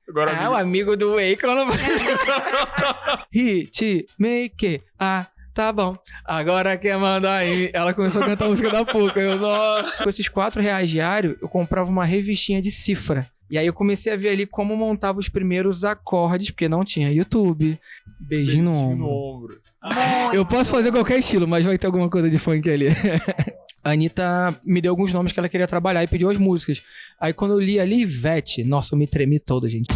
Agora o amigo do Akon. Hitmaker. Tá bom. Agora quer mandar aí. Ela começou a cantar a música da Puca. Com esses R$4 diário, eu comprava uma revistinha de cifra. E aí eu comecei a ver ali como montava os primeiros acordes, porque não tinha YouTube. Beijinho no ombro. Eu posso fazer qualquer estilo, mas vai ter alguma coisa de funk ali. A Anitta me deu alguns nomes que ela queria trabalhar e pediu as músicas. Aí quando eu li ali, Ivete, nossa, eu me tremi toda, gente.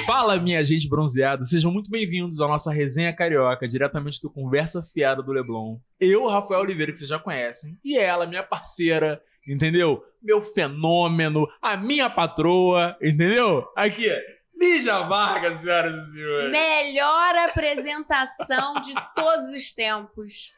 Fala, minha gente bronzeada, sejam muito bem-vindos à nossa resenha carioca, diretamente do Conversa Fiada do Leblon. Eu, Rafael Oliveira, que vocês já conhecem, e ela, minha parceira, entendeu? Meu fenômeno, a minha patroa, entendeu? Aqui, Lígia Vargas, senhoras e senhores. Melhor apresentação de todos os tempos.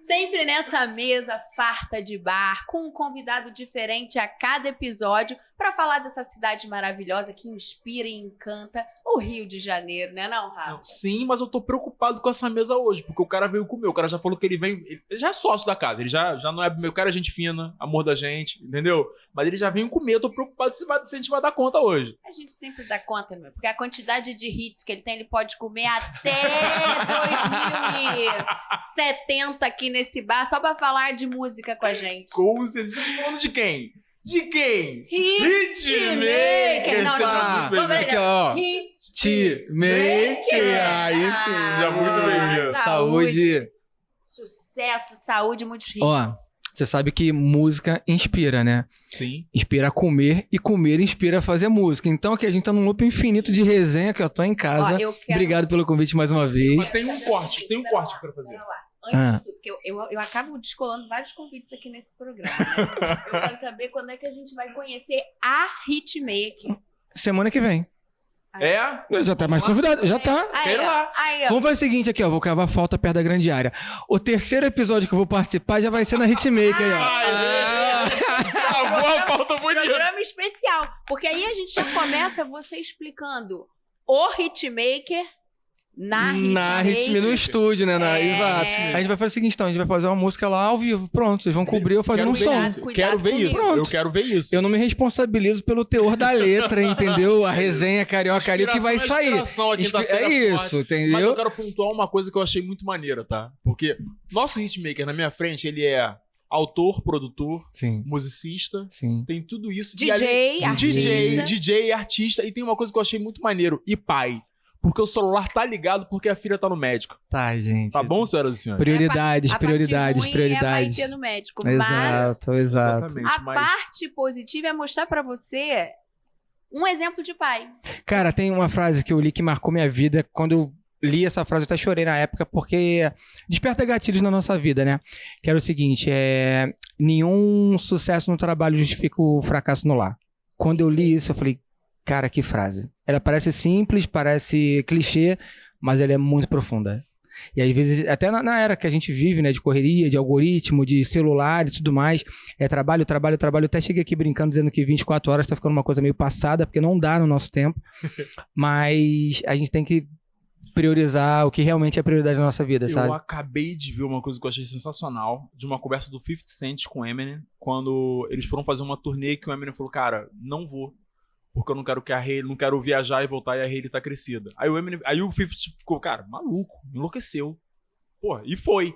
Sempre nessa mesa farta de bar, com um convidado diferente a cada episódio, para falar dessa cidade maravilhosa que inspira e encanta o Rio de Janeiro, né não, Rafa? Não, sim, mas eu tô preocupado com essa mesa hoje, porque o cara veio comer, o cara já falou que ele vem... Ele já é sócio da casa, ele já não é... Meu cara é gente fina, amor da gente, entendeu? Mas ele já veio comer, eu tô preocupado se a gente vai dar conta hoje. A gente sempre dá conta, meu, porque a quantidade de hits que ele tem, ele pode comer até 2070 aqui nesse bar, só pra falar de música com a gente. Com certeza. Falando de quem? De quem? Hitmaker! Não, vamos Aqui, ó. Hitmaker! Aí sim. Já muito bem-vindo. Saúde. Sucesso, saúde, muitos hits. Ó, você sabe que música inspira, né? Sim. Inspira a comer e comer inspira a fazer música. Então aqui a gente tá num loop infinito de resenha que eu tô em casa. Ó, eu quero... Obrigado pelo convite mais uma vez. Mas tem um corte que eu quero fazer. Antes de tudo, porque eu acabo descolando vários convites aqui nesse programa, né? Eu quero saber quando é que a gente vai conhecer a Hitmaker. Semana que vem. É? Já tá mais convidado, já tá. Aí, Quero ó, lá. aí, ó. Vamos fazer o seguinte aqui, ó. Vou cavar falta perto da grande área. O terceiro episódio que eu vou participar já vai ser na Hitmaker aí, ó. Boa falta bonita. Programa especial. Porque aí a gente já começa você explicando o Hitmaker na Hitmaker, no estúdio, né? Exato. A gente vai fazer o seguinte, então. A gente vai fazer uma música lá ao vivo. Pronto, vocês vão cobrir eu fazendo um som. Quero ver isso. Pronto. Eu quero ver isso. Eu não me responsabilizo pelo teor da letra, entendeu? A resenha carioca ali que vai sair. É isso, entendeu? Mas eu quero pontuar uma coisa que eu achei muito maneira, tá? Porque nosso hitmaker na minha frente, ele é autor, produtor, sim, musicista, sim, tem tudo isso. DJ, artista. E tem uma coisa que eu achei muito maneiro. E pai. Porque o celular tá ligado porque a filha tá no médico. Tá, gente. Tá bom, senhoras e senhores? Prioridades. É a parte ruim no médico. Exato. Exatamente. A parte positiva é mostrar pra você um exemplo de pai. Cara, tem uma frase que eu li que marcou minha vida. Quando eu li essa frase, eu até chorei na época, porque desperta gatilhos na nossa vida, né? Que era o seguinte, nenhum sucesso no trabalho justifica o fracasso no lar. Quando eu li isso, eu falei, cara, que frase. Ela parece simples, parece clichê, mas ela é muito profunda. E às vezes, até na era que a gente vive, né, de correria, de algoritmo, de celular e tudo mais, trabalho. Eu até cheguei aqui brincando, dizendo que 24 horas tá ficando uma coisa meio passada, porque não dá no nosso tempo. Mas a gente tem que priorizar o que realmente é a prioridade da nossa vida, sabe? Eu acabei de ver uma coisa que eu achei sensacional, de uma conversa do 50 Cent com o Eminem, quando eles foram fazer uma turnê que o Eminem falou, cara, não vou. Porque eu não quero que a Hailey, não quero viajar e voltar e a Hailey tá crescida. Aí o 50 ficou, cara, maluco, enlouqueceu. Porra, e foi.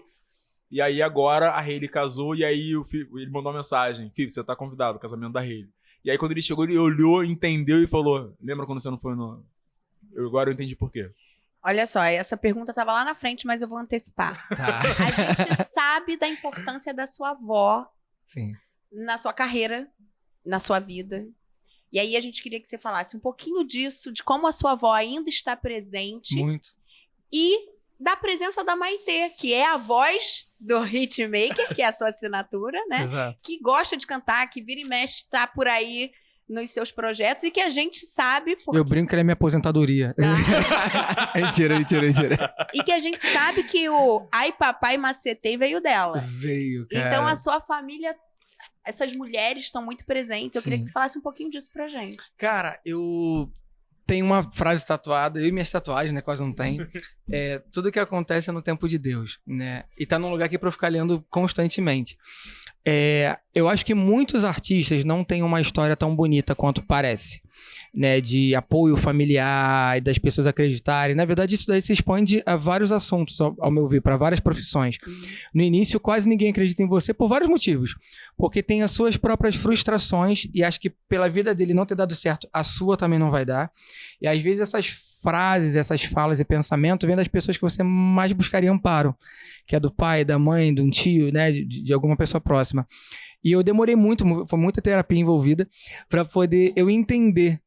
E aí agora a Hailey casou e aí ele mandou uma mensagem, 50, você tá convidado ao casamento da Hailey. E aí quando ele chegou, ele olhou, entendeu e falou, lembra quando você não foi no... Agora eu entendi por quê. Olha só, essa pergunta tava lá na frente, mas eu vou antecipar. Tá. A gente sabe da importância da sua avó, sim, na sua carreira, na sua vida. E aí a gente queria que você falasse um pouquinho disso, de como a sua avó ainda está presente. Muito. E da presença da Maitê, que é a voz do Hitmaker, que é a sua assinatura, né? Exato. Que gosta de cantar, que vira e mexe, tá por aí nos seus projetos e que a gente sabe... Porque... Eu brinco que ela é minha aposentadoria. Mentira. E que a gente sabe que o Ai Papai Macetei veio dela. Veio, cara. Então a sua família... Essas mulheres estão muito presentes. Eu Sim. queria que você falasse um pouquinho disso pra gente. Cara, eu tenho uma frase tatuada, eu e minhas tatuagens, né? Quase não tem. tudo que acontece é no tempo de Deus, né? E tá num lugar aqui pra eu ficar lendo constantemente. Eu acho que muitos artistas não têm uma história tão bonita quanto parece, né? De apoio familiar e das pessoas acreditarem. Na verdade, isso daí se expande a vários assuntos, ao meu ver, para várias profissões. No início, quase ninguém acredita em você por vários motivos. Porque tem as suas próprias frustrações e acho que pela vida dele não ter dado certo, a sua também não vai dar. E às vezes essas frases, essas falas e pensamentos vêm das pessoas que você mais buscaria amparo, que é do pai, da mãe, de um tio, né, de alguma pessoa próxima. E eu demorei muito, foi muita terapia envolvida para poder eu entender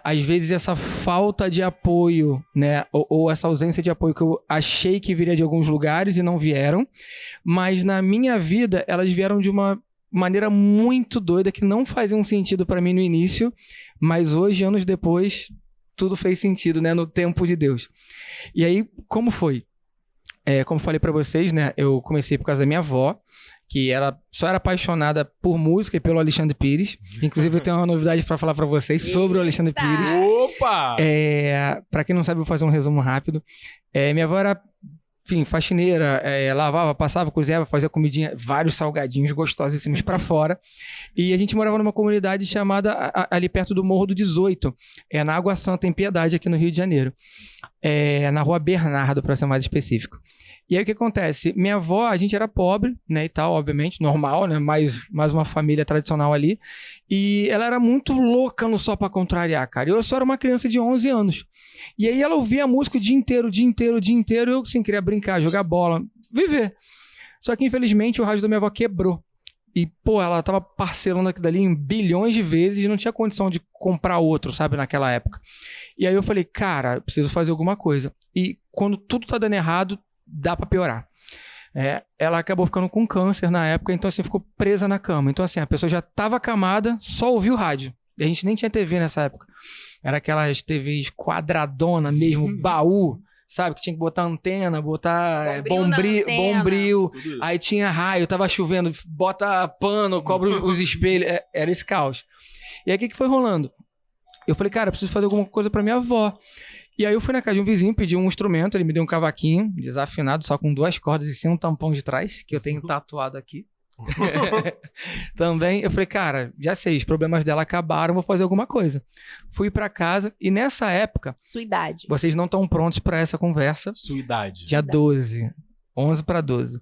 às vezes essa falta de apoio, né, ou essa ausência de apoio que eu achei que viria de alguns lugares e não vieram, mas na minha vida elas vieram de uma maneira muito doida que não fazia um sentido para mim no início, mas hoje, anos depois, tudo fez sentido, né, no tempo de Deus. E aí, como foi? Como falei pra vocês, né, eu comecei por causa da minha avó, que ela só era apaixonada por música e pelo Alexandre Pires. Inclusive, eu tenho uma novidade pra falar pra vocês sobre o Alexandre Pires. Opa! Pra quem não sabe, eu vou fazer um resumo rápido. Minha avó era, enfim, faxineira, lavava, passava, cozinhava, fazia comidinha, vários salgadinhos gostosíssimos pra fora. E a gente morava numa comunidade chamada, ali perto do Morro do 18, na Água Santa, em Piedade, aqui no Rio de Janeiro. Na Rua Bernardo, pra ser mais específico. E aí o que acontece? Minha avó, a gente era pobre, né, e tal, obviamente, normal, né, mais uma família tradicional ali. E ela era muito louca no Só Pra Contrariar, cara. Eu só era uma criança de 11 anos. E aí ela ouvia música o dia inteiro, eu, assim, queria brincar, jogar bola, viver. Só que, infelizmente, o rádio da minha avó quebrou. E, pô, ela tava parcelando aquilo dali em bilhões de vezes e não tinha condição de comprar outro, sabe, naquela época. E aí eu falei, cara, preciso fazer alguma coisa. E quando tudo tá dando errado, dá pra piorar. Ela acabou ficando com câncer na época, então assim, ficou presa na cama. Então assim, a pessoa já tava acamada, só ouvia o rádio. E a gente nem tinha TV nessa época. Era aquelas TVs quadradona mesmo, baú, sabe? Que tinha que botar antena, botar bombril. Aí tinha raio, tava chovendo, bota pano, cobre os espelhos. Era esse caos. E aí o que foi rolando? Eu falei, cara, preciso fazer alguma coisa pra minha avó. E aí eu fui na casa de um vizinho, pedi um instrumento, ele me deu um cavaquinho desafinado, só com 2 cordas e sem um tampão de trás, que eu tenho tatuado aqui. Também, eu falei, cara, já sei, os problemas dela acabaram, vou fazer alguma coisa. Fui pra casa e nessa época... Sua idade. Vocês não estão prontos pra essa conversa. Sua idade. Tinha 12, 11 pra 12.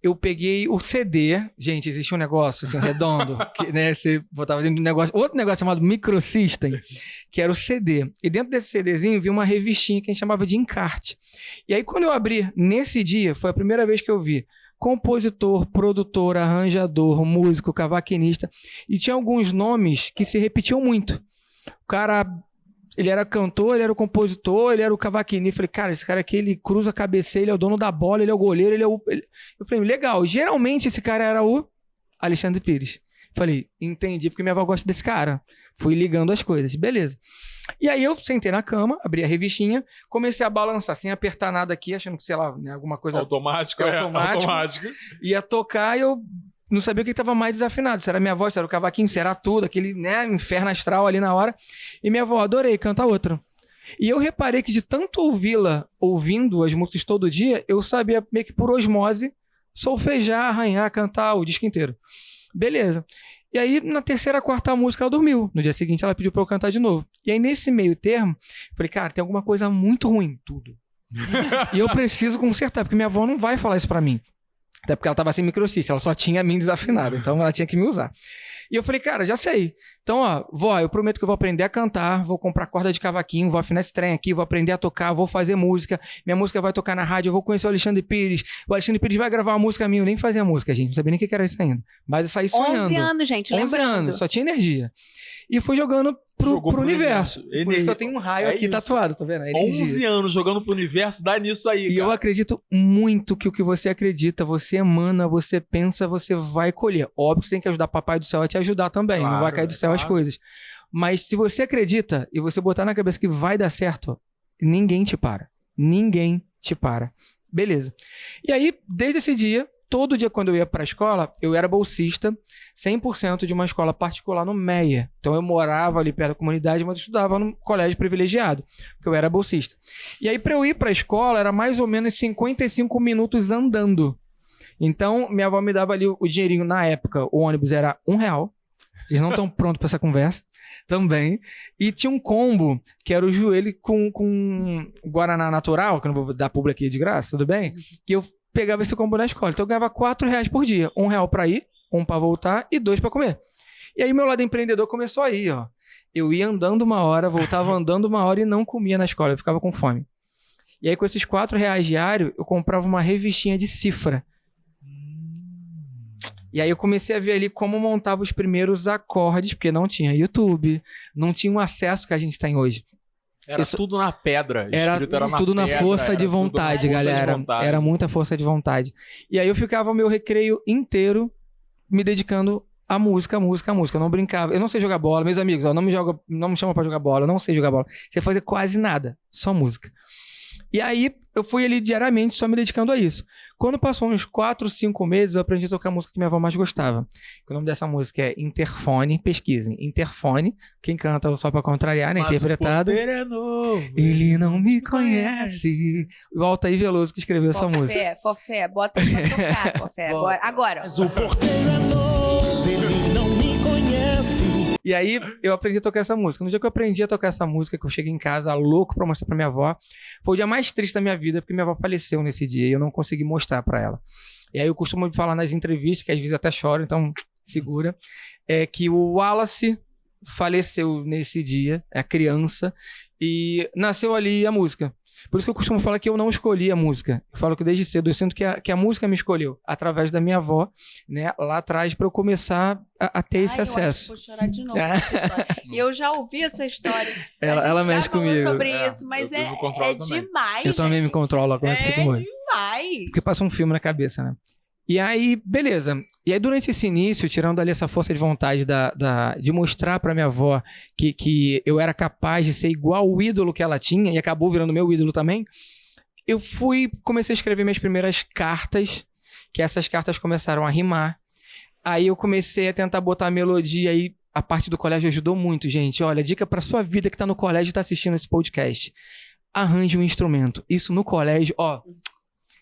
Eu peguei o CD, gente, existia um negócio assim, redondo, que, né, você botava dentro do negócio, outro negócio chamado Microsystem, que era o CD. E dentro desse CDzinho vinha uma revistinha que a gente chamava de encarte. E aí quando eu abri, nesse dia, foi a primeira vez que eu vi compositor, produtor, arranjador, músico, cavaquinista, e tinha alguns nomes que se repetiam muito. O cara... Ele era cantor, ele era o compositor, ele era o cavaquinista. Eu falei, cara, esse cara aqui, ele cruza a cabeça, ele é o dono da bola, ele é o goleiro, ele é o... Eu falei, legal. Geralmente esse cara era o Alexandre Pires. Falei, entendi, porque minha avó gosta desse cara. Fui ligando as coisas, beleza. E aí eu sentei na cama, abri a revistinha, comecei a balançar, sem apertar nada aqui, achando que, sei lá, né, alguma coisa... Automático. Ia tocar e eu... Não sabia o que estava mais desafinado. Se era minha voz, se era o cavaquinho, se era tudo, aquele, né, inferno astral ali na hora. E minha avó, adorei, canta outra. E eu reparei que de tanto ouvi-la, ouvindo as músicas todo dia, eu sabia meio que por osmose solfejar, arranhar, cantar o disco inteiro. Beleza. E aí, na terceira, quarta música, ela dormiu. No dia seguinte, ela pediu pra eu cantar de novo. E aí, nesse meio termo, eu falei, cara, tem alguma coisa muito ruim, tudo. E eu preciso consertar, porque minha avó não vai falar isso pra mim. Até porque ela tava sem microsystem, ela só tinha a mim desafinada, então ela tinha que me usar. E eu falei, cara, já sei. Então, ó, vó, eu prometo que eu vou aprender a cantar, vou comprar corda de cavaquinho, vou afinar esse trem aqui, vou aprender a tocar, vou fazer música, minha música vai tocar na rádio, eu vou conhecer o Alexandre Pires vai gravar uma música minha, eu nem fazia música, gente, não sabia nem o que era isso ainda. Mas eu saí sonhando. 11 anos, gente, 11 lembrando. anos, só tinha energia. E fui jogando pro universo. Por isso que eu tenho um raio aqui tatuado, tá vendo? 11 anos jogando pro universo, dá nisso aí, E eu acredito muito que o que você acredita, você emana, você pensa, você vai colher. Óbvio que você tem que ajudar papai do céu a te ajudar também, não vai cair do céu as coisas. Mas se você acredita e você botar na cabeça que vai dar certo, ninguém te para. Ninguém te para. Beleza. E aí, desde esse dia, todo dia quando eu ia pra escola, eu era bolsista, 100% de uma escola particular no Meia. Então eu morava ali perto da comunidade, mas eu estudava num colégio privilegiado, porque eu era bolsista. E aí pra eu ir pra escola, era mais ou menos 55 minutos andando. Então, minha avó me dava ali o dinheirinho na época, o ônibus era R$1. Vocês não estão prontos pra essa conversa. Também. E tinha um combo, que era o joelho com Guaraná natural, que eu não vou dar publi aqui de graça, tudo bem? Que eu pegava esse combo na escola. Então eu ganhava R$4 por dia. R$1 pra ir, 1 pra voltar e 2 pra comer. E aí meu lado empreendedor começou aí, ó. Eu ia andando 1 hora, voltava andando 1 hora e não comia na escola. Eu ficava com fome. E aí com esses R$4 diário, eu comprava uma revistinha de cifra. E aí eu comecei a ver ali como montava os primeiros acordes, porque não tinha YouTube, não tinha o acesso que a gente tem hoje. Era tudo na pedra. Era tudo na força de vontade, galera. Era muita força de vontade. E aí eu ficava o meu recreio inteiro me dedicando à música. Eu não brincava. Eu não sei jogar bola. Meus amigos, ó, não me chama pra jogar bola. Eu não sei jogar bola. Sei fazer quase nada. Só música. E aí eu fui ali diariamente só me dedicando a isso. Quando passou uns 4, 5 meses, eu aprendi a tocar a música que minha avó mais gostava. O nome dessa música é Interfone. Pesquisem. Interfone. Quem canta só pra contrariar, né? Interpretado. O poder é novo. Ele não me conhece. O Altair Veloso que escreveu essa música. Fofé. Bota aí pra tocar, Fofé. Agora. Mas o porteiro é novo, ele não me conhece. E aí, eu aprendi a tocar essa música. No dia que eu aprendi a tocar essa música, que eu cheguei em casa louco pra mostrar pra minha avó, foi o dia mais triste da minha vida, porque minha avó faleceu nesse dia e eu não consegui mostrar pra ela. E aí, eu costumo falar nas entrevistas, que às vezes eu até choro, então segura, é que o Wallace faleceu nesse dia, é criança, e nasceu ali a música. Por isso que eu costumo falar que eu não escolhi a música. Eu falo que desde cedo eu sinto que a música me escolheu, através da minha avó, né, lá atrás, para eu começar a ter esse acesso. Eu acho que vou chorar de novo. E eu já ouvi essa história. Ela mexe comigo. Sobre isso, mas é demais. Eu também me controlo quando eu fico morto. Demais. Porque passa um filme na cabeça, né? E aí, beleza. E aí, durante esse início, tirando ali essa força de vontade de mostrar pra minha avó que eu era capaz de ser igual o ídolo que ela tinha, e acabou virando meu ídolo também, eu comecei a escrever minhas primeiras cartas, que essas cartas começaram a rimar. Aí eu comecei a tentar botar a melodia aí. A parte do colégio ajudou muito, gente. Olha, dica pra sua vida que tá no colégio e tá assistindo esse podcast. Arranje um instrumento. Isso no colégio, ó...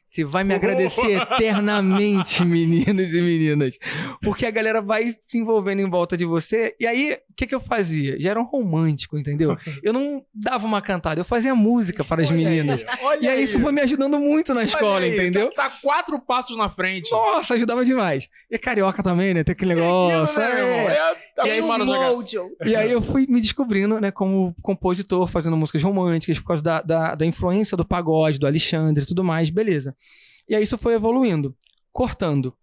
Você vai me agradecer eternamente, meninos e meninas. Porque a galera vai se envolvendo em volta de você. E aí, o que eu fazia? Já era um romântico, entendeu? Eu não dava uma cantada, eu fazia música para as meninas. E aí, isso foi me ajudando muito na escola, entendeu? Tá 4 passos na frente. Nossa, ajudava demais. E é carioca também, né? Tem aquele negócio. E aí eu fui me descobrindo, né, como compositor, fazendo músicas românticas, por causa da influência do pagode, do Alexandre e tudo mais, beleza. E aí isso foi evoluindo, cortando.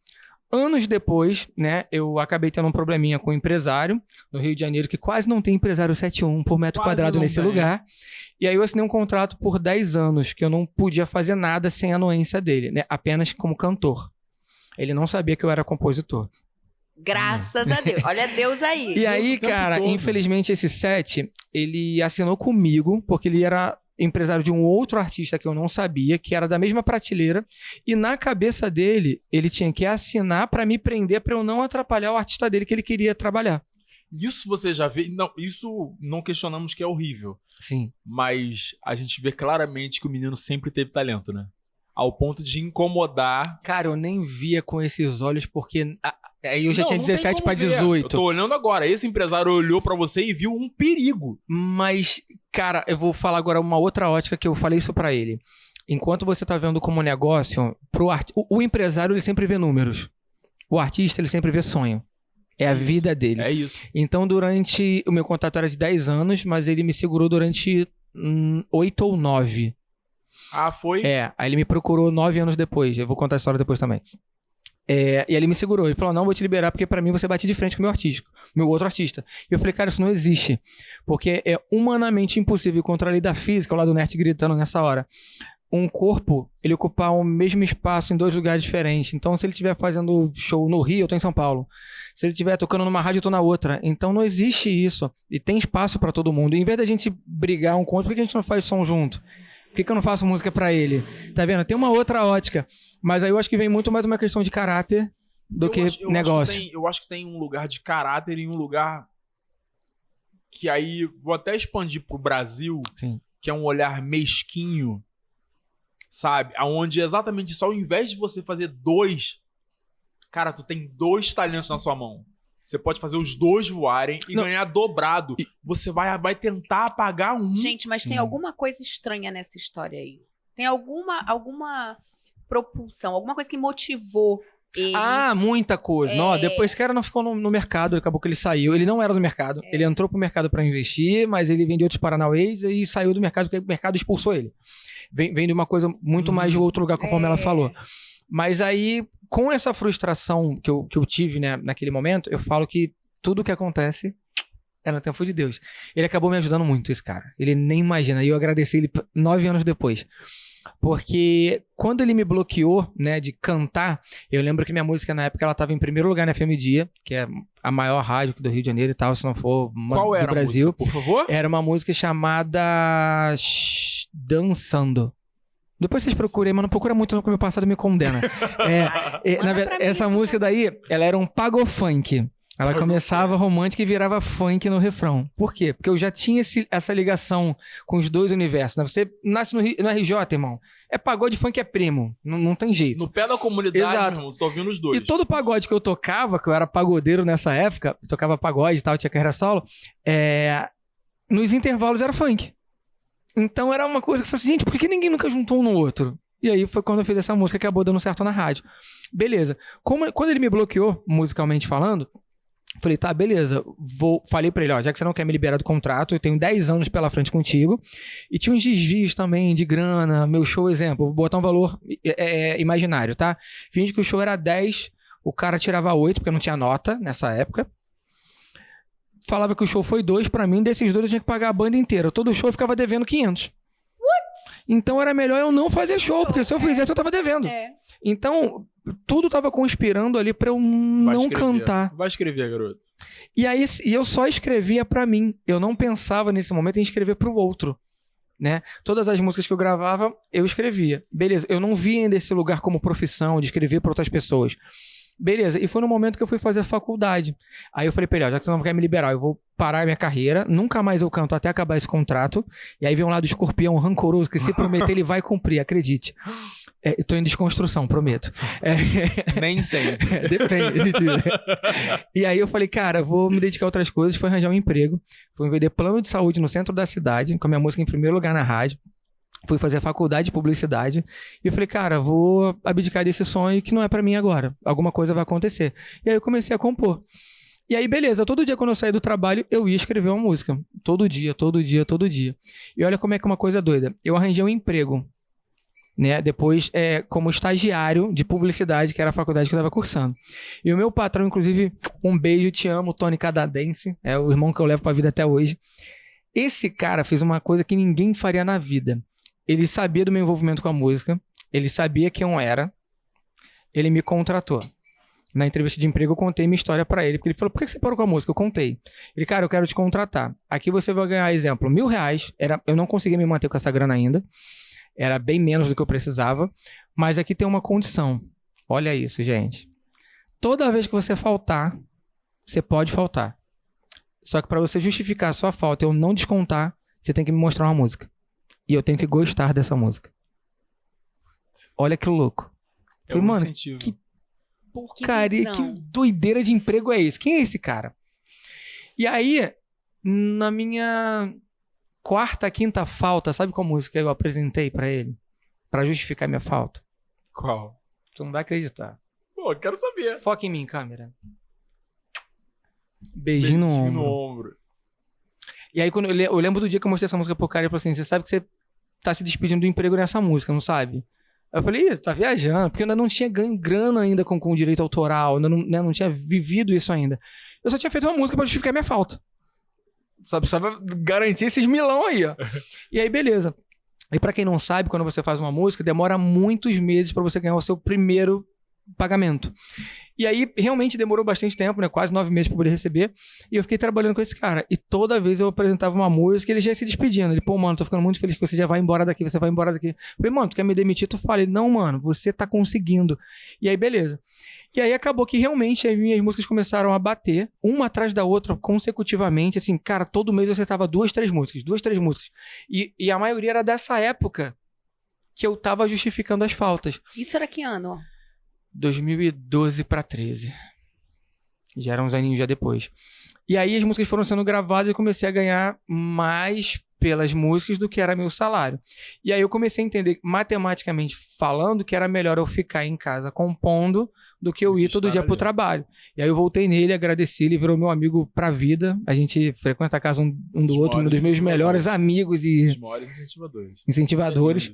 Anos depois, né, eu acabei tendo um probleminha com um empresário no Rio de Janeiro, que quase não tem empresário 7.1 por metro quadrado nesse lugar. E aí eu assinei um contrato por 10 anos, que eu não podia fazer nada sem a anuência dele, né, apenas como cantor. Ele não sabia que eu era compositor. Graças a Deus. Olha Deus aí. E aí, cara, infelizmente esse set, ele assinou comigo, porque ele era empresário de um outro artista que eu não sabia, que era da mesma prateleira, e na cabeça dele, ele tinha que assinar pra me prender, pra eu não atrapalhar o artista dele que ele queria trabalhar. Isso você já vê... Não, isso não questionamos que é horrível. Sim. Mas a gente vê claramente que o menino sempre teve talento, né? Ao ponto de incomodar. Cara, eu nem via com esses olhos, porque... Aí eu já tinha 17 pra 18. Eu tô olhando agora. Esse empresário olhou pra você e viu um perigo. Mas, cara, eu vou falar agora uma outra ótica que eu falei isso pra ele. Enquanto você tá vendo como negócio, o empresário, ele sempre vê números. O artista, ele sempre vê sonho. É a vida dele. É isso. Então, durante... O meu contrato era de 10 anos, mas ele me segurou durante 8 ou 9. Ah, foi? Aí ele me procurou 9 anos depois. Eu vou contar a história depois também. E ele me segurou. Ele falou, não, vou te liberar porque pra mim você bate de frente com o meu outro artista. E eu falei, cara, isso não existe. Porque é humanamente impossível contra a lei da física, o lado nerd gritando nessa hora. Um corpo, ele ocupar o mesmo espaço em 2 lugares diferentes. Então, se ele estiver fazendo show no Rio, eu tô em São Paulo. Se ele estiver tocando numa rádio, eu tô na outra. Então, não existe isso. E tem espaço pra todo mundo. E, em vez da gente brigar um contra, por que a gente não faz som junto? Por que eu não faço música pra ele? Tá vendo? Tem uma outra ótica. Mas aí eu acho que vem muito mais uma questão de caráter do que negócio. Eu acho que tem um lugar de caráter e um lugar que aí vou até expandir pro Brasil, Sim. que é um olhar mesquinho, sabe? Aonde exatamente isso, ao invés de você fazer 2, cara, tu tem 2 talentos na sua mão. Você pode fazer os 2 voarem e ganhar dobrado. Você vai tentar apagar um. Gente, mas tem alguma coisa estranha nessa história aí. Tem alguma propulsão, alguma coisa que motivou ele. Ah, muita coisa. Não, depois que o cara não ficou no mercado, acabou que ele saiu. Ele não era do mercado. Ele entrou pro mercado pra investir, mas ele vendeu outros paranauês e saiu do mercado porque o mercado expulsou ele. Vem de uma coisa muito mais de outro lugar, conforme ela falou. Mas aí, com essa frustração que eu tive, né, naquele momento, eu falo que tudo que acontece é no tempo de Deus. Ele acabou me ajudando muito, esse cara. Ele nem imagina. E eu agradeci ele 9 anos depois. Porque quando ele me bloqueou, né, de cantar, eu lembro que minha música na época ela tava em primeiro lugar na FM Dia, que é a maior rádio do Rio de Janeiro e tal, se não for Qual era do Brasil. A música, por favor? Era uma música chamada Dançando. Depois vocês procurem, mas não procura muito não, porque o meu passado me condena. Essa música daí, ela era um pagofunk. Ela começava romântica e virava funk no refrão. Por quê? Porque eu já tinha essa ligação com os 2 universos. Né? Você nasce no RJ, irmão. É pagode, funk é primo. Não tem jeito. No pé da comunidade, Exato. meu irmão, tô ouvindo os 2. E todo pagode que eu tocava, que eu era pagodeiro nessa época, eu tocava pagode e tal, tinha carreira solo, nos intervalos era funk. Então era uma coisa que eu falei assim, gente, por que ninguém nunca juntou um no outro? E aí foi quando eu fiz essa música que acabou dando certo na rádio. Beleza. Quando ele me bloqueou, musicalmente falando, falei, tá, beleza. Falei pra ele, ó, já que você não quer me liberar do contrato, eu tenho 10 anos pela frente contigo. E tinha uns desvios também de grana, meu show, exemplo, vou botar um valor imaginário, tá? Finge que o show era 10, o cara tirava 8, porque não tinha nota nessa época. Falava que o show foi 2 pra mim, desses 2 eu tinha que pagar a banda inteira. Todo show eu ficava devendo 500. Então era melhor eu não fazer show, porque se eu fizesse eu tava devendo. Então, tudo tava conspirando ali pra eu não cantar. Vai escrever, garoto. E aí eu só escrevia pra mim. Eu não pensava nesse momento em escrever pro outro, né? Todas as músicas que eu gravava, eu escrevia. Beleza, eu não via ainda esse lugar como profissão de escrever pra outras pessoas. Beleza, e foi no momento que eu fui fazer faculdade. Aí eu falei pra ele, ó, já que você não quer me liberar, eu vou parar a minha carreira, nunca mais eu canto até acabar esse contrato. E aí vem um lado escorpião rancoroso, que se prometer ele vai cumprir, acredite. Eu tô em desconstrução, prometo. Nem sempre. Depende. E aí eu falei, cara, vou me dedicar a outras coisas, fui arranjar um emprego, fui vender plano de saúde no centro da cidade, com a minha música em primeiro lugar na rádio. Fui fazer faculdade de publicidade. E eu falei, cara, vou abdicar desse sonho que não é pra mim agora. Alguma coisa vai acontecer. E aí eu comecei a compor. E aí, beleza. Todo dia quando eu saía do trabalho, eu ia escrever uma música. Todo dia. E olha como é que é uma coisa doida. Eu arranjei um emprego, né? Depois, como estagiário de publicidade, que era a faculdade que eu tava cursando. E o meu patrão, inclusive, um beijo, te amo, Tony Cadadense. É o irmão que eu levo pra vida até hoje. Esse cara fez uma coisa que ninguém faria na vida. Ele sabia do meu envolvimento com a música, ele sabia quem eu era, ele me contratou. Na entrevista de emprego eu contei minha história pra ele, porque ele falou, por que você parou com a música? Eu contei. Ele, cara, eu quero te contratar. Aqui você vai ganhar, exemplo, R$1.000, eu não conseguia me manter com essa grana ainda, era bem menos do que eu precisava, mas aqui tem uma condição. Olha isso, gente. Toda vez que você faltar, você pode faltar. Só que pra você justificar a sua falta e eu não descontar, você tem que me mostrar uma música. E eu tenho que gostar dessa música. Olha que louco. Falei, mano, que porcaria, que doideira de emprego é esse? Quem é esse cara? E aí, na minha 4ª, 5ª falta, sabe qual música eu apresentei pra ele? Pra justificar minha falta? Qual? Tu não vai acreditar. Pô, quero saber. Foca em mim, câmera. Beijinho no ombro. E aí, quando eu lembro do dia que eu mostrei essa música pro cara, ele falou assim, você sabe que você tá se despedindo do emprego nessa música, não sabe? Aí eu falei, tá viajando, porque eu ainda não tinha ganho grana ainda com direito autoral, ainda não tinha vivido isso ainda. Eu só tinha feito uma música pra justificar minha falta. Só precisava garantir esses milão aí, ó. E aí, beleza. E pra quem não sabe, quando você faz uma música, demora muitos meses pra você ganhar o seu primeiro pagamento. E aí, realmente demorou bastante tempo, né? Quase 9 meses para poder receber. E eu fiquei trabalhando com esse cara. E toda vez eu apresentava uma música, ele já ia se despedindo. Ele, pô, mano, tô ficando muito feliz que você já vai embora daqui, você vai embora daqui. Eu falei, mano, tu quer me demitir? Tu fala, ele, não, mano, você tá conseguindo. E aí, beleza. E aí acabou que realmente as minhas músicas começaram a bater, uma atrás da outra, consecutivamente. Assim, cara, todo mês eu acertava 2, 3 músicas. E a maioria era dessa época que eu tava justificando as faltas. Isso era que ano? 2012 pra 13. Já eram uns aninhos já depois. E aí as músicas foram sendo gravadas e eu comecei a ganhar mais pelas músicas do que era meu salário. E aí eu comecei a entender, matematicamente falando, que era melhor eu ficar em casa compondo do que eu ir todo dia pro trabalho. E aí eu voltei nele, agradeci, ele virou meu amigo pra vida. A gente frequenta a casa um do outro, um dos meus melhores amigos e Os maiores incentivadores.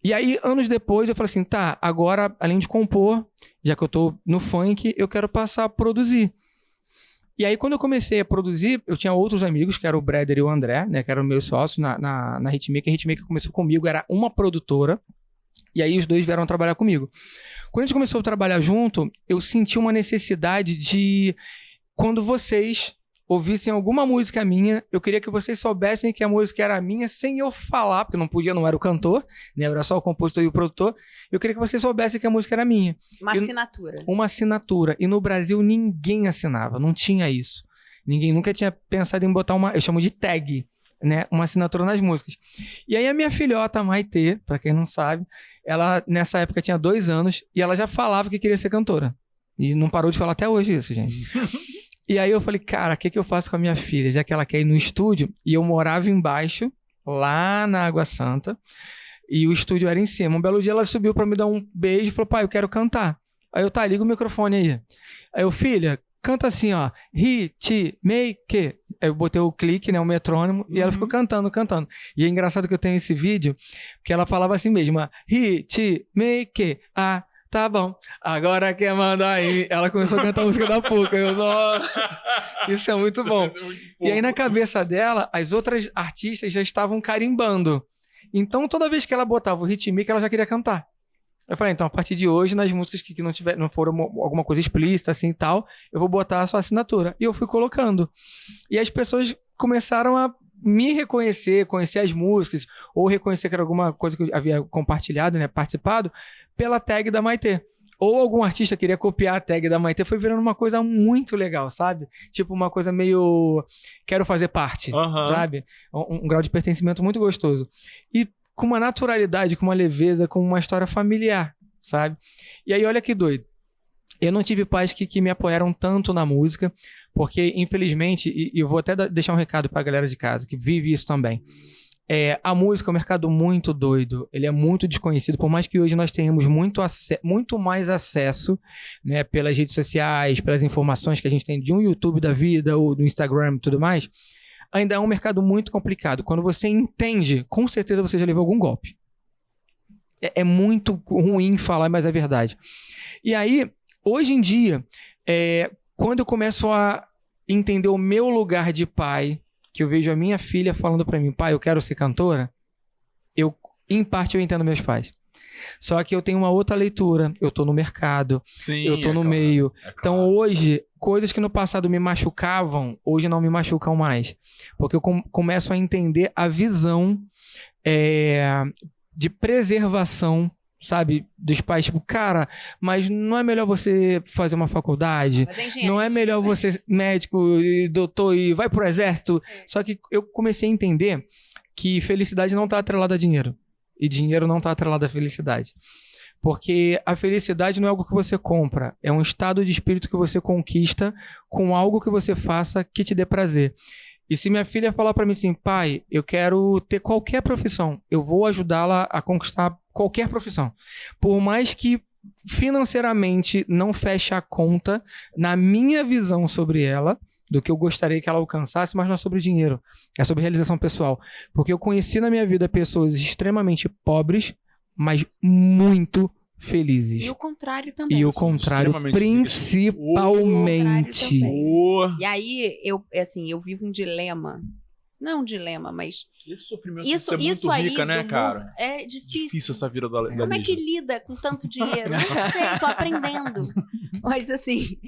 E aí, anos depois, eu falei assim, tá, agora, além de compor, já que eu tô no funk, eu quero passar a produzir. E aí, quando eu comecei a produzir, eu tinha outros amigos, que eram o Breder e o André, né, que eram meus sócios na Hitmaker. A Hitmaker começou comigo, era uma produtora, e aí os dois vieram trabalhar comigo. Quando a gente começou a trabalhar junto, eu senti uma necessidade de, quando vocês ouvissem alguma música minha, eu queria que vocês soubessem que a música era minha sem eu falar, porque não era o cantor, né? Era só o compositor e o produtor. Eu queria que vocês soubessem que a música era minha. Uma assinatura. E no Brasil ninguém assinava, não tinha isso. Ninguém nunca tinha pensado em botar eu chamo de tag, né? Uma assinatura nas músicas. E aí a minha filhota, Maitê, pra quem não sabe, ela nessa época tinha 2 anos e ela já falava que queria ser cantora. E não parou de falar até hoje isso, gente. E aí eu falei, cara, o que eu faço com a minha filha? Já que ela quer ir no estúdio, e eu morava embaixo, lá na Água Santa, e o estúdio era em cima. Um belo dia ela subiu pra me dar um beijo e falou, pai, eu quero cantar. Aí eu, tá, liga o microfone aí. Aí eu, filha, canta assim, ó, Hitmaker. Aí eu botei o clique, né, o metrônomo, e ela ficou cantando. E é engraçado que eu tenho esse vídeo, porque ela falava assim mesmo, Hitmaker, tá bom, agora quer mandar aí. Ela começou a cantar a música da Puca. Eu, nossa, isso é muito bom. E aí na cabeça dela, as outras artistas já estavam carimbando. Então toda vez que ela botava o Hitmaker, ela já queria cantar. Eu falei, então a partir de hoje, nas músicas que não foram alguma coisa explícita assim e tal, eu vou botar a sua assinatura. E eu fui colocando. E as pessoas começaram a me reconhecer, conhecer as músicas, ou reconhecer que era alguma coisa que eu havia compartilhado, né, participado, pela tag da Maitê. Ou algum artista queria copiar a tag da Maitê, foi virando uma coisa muito legal, sabe? Tipo uma coisa meio quero fazer parte, sabe? Um grau de pertencimento muito gostoso. E com uma naturalidade, com uma leveza, com uma história familiar, sabe? E aí olha que doido. Eu não tive pais que me apoiaram tanto na música, porque, infelizmente, e eu vou até deixar um recado pra galera de casa, que vive isso também. A música é um mercado muito doido, ele é muito desconhecido, por mais que hoje nós tenhamos muito mais acesso, né, pelas redes sociais, pelas informações que a gente tem de um YouTube da vida, ou do Instagram e tudo mais, ainda é um mercado muito complicado. Quando você entende, com certeza você já levou algum golpe. É muito ruim falar, mas é verdade. E aí, hoje em dia, quando eu começo a entender o meu lugar de pai, que eu vejo a minha filha falando pra mim, pai, eu quero ser cantora, em parte eu entendo meus pais. Só que eu tenho uma outra leitura, eu tô no mercado, eu tô no meio. Então hoje, coisas que no passado me machucavam, hoje não me machucam mais. Porque eu começo a entender a visão de preservação, sabe, dos pais, tipo, cara, mas não é melhor você fazer uma faculdade? Não é melhor você ser médico e doutor e vai pro exército? Só que eu comecei a entender que felicidade não tá atrelada a dinheiro. E dinheiro não tá atrelado à felicidade. Porque a felicidade não é algo que você compra, é um estado de espírito que você conquista com algo que você faça que te dê prazer. E se minha filha falar pra mim assim, pai, eu quero ter qualquer profissão, eu vou ajudá-la a conquistar qualquer profissão. Por mais que financeiramente não feche a conta, na minha visão sobre ela, do que eu gostaria que ela alcançasse, mas não é sobre dinheiro, é sobre realização pessoal. Porque eu conheci na minha vida pessoas extremamente pobres, mas muito felizes. E o contrário também. E o contrário, principalmente. E aí, eu vivo um dilema Não é um dilema, mas Esse sofrimento isso é muito aí rica, né, do cara? mundo é difícil. Difícil essa vida da Como é que Lígia. lida com tanto dinheiro? Não sei, tô aprendendo. Mas assim,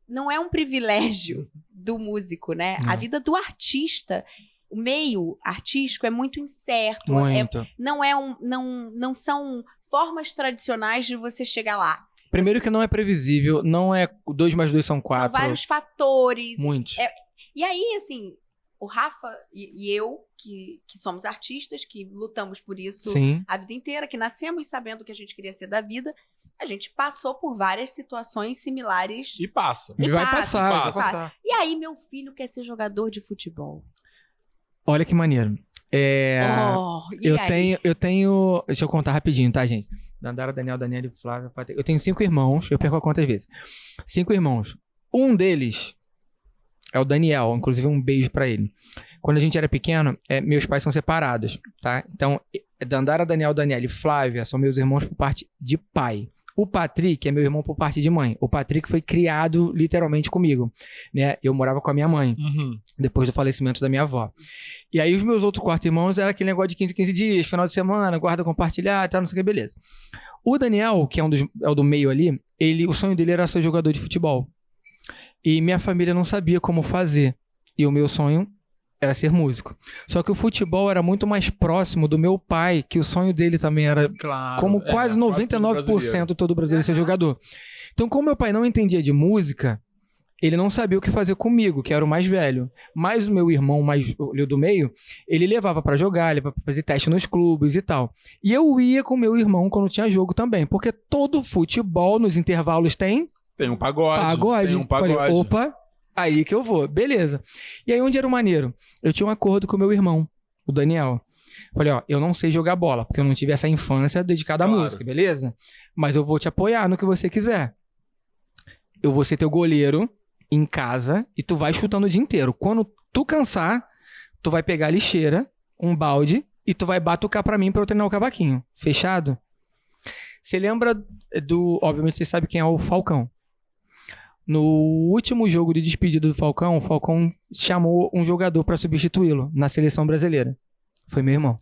não é um privilégio do músico, né? A Não. vida do artista, o meio artístico é muito incerto. Muito. Não são formas tradicionais de você chegar lá. Primeiro que não é previsível, não é 2 mais 2 são 4. São vários fatores. Muitos. E aí, assim, o Rafa e eu, que somos artistas, que lutamos por isso Sim. a vida inteira, que nascemos sabendo o que a gente queria ser da vida, a gente passou por várias situações similares. E passa. E vai passa, passar, vai passa. passar. E aí, meu filho quer ser jogador de futebol. Olha que maneiro. E aí? Eu tenho. Deixa eu contar rapidinho, tá, gente? Dandara, Daniel, Daniela, Flávia, Patrícia. Eu tenho 5 irmãos, eu perco a conta às vezes. 5 irmãos. Um deles é o Daniel, inclusive um beijo pra ele. Quando a gente era pequeno, meus pais são separados, tá? Então, Dandara, Daniel, Daniela e Flávia são meus irmãos por parte de pai. O Patrick é meu irmão por parte de mãe. O Patrick foi criado literalmente comigo, né? Eu morava com a minha mãe, depois do falecimento da minha avó. E aí os meus outros 4 irmãos era aquele negócio de 15 dias, final de semana, guarda compartilhar e tal, não sei o que, beleza. O Daniel, que é é o do meio ali, o sonho dele era ser jogador de futebol. E minha família não sabia como fazer. E o meu sonho era ser músico. Só que o futebol era muito mais próximo do meu pai, que o sonho dele também era, Claro. como quase 99% todo brasileiro ser jogador. Então, como meu pai não entendia de música, ele não sabia o que fazer comigo, que era o mais velho. Mas o meu irmão, o do meio, ele levava pra jogar, levava pra fazer teste nos clubes e tal. E eu ia com meu irmão quando tinha jogo também, porque todo futebol nos intervalos tem Tem um pagode. Tem um pagode. Falei, opa, aí que eu vou. Beleza. E aí, onde era o maneiro? Eu tinha um acordo com o meu irmão, o Daniel. Falei, ó, eu não sei jogar bola, porque eu não tive essa infância dedicada à Claro. música, beleza? Mas eu vou te apoiar no que você quiser. Eu vou ser teu goleiro em casa e tu vai chutando o dia inteiro. Quando tu cansar, tu vai pegar a lixeira, um balde, e tu vai batucar pra mim pra eu treinar o cavaquinho. Fechado? Você lembra do... Obviamente você sabe quem é o Falcão. No último jogo de despedida do Falcão, o Falcão chamou um jogador pra substituí-lo na seleção brasileira. Foi meu irmão.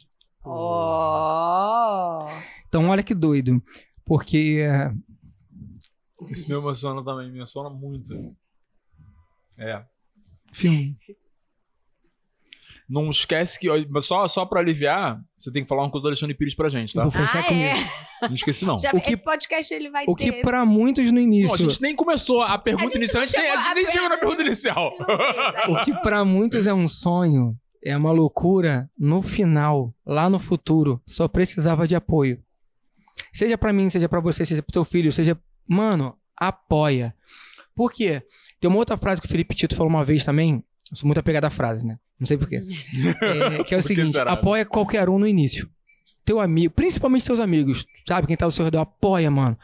Então olha que doido. Porque... Isso me emociona também, me emociona muito. Filme. Não esquece que... Só pra aliviar, você tem que falar uma coisa do Alexandre Pires pra gente, tá? Vou fechar comigo. Não esqueci, não. Esse podcast ele vai O ter... que pra muitos no início... Não, a gente nem começou a A pergunta gente inicial, a gente não nem chegou chegou na pergunta inicial. O que pra muitos é um sonho, é uma loucura, no final, lá no futuro, só precisava de apoio. Seja pra mim, seja pra você, seja pro teu filho, seja... Mano, apoia. Por quê? Tem uma outra frase que o Felipe Tito falou uma vez também, eu sou muito apegado à frase, né? Não sei por quê. Que é o Por que seguinte, será? apoia qualquer um no início. Teu amigo, principalmente teus amigos, sabe? Quem tá ao seu redor, apoia, mano.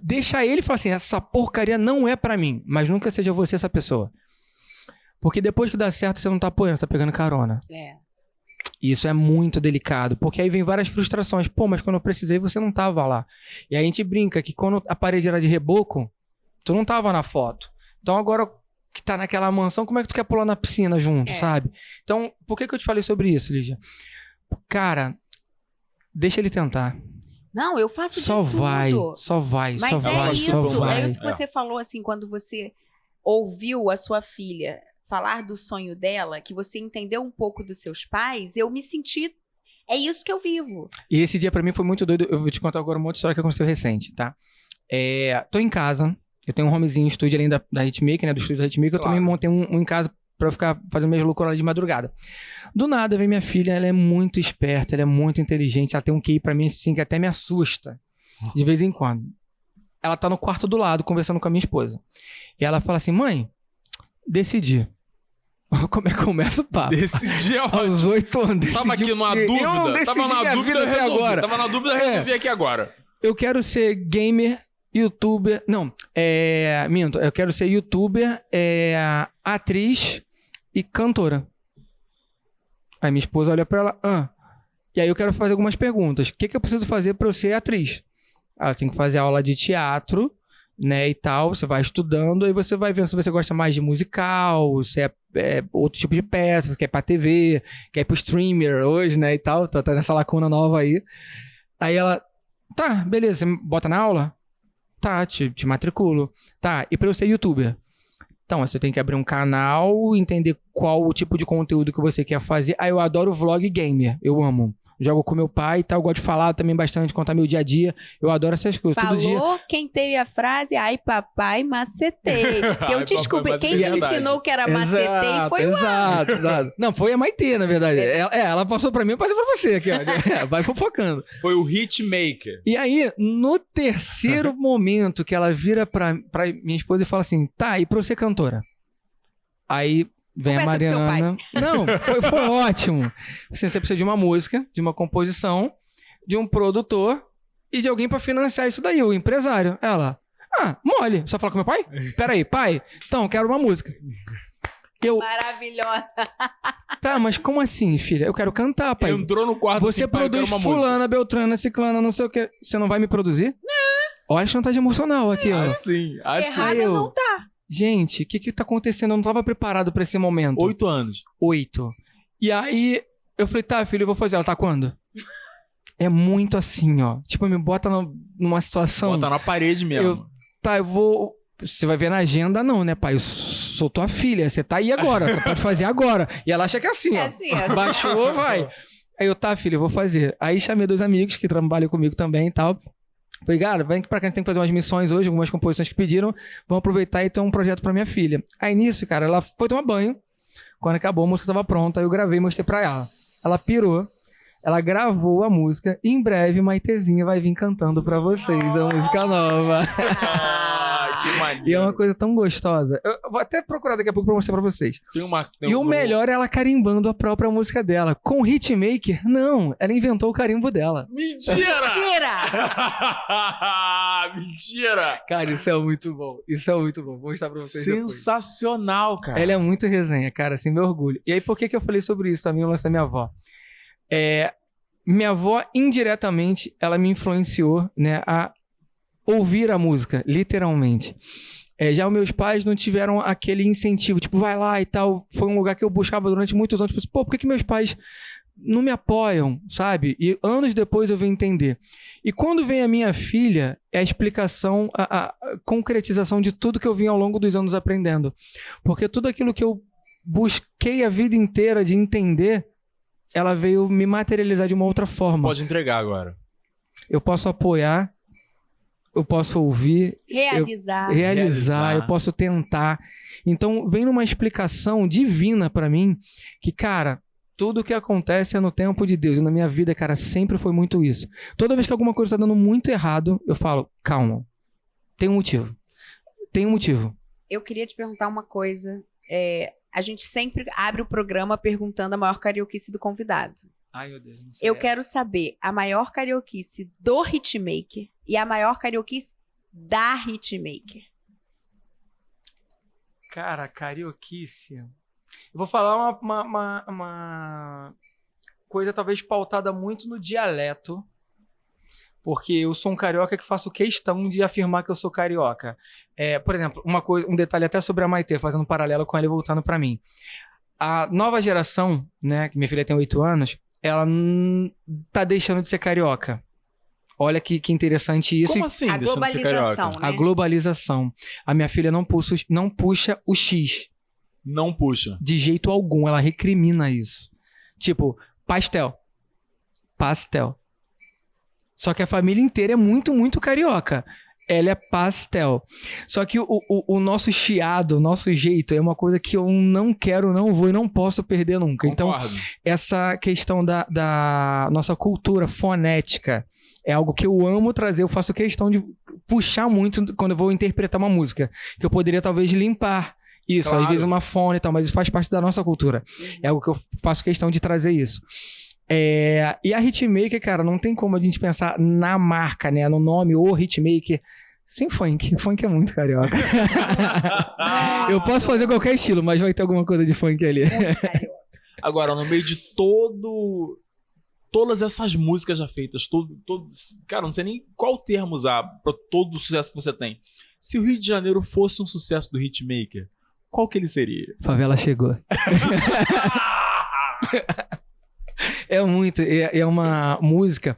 Deixa ele falar assim, essa porcaria não é pra mim, mas nunca seja você essa pessoa. Porque depois que dá certo, você não tá apoiando, você tá pegando carona. E isso é muito delicado, porque aí vem várias frustrações. Pô, mas quando eu precisei, você não tava lá. E aí a gente brinca que quando a parede era de reboco, tu não tava na foto. Então agora que tá naquela mansão, como é que tu quer pular na piscina junto, sabe? Então, por que eu te falei sobre isso, Lígia? Cara, deixa ele tentar. Não, eu faço Só de tudo. vai, só vai, Mas só é vai, isso, só vai. é isso que você falou, assim, quando você ouviu a sua filha falar do sonho dela, que você entendeu um pouco dos seus pais, eu me senti... É isso que eu vivo. E esse dia pra mim foi muito doido. Eu vou te contar agora uma outra história que aconteceu recente, tá? Tô em casa, eu tenho um homezinho estúdio além da Hitmaker, né? Do estúdio da Hitmaker, eu também montei um em casa pra eu ficar fazendo minhas loucuras de madrugada. Do nada, vem minha filha, ela é muito esperta, ela é muito inteligente, ela tem um QI pra mim, assim, que até me assusta, de vez em quando. Ela tá no quarto do lado, conversando com a minha esposa. E ela fala assim, mãe, decidi. Como é que começa o papo? Decidi Aos 8 anos, decidi. Tava aqui numa dúvida. Eu não decidi Tava na minha dúvida, vida eu até resolvi. agora. Tava na dúvida, eu resolvi aqui agora. Eu quero ser gamer, youtuber... Não, minto. Eu quero ser youtuber, atriz e cantora. Aí minha esposa olha pra ela... E aí eu quero fazer algumas perguntas. O que eu preciso fazer pra eu ser atriz? Ela tem que fazer aula de teatro né, e tal, você vai estudando, aí você vai vendo se você gosta mais de musical, se é outro tipo de peça, você quer ir pra TV, quer ir pro streamer hoje, né, e tal, tá nessa lacuna nova aí. Aí ela, tá, beleza, você me bota na aula? Tá, te matriculo. Tá, e pra eu ser youtuber? Então, você tem que abrir um canal, entender qual o tipo de conteúdo que você quer fazer. Aí eu adoro vlog gamer, eu amo. Jogo com meu pai e tal, gosto de falar também bastante, contar meu dia a dia. Eu adoro essas coisas. Falou Todo dia... quem teve a frase, ai papai, macetei. Que eu Ai, descobri, papai, quem me macetei. ensinou que era macetei foi o exato. Não, foi a Maitê, na verdade. Ela passou pra mim, eu passei pra você aqui, ó. Vai fofocando. Foi o Hitmaker. E aí, no terceiro momento que ela vira pra minha esposa e fala assim, tá, e pra eu ser cantora? Aí vem Conversa a com seu Mariana. Não, foi ótimo. Assim, você precisa de uma música, de uma composição, de um produtor e de alguém pra financiar isso daí, o empresário. Ela, mole. Só falar com meu pai? Peraí, pai, então, eu quero uma música. Eu, Maravilhosa. tá, mas como assim, filha? Eu quero cantar, pai. Entrou no quarto Você assim, pai, eu quero produz uma fulana, beltrana, ciclana, não sei o que. Você não vai me produzir? Não. Olha a chantagem emocional aqui, ó. Assim. Errada eu- não tá. Gente, o que tá acontecendo? Eu não tava preparado pra esse momento. 8 anos. 8. E aí, eu falei, tá, filho, eu vou fazer. Ela, tá quando? É muito assim, ó. Tipo, me bota numa situação... Bota na parede mesmo. Tá, eu vou... Você vai ver na agenda, não, né, pai? Eu sou tua filha, você tá aí agora, você pode fazer agora. E ela acha que é assim, ó. assim, ó. Baixou, vai. Aí eu, tá, filho, eu vou fazer. Aí chamei 2 amigos que trabalham comigo também e tal. Falei, cara, vem pra cá, a gente tem que fazer umas missões hoje, algumas composições que pediram. Vamos aproveitar e ter um projeto pra minha filha. Aí nisso, cara, ela foi tomar banho. Quando acabou, a música tava pronta. Aí eu gravei e mostrei pra ela. Ela pirou. Ela gravou a música. E em breve, Maitezinha vai vir cantando pra vocês a música nova. Que maneiro. E é uma coisa tão gostosa. Eu vou até procurar daqui a pouco pra mostrar pra vocês. Tem E o um- melhor é ela carimbando a própria música dela. Com o Hitmaker, não. Ela inventou o carimbo dela. Mentira! Tira! Mentira! Cara, isso é muito bom. Isso é muito bom. Vou mostrar pra vocês depois. Sensacional, cara. Ela é muito resenha, cara, assim, meu orgulho. E aí, por que eu falei sobre isso também, o lance da minha avó? Minha avó, indiretamente, ela me influenciou, né, a ouvir a música, literalmente. Já os meus pais não tiveram aquele incentivo, tipo, vai lá e tal. Foi um lugar que eu buscava durante muitos anos. Tipo, pô, por que meus pais não me apoiam, sabe? E anos depois eu vim entender. E quando vem a minha filha, é a explicação, a concretização de tudo que eu vim ao longo dos anos aprendendo. Porque tudo aquilo que eu busquei a vida inteira de entender, ela veio me materializar de uma outra forma. Pode entregar agora. Eu posso apoiar, eu posso ouvir, Realizar. realizar, eu posso tentar. Então, vem numa explicação divina pra mim que, cara, tudo que acontece é no tempo de Deus. E na minha vida, cara, sempre foi muito isso. Toda vez que alguma coisa tá dando muito errado, eu falo, calma, tem um motivo. Tem um motivo. Eu queria te perguntar uma coisa. A gente sempre abre o programa perguntando a maior carioquice do convidado. Ai, meu Deus. Não sei. Eu quero saber a maior carioquice do Hitmaker e a maior carioquice da Hitmaker. Cara, carioquice. Eu vou falar uma coisa talvez pautada muito no dialeto, porque eu sou um carioca que faço questão de afirmar que eu sou carioca. Por exemplo, um detalhe até sobre a Maitê, fazendo um paralelo com ela e voltando pra mim. A nova geração, né, que minha filha tem 8 anos, ela tá deixando de ser carioca. Olha que interessante isso. Como assim? A deixando de ser globalização, carioca? né? A globalização. A minha filha não puxa o X. Não puxa. De jeito algum, ela recrimina isso. Tipo, pastel. Pastel. Só que a família inteira é muito, muito carioca. Ela é pastel. Só que o nosso chiado, o nosso jeito é uma coisa que eu não quero, não vou e não posso perder nunca. Então, Concordo. essa questão da nossa cultura fonética é algo que eu amo trazer. Eu faço questão de puxar muito quando eu vou interpretar uma música. Que eu poderia talvez limpar isso. Claro. Às vezes uma fone e tal, mas isso faz parte da nossa cultura. É algo que eu faço questão de trazer isso. E a Hitmaker, cara, não tem como a gente pensar na marca, né? No nome, o Hitmaker, sem funk. Funk é muito carioca. Eu posso fazer qualquer estilo, mas vai ter alguma coisa de funk ali. Muito carioca. Agora, no meio de todo todas essas músicas já feitas, cara, não sei nem qual termo usar pra todo o sucesso que você tem. Se o Rio de Janeiro fosse um sucesso do Hitmaker, qual que ele seria? Favela chegou. É uma música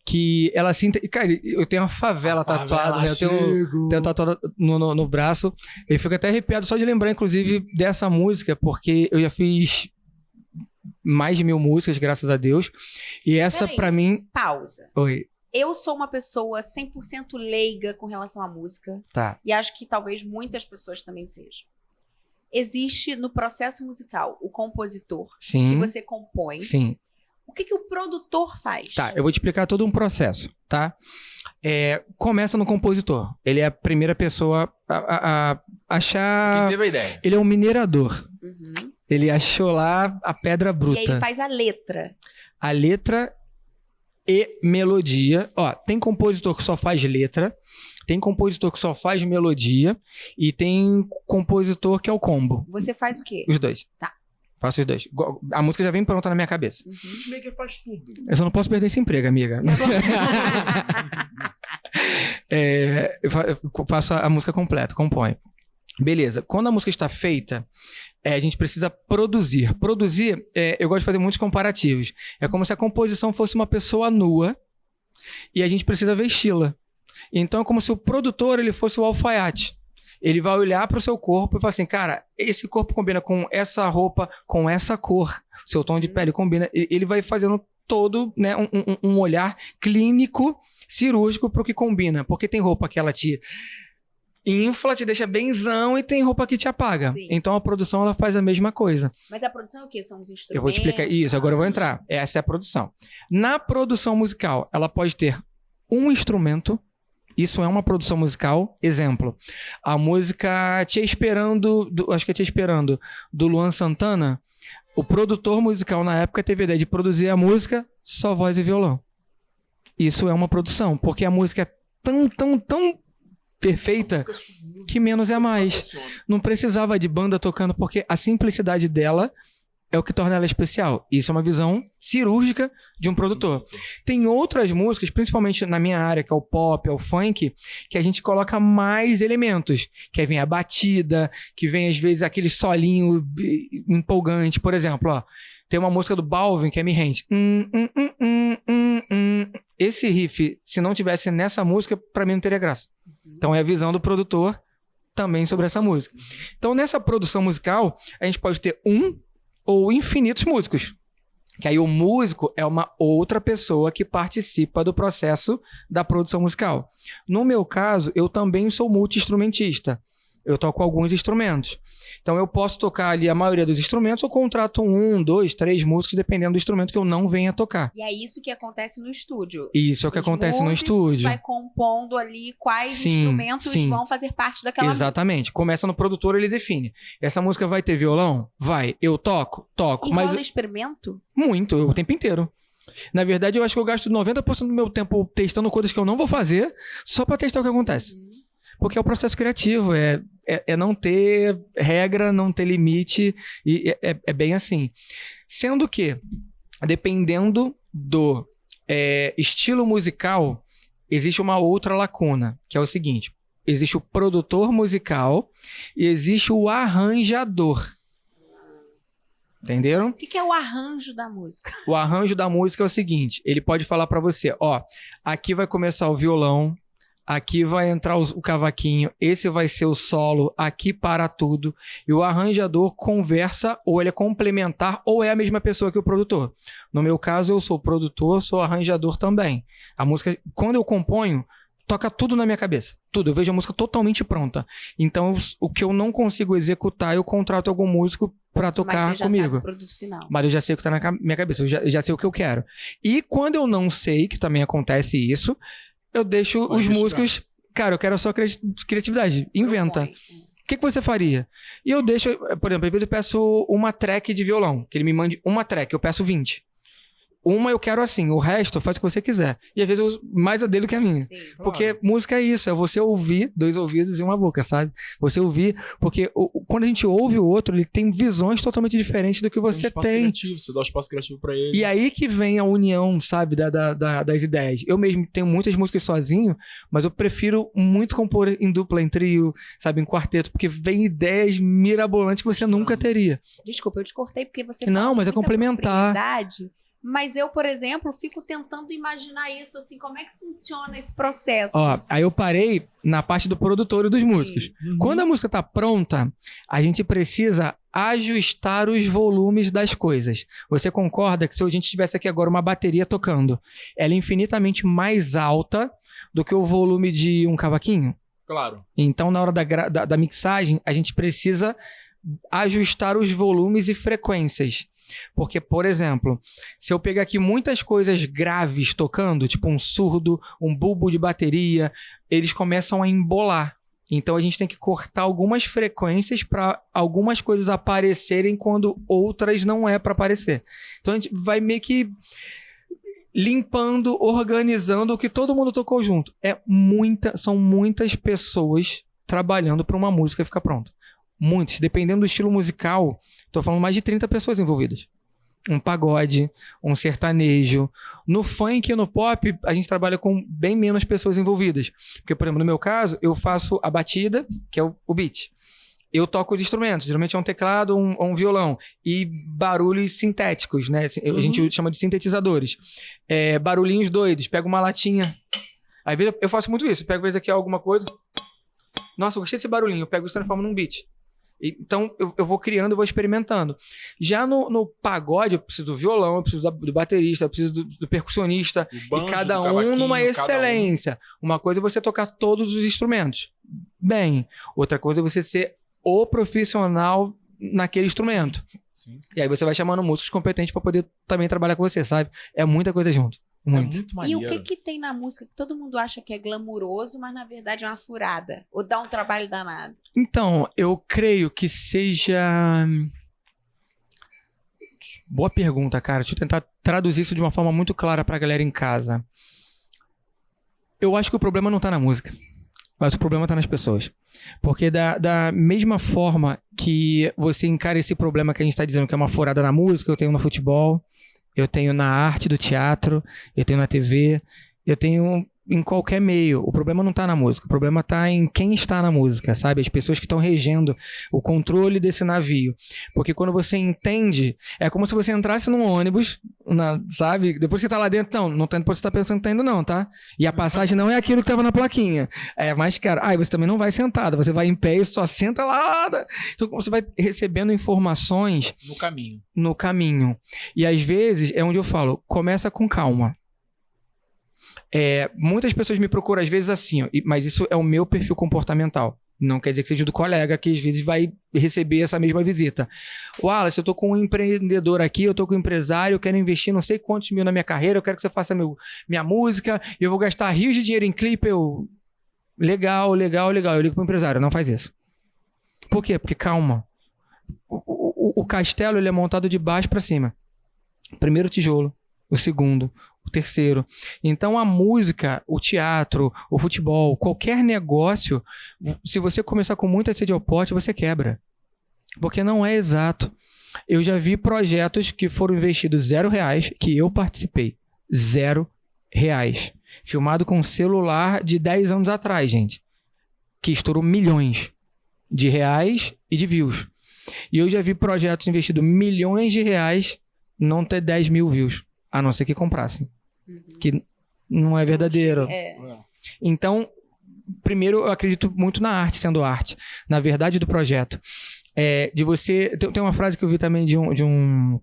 que ela sinta. Cara, eu tenho uma favela tatuada, né? Eu tenho tatuada no braço. Eu fico até arrepiado só de lembrar, inclusive, dessa música, porque eu já fiz mais de 1000 músicas, graças a Deus. E essa, Peraí, pra mim. Pausa. Oi. Eu sou uma pessoa 100% leiga com relação à música. Tá. E acho que talvez muitas pessoas também sejam. Existe no processo musical o compositor, Sim. que você compõe. Sim. O que o produtor faz? Tá, eu vou te explicar todo um processo, tá? Começa no compositor. Ele é a primeira pessoa a achar... Quem teve a ideia? Ele é um minerador. Uhum. Ele achou lá a pedra bruta. E aí ele faz a letra. A letra e melodia. Ó, tem compositor que só faz letra, tem compositor que só faz melodia e tem compositor que é o combo. Você faz o quê? Os dois. Tá. Faço os dois. A música já vem pronta na minha cabeça. Uhum. O Hitmaker faz tudo. Eu só não posso perder esse emprego, amiga. Eu faço a música completa, componho. Beleza. Quando a música está feita, a gente precisa produzir. Produzir, eu gosto de fazer muitos comparativos. É como se a composição fosse uma pessoa nua e a gente precisa vesti-la. Então é como se o produtor ele fosse o alfaiate. Ele vai olhar para o seu corpo e falar assim, cara, esse corpo combina com essa roupa, com essa cor, seu tom de pele combina. Ele vai fazendo todo, né, um olhar clínico, cirúrgico para o que combina. Porque tem roupa que ela te infla, te deixa benzão e tem roupa que te apaga. Sim. Então a produção ela faz a mesma coisa. Mas a produção é o quê? São os instrumentos? Eu vou te explicar isso, agora eu vou entrar. Essa é a produção. Na produção musical, ela pode ter um instrumento. Isso é uma produção musical. Exemplo, a música Te Esperando, acho que é Te Esperando, do Luan Santana. O produtor musical na época teve a ideia de produzir a música só voz e violão. Isso é uma produção, porque a música é tão perfeita que menos é mais. Não precisava de banda tocando, porque a simplicidade dela é o que torna ela especial. Isso é uma visão cirúrgica de um produtor. Tem outras músicas, principalmente na minha área, que é o pop, é o funk, que a gente coloca mais elementos. Que aí vem a batida, que vem às vezes aquele solinho empolgante. Por exemplo, ó, tem uma música do Balvin que é Me Rende. Esse riff, se não tivesse nessa música, pra mim não teria graça. Então é a visão do produtor também sobre essa música. Então nessa produção musical, a gente pode ter ou infinitos músicos. Que aí o músico é uma outra pessoa que participa do processo da produção musical. No meu caso, eu também sou multi-instrumentista. Eu toco alguns instrumentos. Então eu posso tocar ali a maioria dos instrumentos ou contrato 1, 2, 3 músicos, dependendo do instrumento que eu não venha tocar. E é isso que acontece no estúdio. Isso é o que Os acontece no músicos estúdio. vai compondo ali quais Sim, instrumentos sim. vão fazer parte daquela Exatamente. Começa no produtor, ele define. Essa música vai ter violão? Vai. Eu toco? Toco. E Mas rola experimento? muito, o tempo inteiro. Na verdade, eu acho que eu gasto 90% do meu tempo testando coisas que eu não vou fazer só pra testar o que acontece. Porque é o processo criativo, é não ter regra, não ter limite, e é bem assim. Sendo que, dependendo do estilo musical, existe uma outra lacuna, que é o seguinte: existe o produtor musical e existe o arranjador. Entenderam? O que é o arranjo da música? O arranjo da música é o seguinte: ele pode falar pra você, ó, aqui vai começar o violão, aqui vai entrar o cavaquinho, esse vai ser o solo, aqui para tudo. E o arranjador conversa, ou ele é complementar, ou é a mesma pessoa que o produtor. No meu caso, eu sou produtor, sou arranjador também. A música, quando eu componho, toca tudo na minha cabeça. Tudo. Eu vejo a música totalmente pronta. Então, o que eu não consigo executar, eu contrato algum músico pra tocar Mas você já comigo. sabe o produto final. Mas eu já sei o que tá na minha cabeça. Eu já sei o que eu quero. E quando eu não sei, que também acontece isso, eu deixo Pode os misturar. músicos... Cara, eu quero a sua criatividade. Inventa. Propõe. O que você faria? E eu deixo... Por exemplo, às vezes eu peço uma track de violão. Que ele me mande uma track. Eu peço 20. Uma eu quero assim, o resto faz o que você quiser. E às vezes eu uso mais a dele do que a minha. Sim. Porque música é isso, é você ouvir 2 ouvidos e uma boca, sabe? Você ouvir, porque quando a gente ouve o outro, ele tem visões totalmente diferentes do que Tem um você espaço tem. criativo, você dá o espaço criativo pra ele. E aí que vem a união, sabe, das ideias. Eu mesmo tenho muitas músicas sozinho, mas eu prefiro muito compor em dupla, em trio, sabe, em quarteto, porque vem ideias mirabolantes que você nunca teria. Desculpa, eu te cortei porque você Não, falou mas é com muita complementar. propriedade, mas eu, por exemplo, fico tentando imaginar isso, assim, como é que funciona esse processo? Ó, aí eu parei na parte do produtor e dos músicos. Uhum. Quando a música tá pronta, a gente precisa ajustar os volumes das coisas. Você concorda que se a gente tivesse aqui agora uma bateria tocando, ela é infinitamente mais alta do que o volume de um cavaquinho? Claro. Então, na hora da mixagem, a gente precisa ajustar os volumes e frequências. Porque, por exemplo, se eu pegar aqui muitas coisas graves tocando, tipo um surdo, um bulbo de bateria, eles começam a embolar. Então a gente tem que cortar algumas frequências para algumas coisas aparecerem quando outras não é para aparecer. Então a gente vai meio que limpando, organizando o que todo mundo tocou junto. São muitas pessoas trabalhando para uma música ficar pronta. Muitos, dependendo do estilo musical, tô falando mais de 30 pessoas envolvidas. Um pagode, um sertanejo. No funk e no pop, a gente trabalha com bem menos pessoas envolvidas. Porque, por exemplo, no meu caso, eu faço a batida, que é o beat. Eu toco os instrumentos, geralmente é um teclado ou um violão. E barulhos sintéticos, né? A gente chama de sintetizadores. Barulhinhos doidos, pego uma latinha. Às vezes eu faço muito isso. Eu pego, às vezes, aqui alguma coisa. Nossa, eu gostei desse barulhinho. Eu pego e transformo num beat. Então, eu vou criando, eu vou experimentando. Já no pagode, eu preciso do violão, eu preciso do baterista, eu preciso do percussionista. Do banjo, E cada do um cavaquinho, numa cada excelência. Uma coisa é você tocar todos os instrumentos. Bem. Outra coisa é você ser o profissional naquele instrumento. Sim. E aí você vai chamando músicos competentes para poder também trabalhar com você, sabe? É muita coisa junto. É Muito. muito E maneiro. o que tem na música que todo mundo acha que é glamuroso, mas na verdade é uma furada? Ou dá um trabalho danado? Então, eu creio que seja... Boa pergunta, cara. Deixa eu tentar traduzir isso de uma forma muito clara pra galera em casa. Eu acho que o problema não tá na música. Mas o problema tá nas pessoas. Porque da mesma forma que você encara esse problema que a gente tá dizendo que é uma furada na música, eu tenho no futebol, eu tenho na arte do teatro, eu tenho na TV, eu tenho em qualquer meio. O problema não tá na música, o problema tá em quem está na música, sabe? As pessoas que estão regendo o controle desse navio. Porque quando você entende, é como se você entrasse num ônibus, sabe? Depois que você tá lá dentro, não tá indo pra você tá pensando que tá indo não, tá? E a passagem não é aquilo que tava na plaquinha. É mais caro. Aí você também não vai sentado, você vai em pé e só senta lá. Então você vai recebendo informações no caminho. E às vezes, é onde eu falo, começa com calma. Muitas pessoas me procuram às vezes assim, ó, mas isso é o meu perfil comportamental. Não quer dizer que seja do colega que às vezes vai receber essa mesma visita. Wallace, eu tô com um empreendedor aqui, eu tô com um empresário, eu quero investir não sei quantos mil na minha carreira, eu quero que você faça minha música, e eu vou gastar rios de dinheiro em clipe. Legal. Eu ligo pro empresário, não faz isso. Por quê? Porque calma. O castelo ele é montado de baixo para cima. Primeiro tijolo, o segundo, o terceiro. Então a música, o teatro, o futebol, qualquer negócio, se você começar com muita sede ao pote, você quebra. Porque não é exato. Eu já vi projetos que foram investidos R$0, que eu participei. R$0. Filmado com um celular de 10 anos atrás, gente. Que estourou milhões de reais e de views. E eu já vi projetos investidos milhões de reais não ter 10 mil views. A não ser que comprassem. Que não é verdadeiro. Então, primeiro, eu acredito muito na arte, sendo arte. Na verdade do projeto. De você... Tem uma frase que eu vi também de um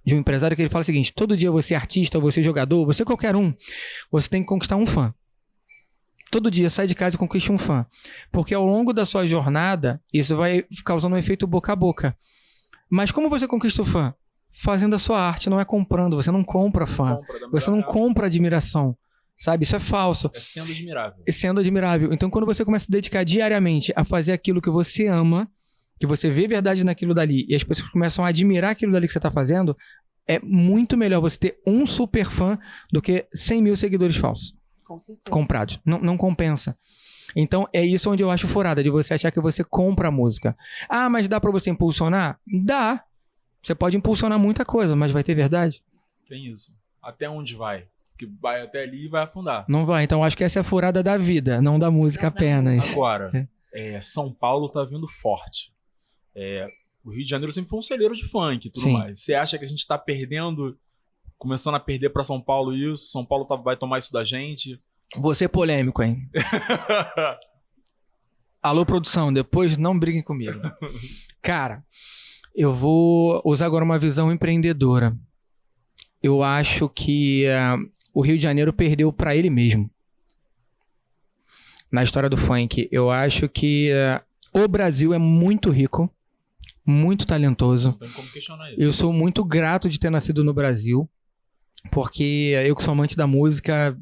empresário que ele fala o seguinte: todo dia você é artista, você é jogador, você é qualquer um, você tem que conquistar um fã. Todo dia sai de casa e conquiste um fã. Porque ao longo da sua jornada, isso vai causando um efeito boca a boca. Mas como você conquista o fã? Fazendo a sua arte, não é comprando. Você não compra fã. Você não compra admiração. Sabe? Isso é falso. É sendo admirável. É sendo admirável. Então, quando você começa a dedicar diariamente a fazer aquilo que você ama, que você vê verdade naquilo dali, e as pessoas começam a admirar aquilo dali que você está fazendo, É muito melhor você ter um super fã do que 100 mil seguidores falsos, Com certeza. comprados. Não compensa. Então, é isso onde eu acho furada, de você achar que você compra a música. Ah, mas dá pra você impulsionar? Dá. Você pode impulsionar muita coisa, mas vai ter verdade? Tem isso. Até onde vai? Porque vai até ali e vai afundar. Não vai. Então, acho que essa é a furada da vida, não da música Não da apenas. Agora, São Paulo tá vindo forte. O Rio de Janeiro sempre foi um celeiro de funk e tudo Sim. mais. Você acha que a gente tá perdendo, começando a perder pra São Paulo isso? São Paulo vai tomar isso da gente? Vou ser polêmico, hein? Alô, produção, depois não briguem comigo. Cara, eu vou usar agora uma visão empreendedora. Eu acho que o Rio de Janeiro perdeu pra ele mesmo. Na história do funk. Eu acho que o Brasil é muito rico, muito talentoso. Não tem como questionar isso. Eu sou muito grato de ter nascido no Brasil, porque eu que sou amante da música,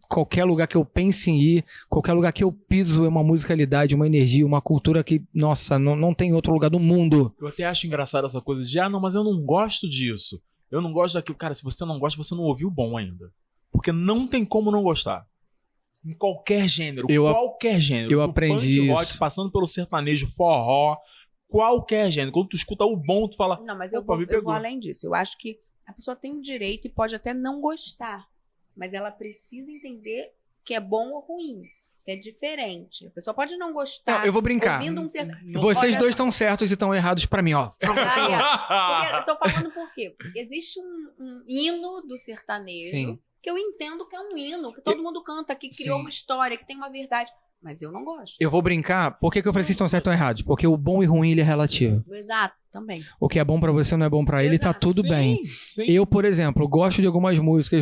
qualquer lugar que eu pense em ir, qualquer lugar que eu piso é uma musicalidade, uma energia, uma cultura que, nossa, não tem outro lugar do mundo. Eu até acho engraçado essa coisa de, não, mas eu não gosto disso. Eu não gosto daquilo. Cara, se você não gosta, você não ouviu bom ainda. Porque não tem como não gostar. Em qualquer gênero, qualquer gênero. eu do aprendi punk, rock, isso. passando pelo sertanejo, forró, qualquer gênero. Quando tu escuta o bom, tu fala, Não, mas Opa, eu vou pegou. além disso. Eu acho que a pessoa tem o direito e pode até não gostar, mas ela precisa entender que é bom ou ruim, que é diferente. A pessoa pode não gostar. Não, eu vou brincar. Ouvindo um certo... Vocês Olha dois só. estão certos e estão errados pra mim, ó. Porque eu tô falando por quê? Porque existe um hino do sertanejo Sim. que eu entendo que é um hino, que todo mundo canta, que criou Sim. uma história, que tem uma verdade. Mas eu não gosto. Eu vou brincar. Por que eu falei que vocês estão certos ou errados? Porque o bom e ruim ele é relativo. Exato, também. O que é bom pra você não é bom pra ele, tá Exato. tudo Sim, bem. sim. Eu, por exemplo, gosto de algumas músicas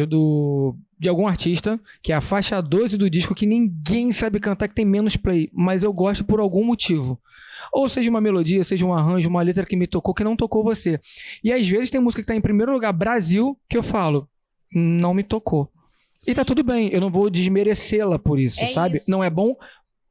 de algum artista, que é a faixa 12 do disco, que ninguém sabe cantar, que tem menos play, mas eu gosto por algum motivo. Ou seja uma melodia, seja um arranjo, uma letra que me tocou, que não tocou você. E às vezes tem música que tá em primeiro lugar, Brasil, que eu falo, não me tocou. Sim. E tá tudo bem, eu não vou desmerecê-la por isso, É sabe? isso. Não é bom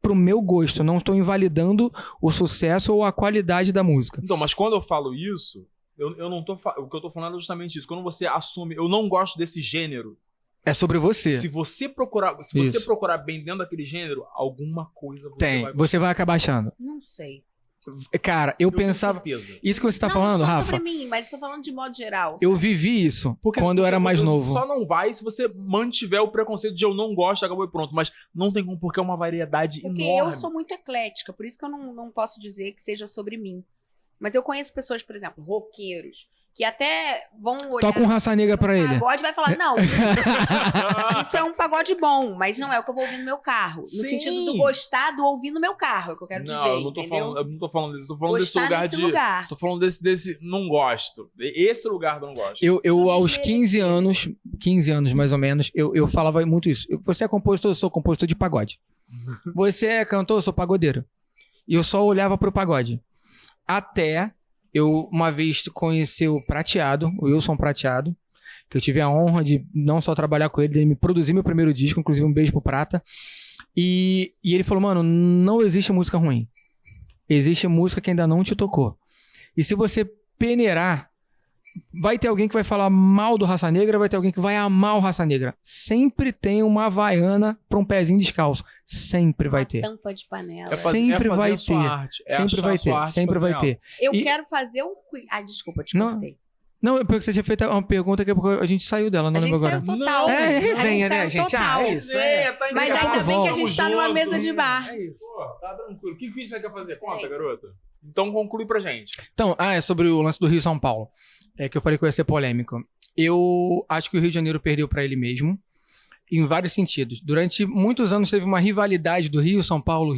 pro meu gosto, não estou invalidando o sucesso ou a qualidade da música. Então, mas quando eu falo isso, eu não tô o que eu tô falando é justamente isso. Quando você assume, eu não gosto desse gênero. É sobre você. Se você procurar bem dentro daquele gênero, alguma coisa você Você vai acabar achando. Não sei. Cara, eu tenho pensava... certeza. Isso que você tá Não, falando, não Rafa, sobre mim, mas tô falando de modo geral. eu sabe? vivi isso Porque quando eu era mais novo. Só não vai se você mantiver o preconceito de eu não gosto, acabou e pronto. Mas não tem como, porque é uma variedade Porque enorme. eu sou muito eclética, por isso que eu não posso dizer que seja sobre mim. Mas eu conheço pessoas, por exemplo, roqueiros, que até vão olhar... Toca um Raça Negra pra ele. pagode e vai falar, não, isso é um pagode bom, mas não é o que eu vou ouvir no meu carro. No Sim. sentido do gostar do ouvir no meu carro, é o que eu quero dizer, eu não tô entendeu? falando, eu não tô falando disso, tô falando Gostar desse lugar desse de. lugar. Tô falando desse não gosto. Esse lugar do não gosto. Eu Não aos desmerecer. 15 anos mais ou menos, eu falava muito isso. Você é compositor? Eu sou compositor de pagode. Você é cantor? Eu sou pagodeiro. E eu só olhava pro pagode. Até eu, uma vez, conheci o Prateado, o Wilson Prateado, que eu tive a honra de não só trabalhar com ele, de me produzir meu primeiro disco, inclusive um beijo pro Prata. E ele falou, mano, não existe música ruim. Existe música que ainda não te tocou. E se você peneirar, vai ter alguém que vai falar mal do Raça Negra, vai ter alguém que vai amar o Raça Negra. Sempre tem uma havaiana pra um pezinho descalço. Sempre vai ter. Tampa de panela. Sempre vai a sua ter. arte, é Sempre achar vai a sua ter. arte, Sempre fazer vai ter. Eu E- quero fazer um quiz. Ah, desculpa, te Não. cortei. Não, porque você tinha feito uma pergunta que a gente saiu dela, não A lembro gente agora. saiu total. Não. É A resenha, né, saiu gente? total. Ah, isso. É. Mas Daqui a ainda pouco bem que a volta. gente tá numa mesa de bar. É isso. Pô, tá tranquilo. Que quiz você quer fazer? Conta, garota. Então conclui pra gente. Então, é sobre o lance do Rio e São Paulo. É que eu falei que ia ser polêmico. Eu acho que o Rio de Janeiro perdeu pra ele mesmo, em vários sentidos. Durante muitos anos teve uma rivalidade do Rio, São Paulo,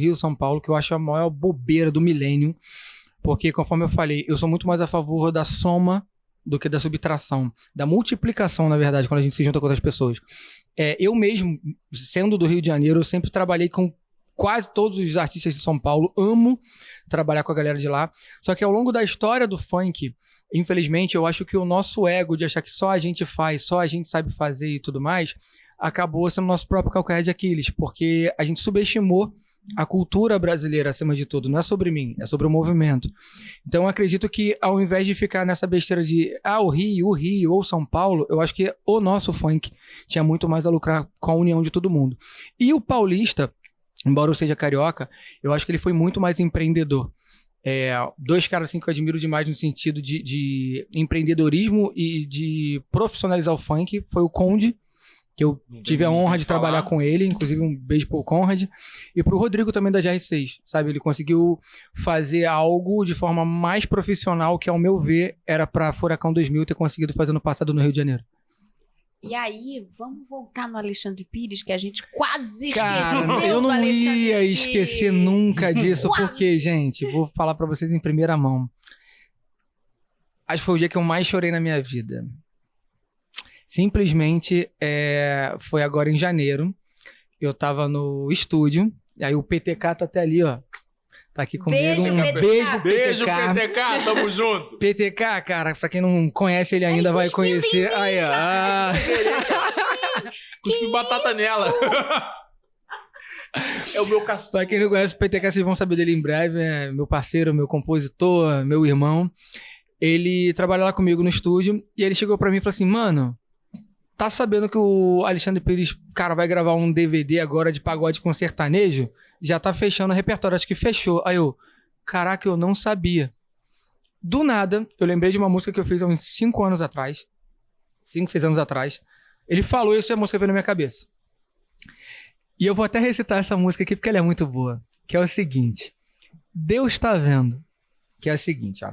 que eu acho a maior bobeira do milênio. Porque, conforme eu falei, eu sou muito mais a favor da soma do que da subtração. Da multiplicação, na verdade, quando a gente se junta com outras pessoas. Eu mesmo, sendo do Rio de Janeiro, eu sempre trabalhei com quase todos os artistas de São Paulo. Amo trabalhar com a galera de lá. Só que ao longo da história do funk, infelizmente, eu acho que o nosso ego de achar que só a gente faz, só a gente sabe fazer e tudo mais, acabou sendo nosso próprio calcanhar de Aquiles, porque a gente subestimou a cultura brasileira acima de tudo. Não é sobre mim, é sobre o movimento. Então eu acredito que ao invés de ficar nessa besteira de o Rio ou São Paulo, eu acho que o nosso funk tinha muito mais a lucrar com a união de todo mundo. E o paulista, embora eu seja carioca, eu acho que ele foi muito mais empreendedor. Dois caras assim que eu admiro demais no sentido de empreendedorismo e de profissionalizar o funk foi o Conde, que eu tive a honra de trabalhar com ele, inclusive um beijo pro Conrad, e pro Rodrigo também da GR6, sabe? Ele conseguiu fazer algo de forma mais profissional que, ao meu ver, era pra Furacão 2000 ter conseguido fazer no passado no Rio de Janeiro. E aí, vamos voltar no Alexandre Pires, que a gente quase esqueceu. Cara, eu não ia esquecer nunca disso, porque, gente, vou falar pra vocês em primeira mão. Acho que foi o dia que eu mais chorei na minha vida. Simplesmente, foi agora em janeiro, eu tava no estúdio, e aí o PTK tá até ali, ó, tá aqui comigo. Beijo, PTK. Beijo, PTK, tamo junto. PTK, cara, pra quem não conhece ele ainda, vai conhecer. Aí, ó. Cuspe batata nela. É o meu caçula. Pra quem não conhece o PTK, vocês vão saber dele em breve, é meu parceiro, meu compositor, meu irmão. Ele trabalha lá comigo no estúdio, e ele chegou pra mim e falou assim, mano... Tá sabendo que o Alexandre Pires, cara, vai gravar um DVD agora de pagode com sertanejo? Já tá fechando o repertório, acho que fechou. Aí eu, caraca, eu não sabia. Do nada, eu lembrei de uma música que eu fiz há uns 5 anos atrás. 5, 6 anos atrás. Ele falou isso e a música veio na minha cabeça. E eu vou até recitar essa música aqui porque ela é muito boa. Que é o seguinte. Deus tá vendo. Que é o seguinte, ó.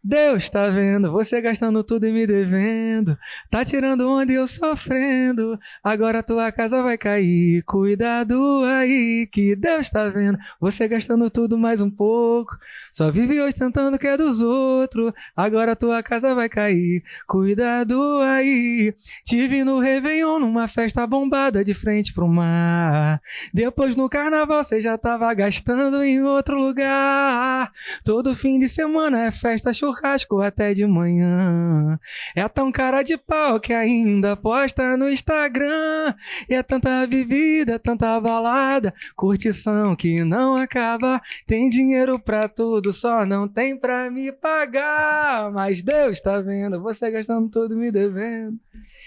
Deus tá vendo, você gastando tudo e me devendo. Tá tirando onda e eu sofrendo. Agora tua casa vai cair. Cuidado aí, que Deus tá vendo. Você gastando tudo mais um pouco. Só vive ostentando que é dos outros. Agora tua casa vai cair. Cuidado aí. Te vi no Réveillon numa festa bombada de frente pro mar. Depois no carnaval você já tava gastando em outro lugar. Todo fim de semana é festa, churrasco até de manhã. É tão cara de pau que ainda posta no Instagram. E é tanta bebida, tanta balada, curtição que não acaba. Tem dinheiro pra tudo, só não tem pra me pagar. Mas Deus tá vendo, você gastando tudo me devendo.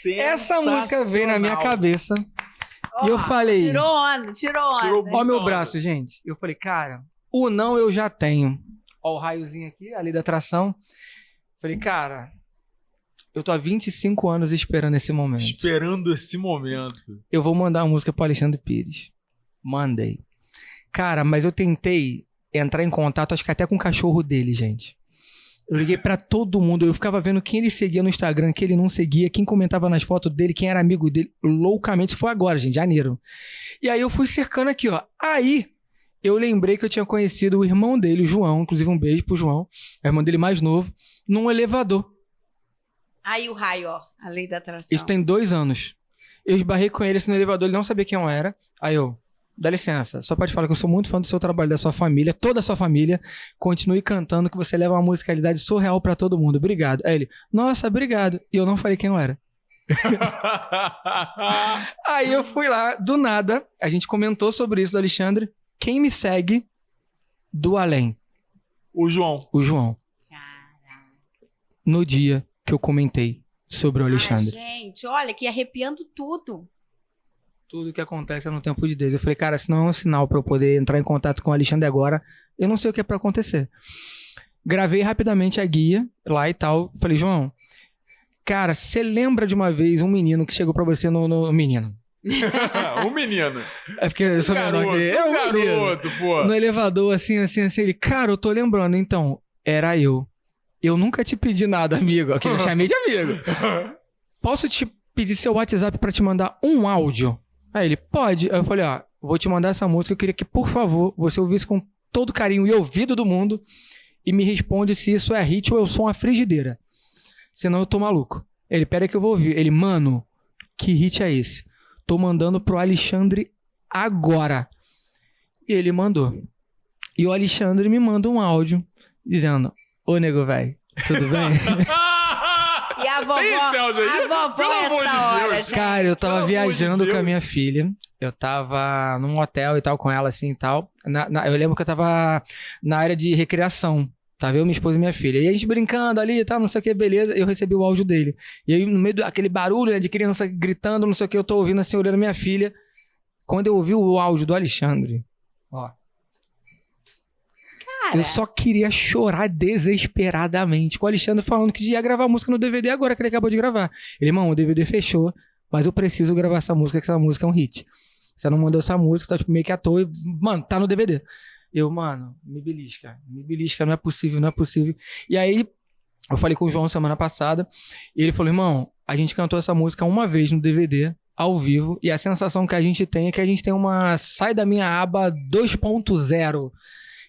Essa música veio na minha cabeça. E eu falei... Tirou onda. Ó meu braço, gente. Eu falei, cara, o não eu já tenho. Ó o raiozinho aqui, a lei da atração. Falei, cara, eu tô há 25 anos esperando esse momento. Esperando esse momento. Eu vou mandar uma música pro Alexandre Pires. Mandei. Cara, mas eu tentei entrar em contato, acho que até com o cachorro dele, gente. Eu liguei pra todo mundo, eu ficava vendo quem ele seguia no Instagram, quem ele não seguia, quem comentava nas fotos dele, quem era amigo dele, loucamente. Foi agora, gente, janeiro. E aí eu fui cercando aqui, ó. Aí... eu lembrei que eu tinha conhecido o irmão dele, o João, inclusive um beijo pro João, o irmão dele mais novo, num elevador. Aí o raio, ó, a lei da atração. Isso tem 2 anos. Eu esbarrei com ele assim, no elevador, ele não sabia quem eu era. Aí eu, dá licença, só pode falar que eu sou muito fã do seu trabalho, da sua família, toda a sua família. Continue cantando que você leva uma musicalidade surreal pra todo mundo. Obrigado. Aí ele, nossa, obrigado. E eu não falei quem eu era. Aí eu fui lá, do nada, a gente comentou sobre isso do Alexandre. Quem me segue do além? O João. O João. Caraca. No dia que eu comentei sobre o Alexandre. Gente, olha, que arrepiando tudo. Tudo que acontece é no tempo de Deus. Eu falei, cara, se não é um sinal pra eu poder entrar em contato com o Alexandre agora, eu não sei o que é pra acontecer. Gravei rapidamente a guia lá e tal. Falei, João, cara, você lembra de uma vez um menino que chegou pra você no menino? Um menino. É porque eu sou menor que ele. É um garoto, pô. No elevador, assim. Ele, cara, eu tô lembrando. Então, era eu. Eu nunca te pedi nada, amigo. Aqui eu chamei de amigo. Posso te pedir seu WhatsApp pra te mandar um áudio? Aí ele, pode. Aí eu falei, ó, vou te mandar essa música. Eu queria que, por favor, você ouvisse com todo carinho e ouvido do mundo e me responde se isso é hit ou eu sou uma frigideira. Senão eu tô maluco. Ele, pera que eu vou ouvir. Ele, mano, que hit é esse? Tô mandando pro Alexandre agora. E ele mandou. E o Alexandre me manda um áudio dizendo, ô nego, velho, tudo bem? E a vovó, Tem esse áudio aí? a vovó Pelo amor de essa hora, Deus. gente. Cara, eu tava Pelo amor de viajando com a Deus. minha filha. Eu tava num hotel e tal com ela, assim e tal. Eu lembro que eu tava na área de recreação. Tava eu, minha esposa e minha filha. E a gente brincando ali e tal, não sei o que, beleza. Eu recebi o áudio dele. E aí, no meio daquele barulho, né, de criança gritando, não sei o que, eu tô ouvindo assim, olhando a minha filha. Quando eu ouvi o áudio do Alexandre, ó. Cara, Eu só queria chorar desesperadamente. Com o Alexandre falando que ia gravar música no DVD agora que ele acabou de gravar. Ele, irmão, o DVD fechou, mas eu preciso gravar essa música, que essa música é um hit. Você não mandou essa música, tá tipo meio que à toa. Mano, tá no DVD. Eu, mano, me belisca, não é possível, não é possível. E aí, eu falei com o João semana passada, e ele falou, irmão, a gente cantou essa música uma vez no DVD, ao vivo, e a sensação que a gente tem é que a gente tem uma Sai da Minha Aba 2.0,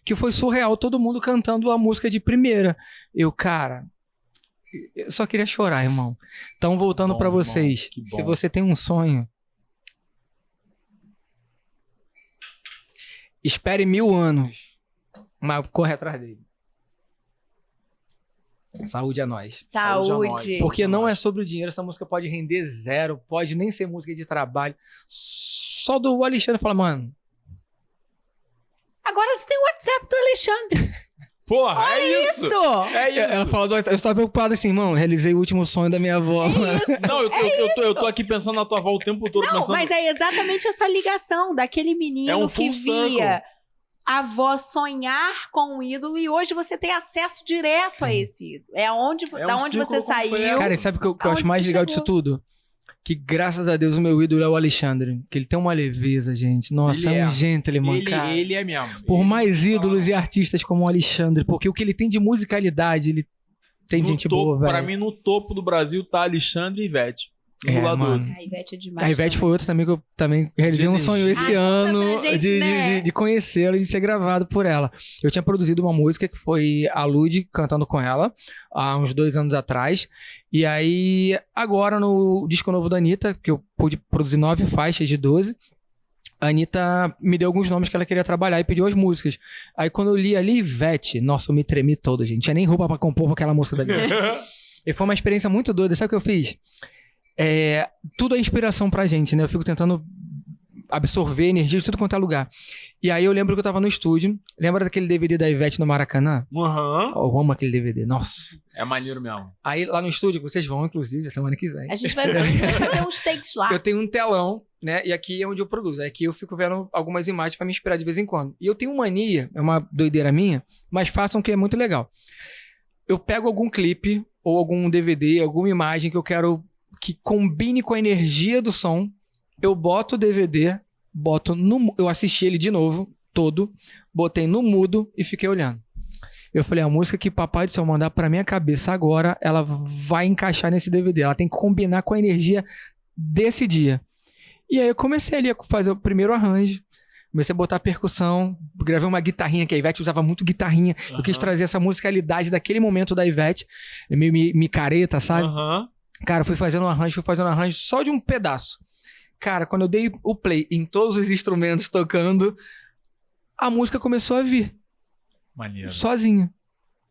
que foi surreal, todo mundo cantando a música de primeira. Eu, cara, eu só queria chorar, irmão. Então, voltando Bom, pra irmão, vocês, que bom. se você tem um sonho, espere 1000 anos, mas corre atrás dele. Saúde a nós. Saúde a nós. saúde. Porque não é sobre o dinheiro, essa música pode render zero, pode nem ser música de trabalho. Só do Alexandre fala, mano, Agora você tem o WhatsApp do Alexandre. Porra, é isso. É isso. ela fala, eu estava preocupado assim, irmão, realizei o último sonho da minha avó. Não, eu tô aqui pensando na tua avó o tempo todo, Não, pensando... mas é exatamente essa ligação daquele menino É um que full via a avó sonhar com o ídolo e hoje você tem acesso direto a esse ídolo. É onde, É da um onde você círculo saiu. completo. Cara, e sabe o que eu Aonde acho mais você legal chegou? disso tudo? Que graças a Deus o meu ídolo é o Alexandre. Que ele tem uma leveza, gente. Nossa, Ele é um é. gentleman, cara. Ele é mesmo. Por Ele mais tá ídolos e artistas como o Alexandre, porque o que ele tem de musicalidade, ele tem no gente topo, boa, velho. Pra mim, no topo do Brasil tá Alexandre e Ivete. É, Dublador. mano. A Ivete é demais. A Ivete também. foi outra também que eu também realizei um De sonho energia. esse Ah, ano conta pra gente, né? de conhecê-la e de ser gravado por ela. Eu tinha produzido uma música que foi a Lud cantando com ela há uns 2 anos atrás. E aí, agora no disco novo da Anitta, que eu pude produzir 9 faixas de 12, a Anitta me deu alguns nomes que ela queria trabalhar e pediu as músicas. Aí quando eu li ali Ivete, nossa, eu me tremi todo, gente. Tinha nem roupa pra compor aquela música da Anitta. E foi uma experiência muito doida. Sabe o que eu fiz? Tudo é inspiração pra gente, né? Eu fico tentando absorver energia de tudo quanto é lugar. E aí eu lembro que eu tava no estúdio. Lembra daquele DVD da Ivete no Maracanã? Aham. Eu amo aquele DVD, nossa. É maneiro mesmo. Aí lá no estúdio, que vocês vão, inclusive, semana que vem. A gente vai fazer uns takes lá. Eu tenho um telão, né? E aqui é onde eu produzo. Aqui eu fico vendo algumas imagens pra me inspirar de vez em quando. E eu tenho mania, é uma doideira minha, mas façam que é muito legal. Eu pego algum clipe ou algum DVD, alguma imagem que eu quero que combine com a energia do som, eu boto o DVD, eu assisti ele de novo, todo, botei no mudo e fiquei olhando. Eu falei, a música que Papai do Céu mandar pra minha cabeça agora, ela vai encaixar nesse DVD, ela tem que combinar com a energia desse dia. E aí eu comecei ali a fazer o primeiro arranjo, comecei a botar percussão, gravei uma guitarrinha, que a Ivete usava muito guitarrinha, eu quis trazer essa musicalidade daquele momento da Ivete, meio micareta, sabe? Aham. Cara, fui fazendo um arranjo só de um pedaço. Cara, quando eu dei o play em todos os instrumentos tocando, a música começou a vir, Maneiro. sozinha.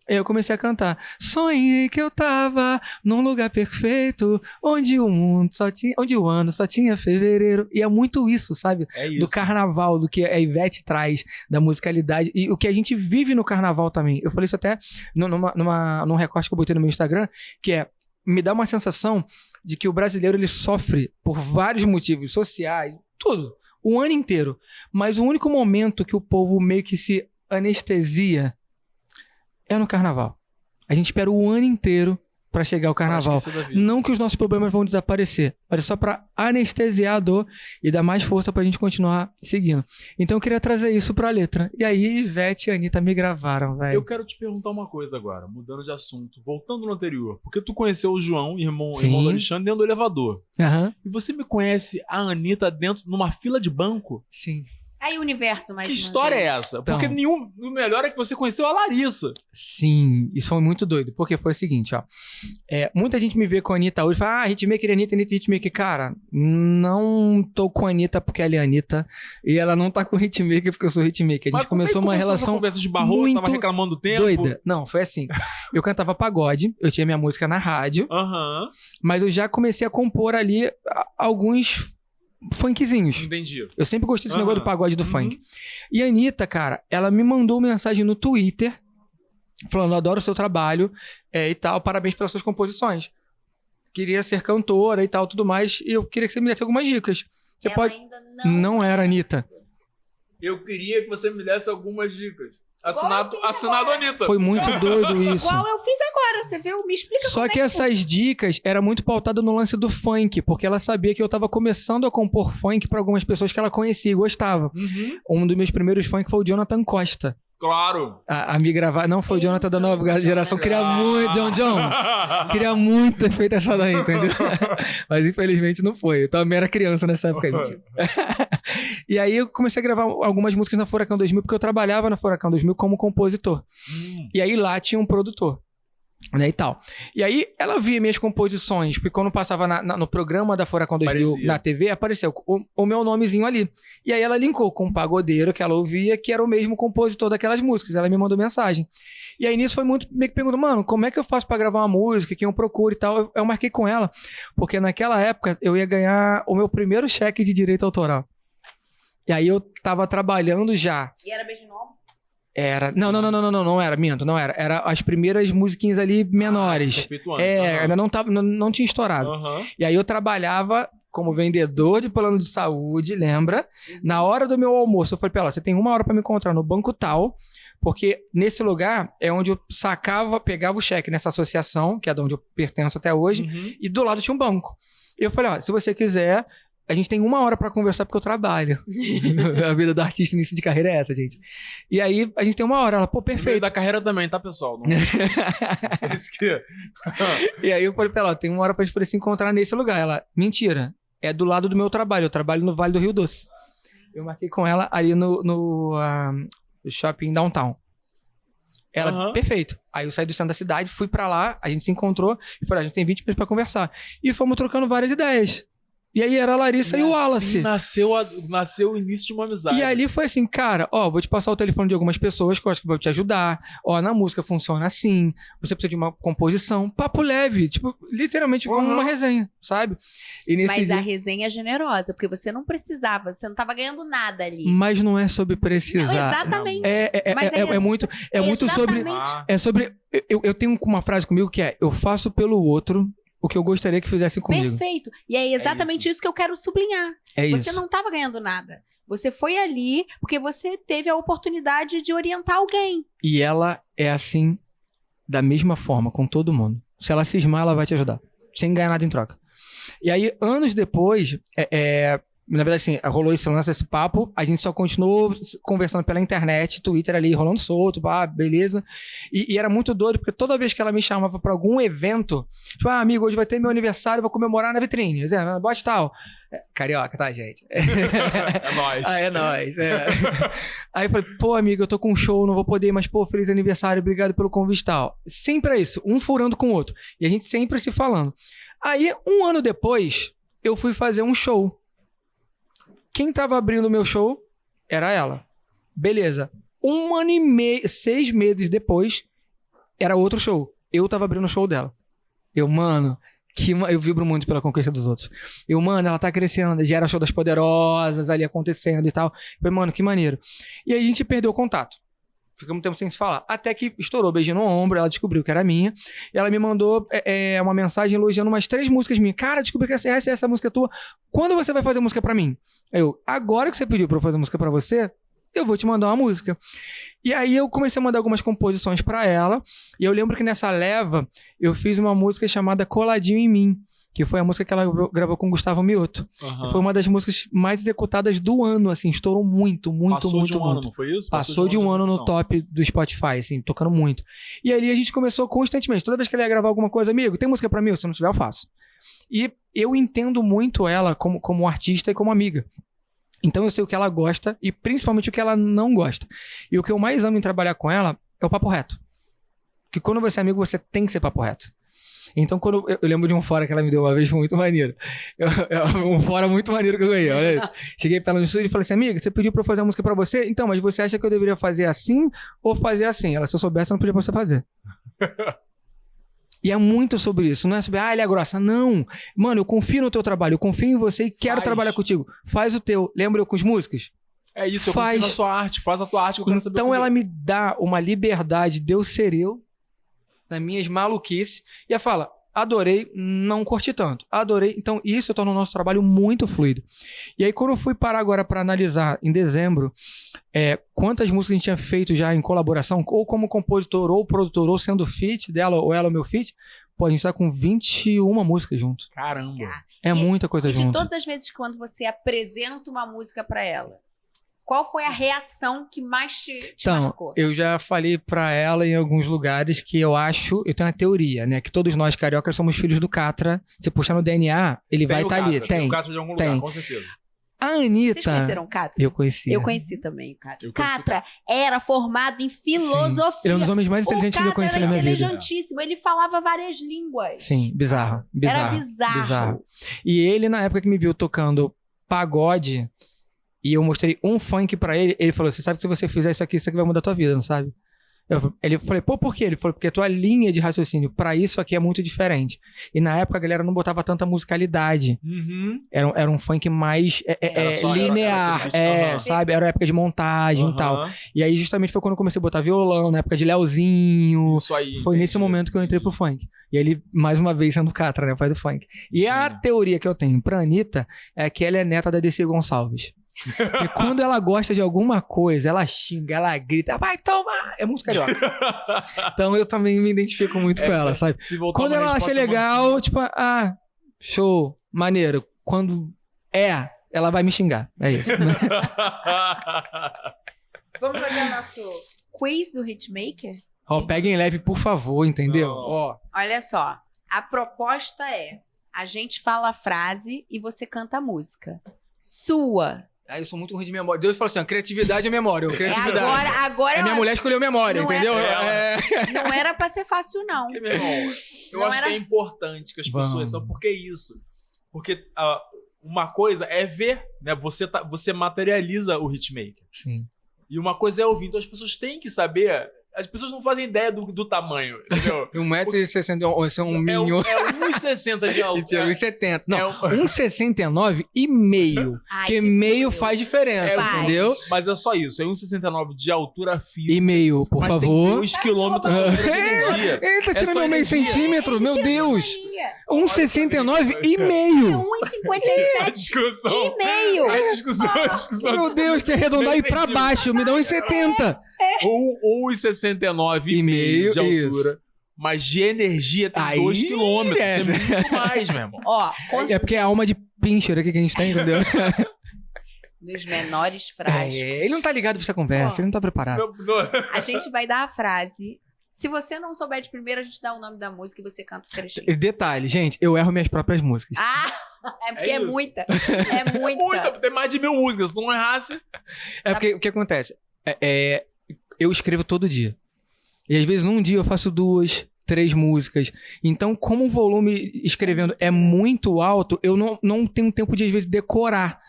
Aí eu comecei a cantar. Sonhei que eu tava num lugar perfeito, onde o ano só tinha fevereiro. E é muito isso, sabe? É isso. Do carnaval, do que a Ivete traz, da musicalidade e o que a gente vive no carnaval também. Eu falei isso até num recorte que eu botei no meu Instagram, que me dá uma sensação de que o brasileiro ele sofre por vários motivos sociais, tudo, o ano inteiro. Mas o único momento que o povo meio que se anestesia é no carnaval. A gente espera o ano inteiro pra chegar o carnaval. Pra esquecer da vida. Não que os nossos problemas vão desaparecer, mas é só pra anestesiar a dor e dar mais força pra gente continuar seguindo. Então eu queria trazer isso pra letra. E aí Ivete e Anitta me gravaram, velho. Eu quero te perguntar uma coisa agora, mudando de assunto, voltando no anterior. Porque tu conheceu o João, irmão Sim. do Alexandre, dentro do elevador. Aham. E você me conhece a Anitta dentro, numa fila de banco? Sim. Aí o universo, mais Que uma história vez. é essa? Porque Então. o melhor é que você conheceu a Larissa. Sim, isso foi muito doido, porque foi o seguinte, ó. Muita gente me vê com a Anitta hoje e fala, hitmaker, Anitta, hitmaker. Cara, não tô com a Anitta porque ela é a Anitta, e ela não tá com o hitmaker porque eu sou hitmaker. A gente começou uma relação conversa de barro, muito tava reclamando do tempo. doida. Não, foi assim. Eu cantava pagode, eu tinha minha música na rádio, Aham, mas eu já comecei a compor ali alguns funkzinhos. entendi. Eu sempre gostei desse Aham. negócio do pagode e do Uhum. funk. E a Anitta, cara, ela me mandou mensagem no Twitter falando, adoro o seu trabalho e tal, parabéns pelas suas composições. Queria ser cantora e tal, tudo mais, e eu queria que você me desse algumas dicas. Você Ela pode... ainda Não era, Anitta. Eu queria que você me desse algumas dicas. eu Assinado fiz Anitta. Foi muito doido isso. Igual eu fiz agora, você viu? Me explica Só como que é essas dicas era muito pautada no lance do funk, porque ela sabia que eu tava começando a compor funk pra algumas pessoas que ela conhecia e gostava. Uhum. Um dos meus primeiros funk foi o Jonathan Costa. Claro. A me gravar, não foi o Jonathan da nova geração, queria muito, John. Queria muito ter feito essa daí, entendeu? Mas infelizmente não foi. Eu também era criança nessa época, gente. E aí eu comecei a gravar algumas músicas na Furacão 2000, porque eu trabalhava na Furacão 2000 como compositor. E aí lá tinha um produtor. Né, e tal. E aí ela via minhas composições, porque quando passava no programa da Furacão 2000 Aparecia. na TV, apareceu o meu nomezinho ali. E aí ela linkou com um pagodeiro que ela ouvia, que era o mesmo compositor daquelas músicas. Ela me mandou mensagem. E aí nisso foi muito meio que perguntando, mano, como é que eu faço pra gravar uma música, quem eu procuro e tal. Eu marquei com ela, porque naquela época eu ia ganhar o meu primeiro cheque de direito autoral. E aí eu tava trabalhando já. E era beijo novo? Era. Não era, minto, não era. Era as primeiras musiquinhas ali menores. Tinha feito antes. aham. Ainda não tinha estourado. Aham. E aí eu trabalhava como vendedor de plano de saúde, lembra? Na hora do meu almoço, eu falei pra ela, você tem 1 hora pra me encontrar no banco tal, porque nesse lugar é onde eu pegava o cheque nessa associação, que é de onde eu pertenço até hoje, Uhum. e do lado tinha um banco. E eu falei, ó, se você quiser, a gente tem 1 hora pra conversar porque eu trabalho. A vida do artista início de carreira é essa, gente. E aí a gente tem 1 hora. Ela, pô, No meio perfeito. da carreira também, tá, pessoal? Não... Por isso que... E aí eu falei pra ela, tem 1 hora pra gente poder se encontrar nesse lugar. Ela, mentira, é do lado do meu trabalho. Eu trabalho no Vale do Rio Doce. Eu marquei com ela ali no shopping downtown. Ela, Aham. perfeito. Aí eu saí do centro da cidade, fui pra lá, a gente se encontrou e falei, a gente tem 20 minutos pra conversar. E fomos trocando várias ideias. E aí era a Larissa e o Wallace. Nasceu o início de uma amizade. E ali foi assim, cara, ó, vou te passar o telefone de algumas pessoas que eu acho que vão te ajudar. Ó, na música funciona assim. Você precisa de uma composição. Papo leve, tipo, literalmente como Uhum. uma resenha, sabe? E nesse Mas dia... a resenha é generosa, porque você não precisava, você não tava ganhando nada ali. Mas não é sobre precisar. Não, exatamente. Mas É muito sobre... exatamente. Ah, É sobre... Eu tenho uma frase comigo que é, eu faço pelo outro o que eu gostaria que fizessem comigo. Perfeito. E é exatamente isso que eu quero sublinhar. É isso. Você não estava ganhando nada. Você foi ali porque você teve a oportunidade de orientar alguém. E ela é assim, da mesma forma, com todo mundo. Se ela cismar, ela vai te ajudar. Sem ganhar nada em troca. E aí, anos depois, na verdade, assim, rolou esse lance, esse papo, a gente só continuou conversando pela internet, Twitter ali, rolando solto, beleza. E era muito doido, porque toda vez que ela me chamava pra algum evento, tipo, amigo, hoje vai ter meu aniversário, vou comemorar na vitrine. Bote tal. Carioca, tá, gente? é nóis. É nóis. Aí eu falei, pô, amigo, eu tô com um show, não vou poder ir, mas, pô, feliz aniversário, obrigado pelo convite e tal. Sempre é isso, um furando com o outro. E a gente sempre se falando. Aí, 1 ano depois, eu fui fazer um show. Quem tava abrindo o meu show era ela. Beleza. 1 ano e meio, 6 meses depois, era outro show. Eu tava abrindo o show dela. Mano, eu vibro muito pela conquista dos outros. Mano, ela tá crescendo, já era show das Poderosas ali acontecendo e tal. Falei, mano, que maneiro. E aí a gente perdeu o contato. Ficamos um tempo sem se falar. Até que estourou o beijinho no ombro, ela descobriu que era minha. E ela me mandou uma mensagem elogiando umas 3 músicas minhas. Cara, descobri que essa música é tua. Quando você vai fazer música pra mim? Agora que você pediu pra eu fazer música pra você, eu vou te mandar uma música. E aí eu comecei a mandar algumas composições pra ela. E eu lembro que nessa leva, eu fiz uma música chamada Coladinho em Mim, que foi a música que ela gravou com o Gustavo Mioto. Aham. Foi uma das músicas mais executadas do ano, assim, estourou muito. Passou de um ano, não foi isso? Passou de um ano no top do Spotify, assim, tocando muito. E ali a gente começou constantemente. Toda vez que ela ia gravar alguma coisa, amigo, tem música pra mim? Se não tiver, eu faço. E eu entendo muito ela como artista e como amiga. Então eu sei o que ela gosta e principalmente o que ela não gosta. E o que eu mais amo em trabalhar com ela é o papo reto. Porque quando você é amigo, você tem que ser papo reto. Então, quando eu lembro de um fora que ela me deu uma vez muito maneiro. Um fora muito maneiro que eu ganhei, olha isso. Cheguei pra ela no estúdio e falei assim, amiga, você pediu pra eu fazer a música pra você? Então, mas você acha que eu deveria fazer assim ou fazer assim? Ela, se eu soubesse, eu não podia pra você fazer. E é muito sobre isso. Não é sobre, ele é grossa. Não. Mano, eu confio no teu trabalho. Eu confio em você e quero trabalhar contigo. Faz o teu. Lembra eu com as músicas? É isso, eu confio na sua arte. Faz a tua arte que eu quero saber. Então ela me dá uma liberdade de eu ser eu, nas minhas maluquices, e ela fala, adorei, não curti tanto. Adorei. Então isso torna o nosso trabalho muito fluido. E aí quando eu fui parar agora para analisar, em dezembro, quantas músicas a gente tinha feito já em colaboração, ou como compositor, ou produtor, ou sendo feat dela, ou ela o meu feat, pô, a gente tá com 21 músicas juntos. Caramba. É muita coisa de junto. De todas as vezes quando você apresenta uma música para ela, qual foi a reação que mais te marcou? Eu já falei pra ela em alguns lugares que eu tenho uma teoria, né? Que todos nós cariocas somos filhos do Catra. Se puxar no DNA, ele vai estar ali. Tem o Catra de algum lugar, com certeza. A Anitta... Vocês conheceram o Catra? Eu conheci. Eu conheci também o Catra. Catra era formado em filosofia. Sim. Ele é um dos homens mais inteligentes que eu conheci na minha vida. Ele era inteligentíssimo. Ele falava várias línguas. Sim, bizarro. Era bizarro. E ele, na época que me viu tocando pagode... E eu mostrei um funk pra ele, ele falou, você sabe que se você fizer isso aqui vai mudar a tua vida, não sabe? Eu falei, pô, por quê? Ele falou, porque a tua linha de raciocínio pra isso aqui é muito diferente. E na época a galera não botava tanta musicalidade. Uhum. Era um funk mais linear, sabe? Era época de montagem e tal. E aí justamente foi quando eu comecei a botar violão, na época de Leozinho. Isso aí. Foi nesse momento que eu entrei pro funk. E ele, mais uma vez, sendo o Catra, né? O pai do funk. E a teoria que eu tenho pra Anitta é que ela é neta da Dercy Gonçalves. E quando ela gosta de alguma coisa, ela xinga, ela grita, vai tomar! É muito carioca. Então eu também me identifico muito com ela, sabe? Quando ela acha legal, tipo, show, maneiro. Quando ela vai me xingar. É isso. Né? Vamos fazer o nosso quiz do Hitmaker? Peguem leve, por favor, entendeu? Olha só, a proposta é, a gente fala a frase e você canta a música. Sua. Eu sou muito ruim de memória. Deus falou assim, a criatividade é memória. Criatividade. Agora minha mulher escolheu memória, entendeu? Não era pra ser fácil, não. Meu irmão, eu acho que é importante que as pessoas são. Por que isso? Porque uma coisa é ver, né? Você materializa o Hitmaker. Sim. E uma coisa é ouvir. Então as pessoas têm que saber. As pessoas não fazem ideia do tamanho, entendeu? 1,60m, esse é um minion. É 1,60m de altura. 1,70m. Não, 1,69 e meio. Porque meio faz diferença, entendeu? Mas é só isso. É 1,69 de altura física. E meio, por favor. Tem 2 quilômetros de energia. Eita, tira meu meio centímetro, meu Deus. 1,69 e meio. 1,57 discussão. e meio. A discussão. Meu Deus, que arredondar e pra baixo. Me dá 1,70. 1,69 e meio de altura. Mas de energia tem 2 quilômetros. É muito mais, meu irmão. É porque é a alma de pincher aqui que a gente tem, entendeu? Dos menores frascos. Ele não tá ligado pra essa conversa, ele não tá preparado. A gente vai dar a frase. Se você não souber de primeiro, a gente dá o nome da música e você canta os trechinhos. Detalhe, gente, eu erro minhas próprias músicas. É porque é muita. É muita. Tem mais de 1000 músicas. Se tu não errasse... É porque o que acontece? Eu escrevo todo dia. E às vezes num dia eu faço 2, 3 músicas. Então, como o volume escrevendo é muito alto, eu não tenho tempo de às vezes decorar.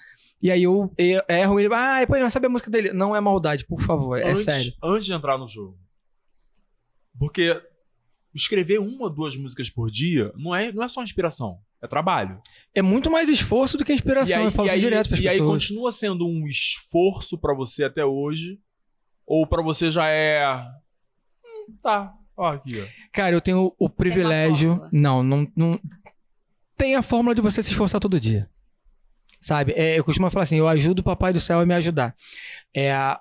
E aí eu erro ele, depois não sabe a música dele. Não é maldade, por favor, sério. Antes de entrar no jogo. Porque escrever 1 ou 2 músicas por dia não é só inspiração, é trabalho. É muito mais esforço do que inspiração, eu falo direto pras pessoas. E aí continua sendo um esforço pra você até hoje, ou pra você já é... aqui, ó. Cara, eu tenho o privilégio... Não. Tem a fórmula de você se esforçar todo dia. Sabe? Eu costumo falar assim, eu ajudo o Papai do Céu a me ajudar.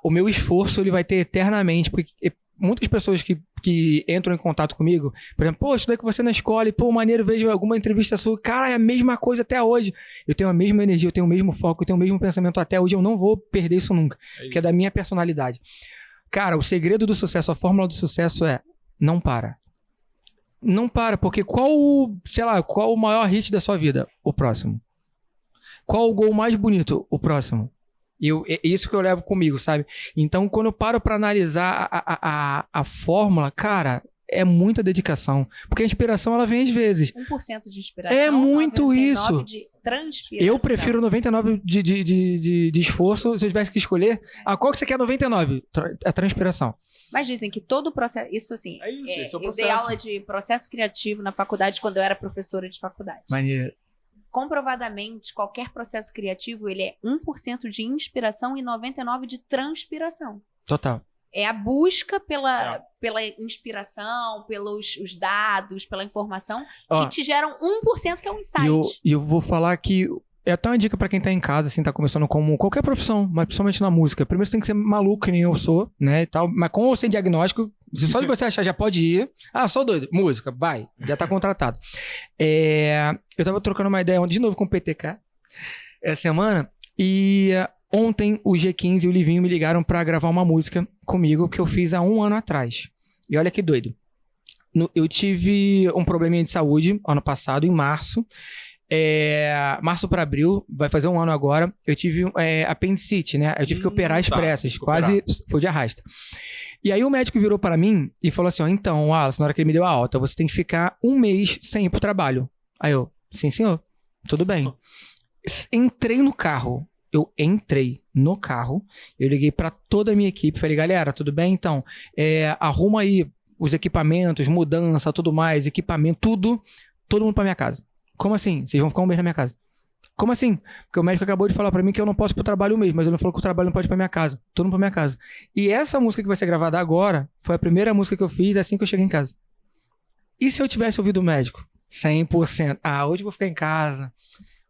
O meu esforço, ele vai ter eternamente, porque muitas pessoas que entram em contato comigo, por exemplo, pô, estudei com você na escola e, maneiro, vejo alguma entrevista sua, cara, é a mesma coisa até hoje. Eu tenho a mesma energia, eu tenho o mesmo foco, eu tenho o mesmo pensamento até hoje, eu não vou perder isso nunca, que é da minha personalidade. Cara, o segredo do sucesso, a fórmula do sucesso é não para. Não para, porque qual o maior hit da sua vida? O próximo. Qual o gol mais bonito? O próximo. É isso que eu levo comigo, sabe? Então, quando eu paro pra analisar a fórmula, cara, é muita dedicação. Porque a inspiração, ela vem às vezes. 1% de inspiração. É muito 99 isso. de transpiração. Eu prefiro 99 de esforço. Se eu tivesse que escolher, qual que você quer 99? A transpiração. Mas dizem que todo o processo... Isso assim... É isso, esse é o eu dei processo. aula de processo criativo na faculdade quando eu era professora de faculdade. Maneiro. Comprovadamente, qualquer processo criativo, ele é 1% de inspiração e 99% de transpiração. Total. É a busca pela inspiração, pelos os dados, pela informação, Ó, que te geram 1% que é um insight. E eu vou falar que é até uma dica pra quem tá em casa, assim, tá começando como qualquer profissão, mas principalmente na música. Primeiro você tem que ser maluco, que nem eu sou, né, e tal. Mas com ou sem diagnóstico, só de você achar já pode ir. Sou doido. Música, vai. Já tá contratado. Eu tava trocando uma ideia de novo com o PTK essa semana e ontem o G15 e o Livinho me ligaram pra gravar uma música comigo que eu fiz há 1 ano atrás. E olha que doido. Eu tive um probleminha de saúde ano passado, em março. Março para abril, vai fazer 1 ano agora. Eu tive apendicite, né? Eu tive que operar as pressas, quase foi de arrasta. E aí o médico virou para mim e falou assim: então, Wallace, na hora que ele me deu a alta, você tem que ficar 1 mês sem ir pro trabalho. Aí eu, sim, senhor, tudo bem. Entrei no carro. Eu liguei para toda a minha equipe, falei: galera, tudo bem? Então, arruma aí os equipamentos, mudança, tudo mais, equipamento, tudo, todo mundo pra minha casa. Como assim? Vocês vão ficar 1 mês na minha casa? Como assim? Porque o médico acabou de falar pra mim que eu não posso ir pro trabalho 1 mês, mas ele falou que o trabalho não pode ir pra minha casa. Todo mundo pra minha casa. E essa música que vai ser gravada agora foi a primeira música que eu fiz assim que eu cheguei em casa. E se eu tivesse ouvido o médico? 100%. Hoje eu vou ficar em casa.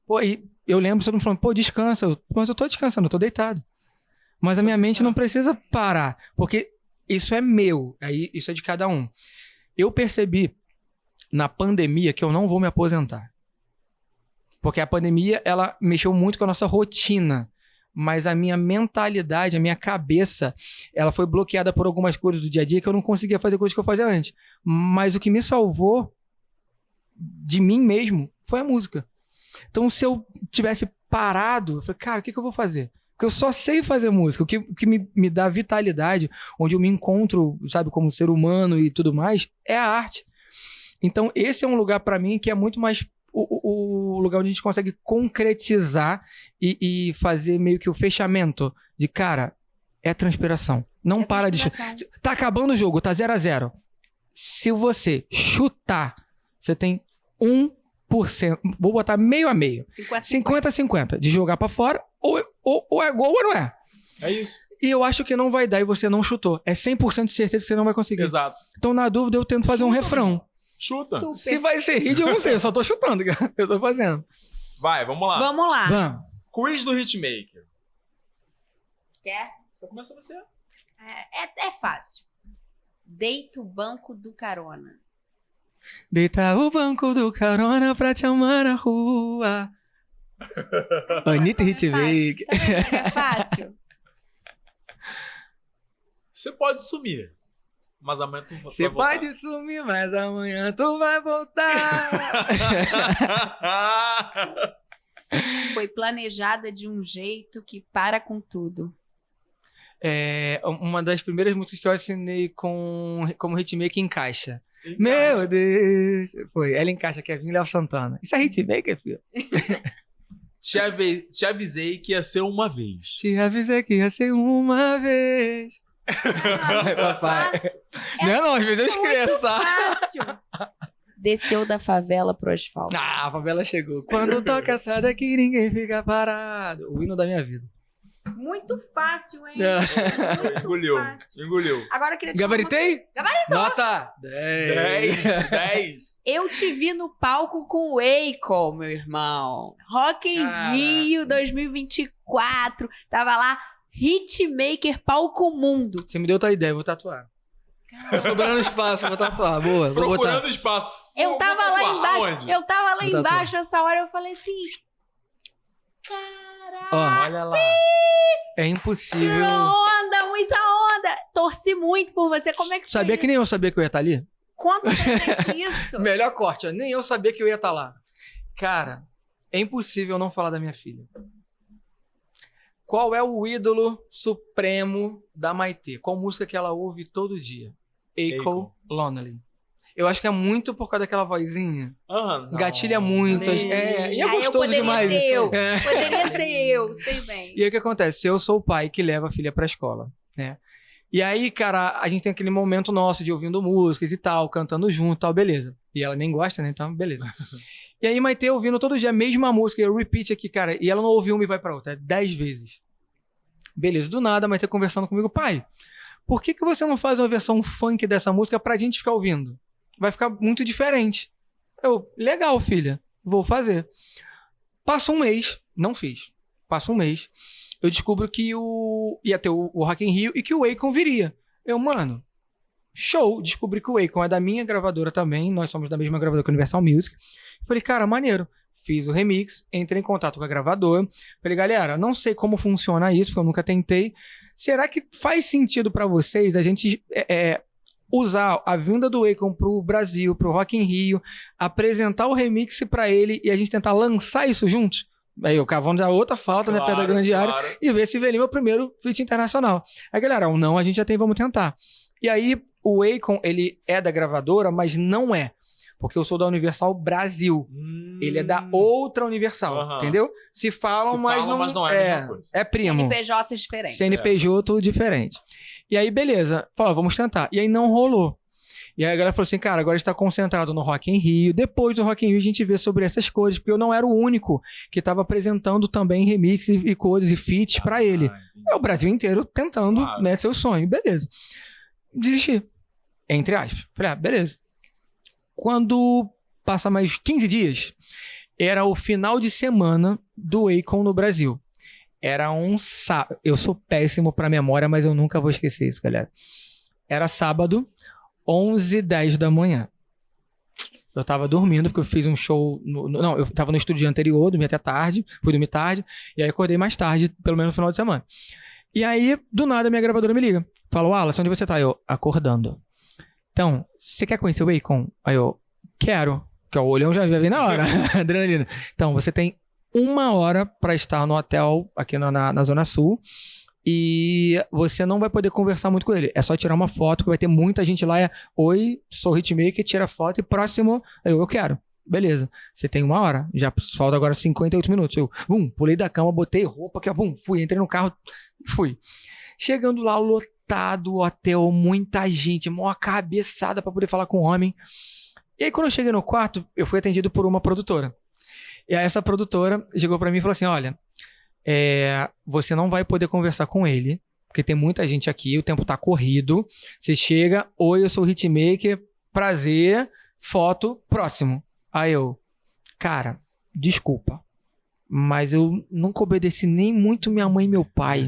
Pô, e eu lembro todo mundo falando: pô, descansa. Mas eu tô descansando, eu tô deitado. Mas a minha mente não precisa parar, porque isso é meu, aí isso é de cada um. Eu percebi na pandemia que eu não vou me aposentar. Porque a pandemia, ela mexeu muito com a nossa rotina. Mas a minha mentalidade, a minha cabeça, ela foi bloqueada por algumas coisas do dia a dia que eu não conseguia fazer coisas que eu fazia antes. Mas o que me salvou de mim mesmo foi a música. Então, se eu tivesse parado, eu falei: cara, o que eu vou fazer? Porque eu só sei fazer música. O que me dá vitalidade, onde eu me encontro, sabe, como ser humano e tudo mais, é a arte. Então, esse é um lugar pra mim que é muito mais o lugar onde a gente consegue concretizar e fazer meio que o fechamento de, cara, é transpiração. Não para transpiração. de... Tá acabando o jogo, tá 0-0. Se você chutar, você tem 1%, vou botar meio a meio. 50-50 de jogar pra fora, ou é gol ou não é. É isso. E eu acho que não vai dar e você não chutou. É 100% de certeza que você não vai conseguir. Exato. Então, na dúvida, eu tento fazer um refrão. Chuta. Super. Se vai ser hit, eu não sei. Eu só tô chutando, cara. Eu tô fazendo. Vai, vamos lá. Vamos lá. Vamos. Quiz do Hitmaker. Quer? Começa você. É fácil. Deita o banco do carona. Deita o banco do carona pra te amar na rua. Anitta Hitmaker. É fácil. Você pode sumir, mas amanhã tu Você vai pode sumir, mas amanhã tu vai voltar. voltar. Foi planejada de um jeito que para com tudo. Uma das primeiras músicas que eu assinei como Hitmaker Encaixa. Meu Deus. Foi. Ela encaixa, Kevin Léo Santana. Isso é Hitmaker, filho. Te avisei que ia ser uma vez. Te avisei que ia ser uma vez. Muito papai. fácil. Não, às vezes eu escrevo, tá? Fácil. Desceu da favela pro asfalto. A favela chegou. Quando toca essa daqui, ninguém fica parado. O hino da minha vida. Muito fácil, hein? Muito Engoliu. fácil. Engoliu. Agora eu queria te falar uma Gabaritei? coisa. Gabaritou. Nota 10. 10. Eu te vi no palco com o Akon, meu irmão. Rock in Caraca. Rio 2024. Tava lá, Hitmaker Palco Mundo. Você me deu outra ideia, vou tatuar. Tá sobrando espaço, vou tatuar. Boa, vou botar. Procurando espaço. Eu tava lá Vou embaixo. aonde? Eu tava lá Vou tatuar. embaixo essa hora, eu falei assim... Caraca, Olha lá. É impossível. tirou onda, muita onda. Torci muito por você. Como é que foi Sabia que nem eu sabia que eu ia estar ali? Conta pra gente isso. Melhor corte, ó. Nem eu sabia que eu ia estar lá. Cara, é impossível não falar da minha filha. Qual é o ídolo supremo da Maitê? Qual música que ela ouve todo dia? Akon Akon. Lonely. Eu acho que é muito por causa daquela vozinha. Não. Gatilha muito. E é Aí eu gostoso poderia demais ser isso. eu. É. Poderia ser eu, sei bem. E aí o que acontece? Eu sou o pai que leva a filha pra escola, né? E aí, cara, a gente tem aquele momento nosso de ouvindo músicas e tal, cantando junto e tal, beleza. E ela nem gosta, né? Então, beleza. E aí, Maitê ouvindo todo dia a mesma música, eu repeat aqui, cara, e ela não ouve uma e vai pra outra, 10 vezes. Beleza, do nada, a Maitê conversando comigo, pai, por que você não faz uma versão funk dessa música pra gente ficar ouvindo? Vai ficar muito diferente. Eu, legal, filha, vou fazer. Passa um mês, não fiz. Passa um mês, eu descubro que ia ter o Rock in Rio e que o Akon viria. Eu, mano, show, descobri que o Akon é da minha gravadora também, nós somos da mesma gravadora que a Universal Music. Falei, cara, maneiro. Fiz o remix, entrei em contato com a gravadora. Falei, galera, não sei como funciona isso, porque eu nunca tentei. Será que faz sentido pra vocês a gente usar a vinda do Akon pro Brasil, pro Rock in Rio, apresentar o remix pra ele e a gente tentar lançar isso juntos? Aí eu cavando já outra falta, né, perto da grande área, e ver se veria meu primeiro feat internacional. Aí, galera, não, a gente já tem, vamos tentar. E aí, o Akon, ele é da gravadora, mas não é. Porque eu sou da Universal Brasil. Ele é da outra Universal, entendeu? Se falam, mas não é a mesma coisa. É primo. CNPJ diferente. CNPJ tudo diferente. E aí, beleza. Falou, vamos tentar. E aí não rolou. E aí a galera falou assim, cara, agora a gente tá concentrado no Rock in Rio. Depois do Rock in Rio a gente vê sobre essas coisas, porque eu não era o único que tava apresentando também remix e cores e feats pra ele. É o Brasil inteiro tentando, né, seu sonho. Beleza. Desisti. Entre aspas. Falei, beleza. Quando passa mais 15 dias, era o final de semana do Akon no Brasil. Era um sábado. Eu sou péssimo pra memória, mas eu nunca vou esquecer isso, galera. Era sábado, 11h10 da manhã. Eu tava dormindo, porque eu fiz um show... Não, eu tava no estúdio anterior, dormi até tarde, fui dormir tarde, e aí acordei mais tarde, pelo menos no final de semana. E aí, do nada, minha gravadora me liga. Fala, Wallace, onde você tá? Eu, acordando. Então, você quer conhecer o Akon? Aí eu, quero. Que o olhão já veio na hora, adrenalina. Então, você tem 1 hora pra estar no hotel aqui na Zona Sul, e você não vai poder conversar muito com ele. É só tirar uma foto, que vai ter muita gente lá. Oi, sou hitmaker, tira foto e próximo, eu quero. Beleza, você tem 1 hora, já falta agora 58 minutos. Eu, pulei da cama, botei roupa, que fui, entrei no carro e fui. Chegando lá, lotado o hotel, muita gente, mó cabeçada pra poder falar com o homem. E aí, quando eu cheguei no quarto, eu fui atendido por uma produtora. E aí, essa produtora chegou pra mim e falou assim, olha, você não vai poder conversar com ele, porque tem muita gente aqui, o tempo tá corrido. Você chega, oi, eu sou o hitmaker, prazer, foto, próximo. Aí eu, cara, desculpa, mas eu nunca obedeci nem muito minha mãe e meu pai.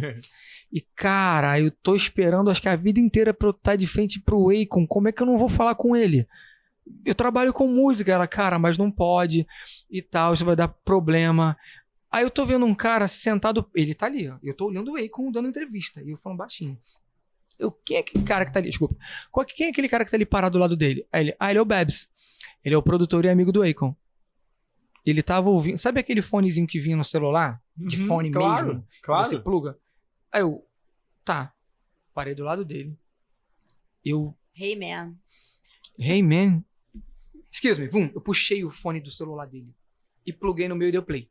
E, cara, eu tô esperando, acho que a vida inteira pra eu estar de frente pro Akon. Como é que eu não vou falar com ele? Eu trabalho com música. Ela, cara, mas não pode e tal, isso vai dar problema. Aí eu tô vendo um cara sentado, ele tá ali, ó. Eu tô olhando o Akon dando entrevista, e eu falando baixinho. Quem é aquele cara que tá ali? Desculpa. Quem é aquele cara que tá ali parado do lado dele? Aí ele é o Babs. Ele é o produtor e amigo do Akon. Ele tava ouvindo... Sabe aquele fonezinho que vinha no celular? De fone mesmo? Claro. Você pluga. Aí eu... Tá. Parei do lado dele. Hey, man. Hey, man. Excuse me. Eu puxei o fone do celular dele. E pluguei no meio e deu play.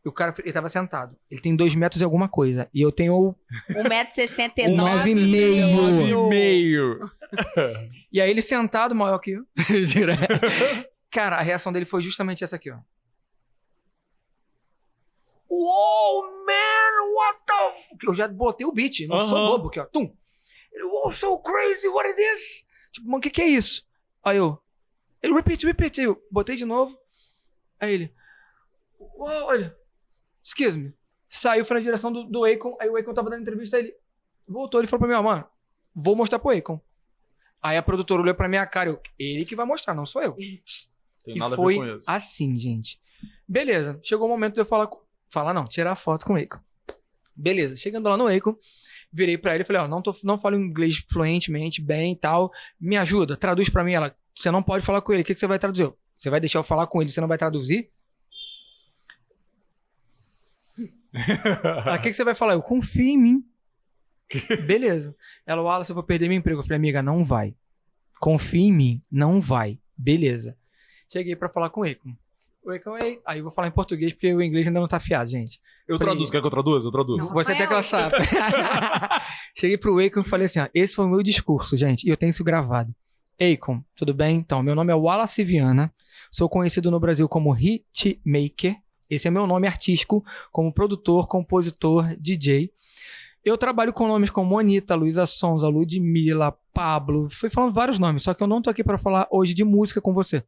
E o cara, ele tava sentado. Ele tem 2 metros e alguma coisa. E eu tenho... 1,69m. 9,5. E aí ele sentado, maior que eu. Cara, a reação dele foi justamente essa aqui, ó. Uou, man, what the... Eu já botei o beat, não sou bobo aqui, ó. Tum. Ele, oh, so crazy, what is this? Tipo, mano, o que é isso? Aí ele, repeat. Aí eu botei de novo. Aí ele, uou, olha, excuse me. Saiu, foi na direção do Akon. Aí o Akon tava dando entrevista, aí ele voltou, ele falou pra mim, ó, mano, vou mostrar pro Akon. Aí a produtora olhou pra minha cara, ele que vai mostrar, não sou eu. Tem e nada foi a ver com isso. assim, gente. Beleza, chegou o momento de eu tirar foto com o Akon. Beleza, chegando lá no Akon, virei pra ele e falei, ó, não falo inglês fluentemente, bem e tal, me ajuda, traduz pra mim. Ela, você não pode falar com ele, o que você vai traduzir? Você vai deixar eu falar com ele, você não vai traduzir? Ela, o que você vai falar? Eu confio em mim. Beleza. Ela, Wallace, eu vou perder meu emprego. Eu falei, amiga, não vai. Confia em mim. Não vai. Beleza. Cheguei pra falar com o Akon. O Akon, aí eu vou falar em português porque o inglês ainda não tá afiado, gente. Eu traduzo, quer que eu traduza? Eu traduzo. Não. Você até que ela sabe. Cheguei pro Akon e falei assim, ó, esse foi o meu discurso, gente, e eu tenho isso gravado. Akon, tudo bem? Então, meu nome é Wallace Viana, sou conhecido no Brasil como hitmaker, esse é meu nome artístico, como produtor, compositor, DJ. Eu trabalho com nomes como Anitta, Luísa Sonza, Ludmilla, Pablo, fui falando vários nomes, só que eu não tô aqui pra falar hoje de música com você.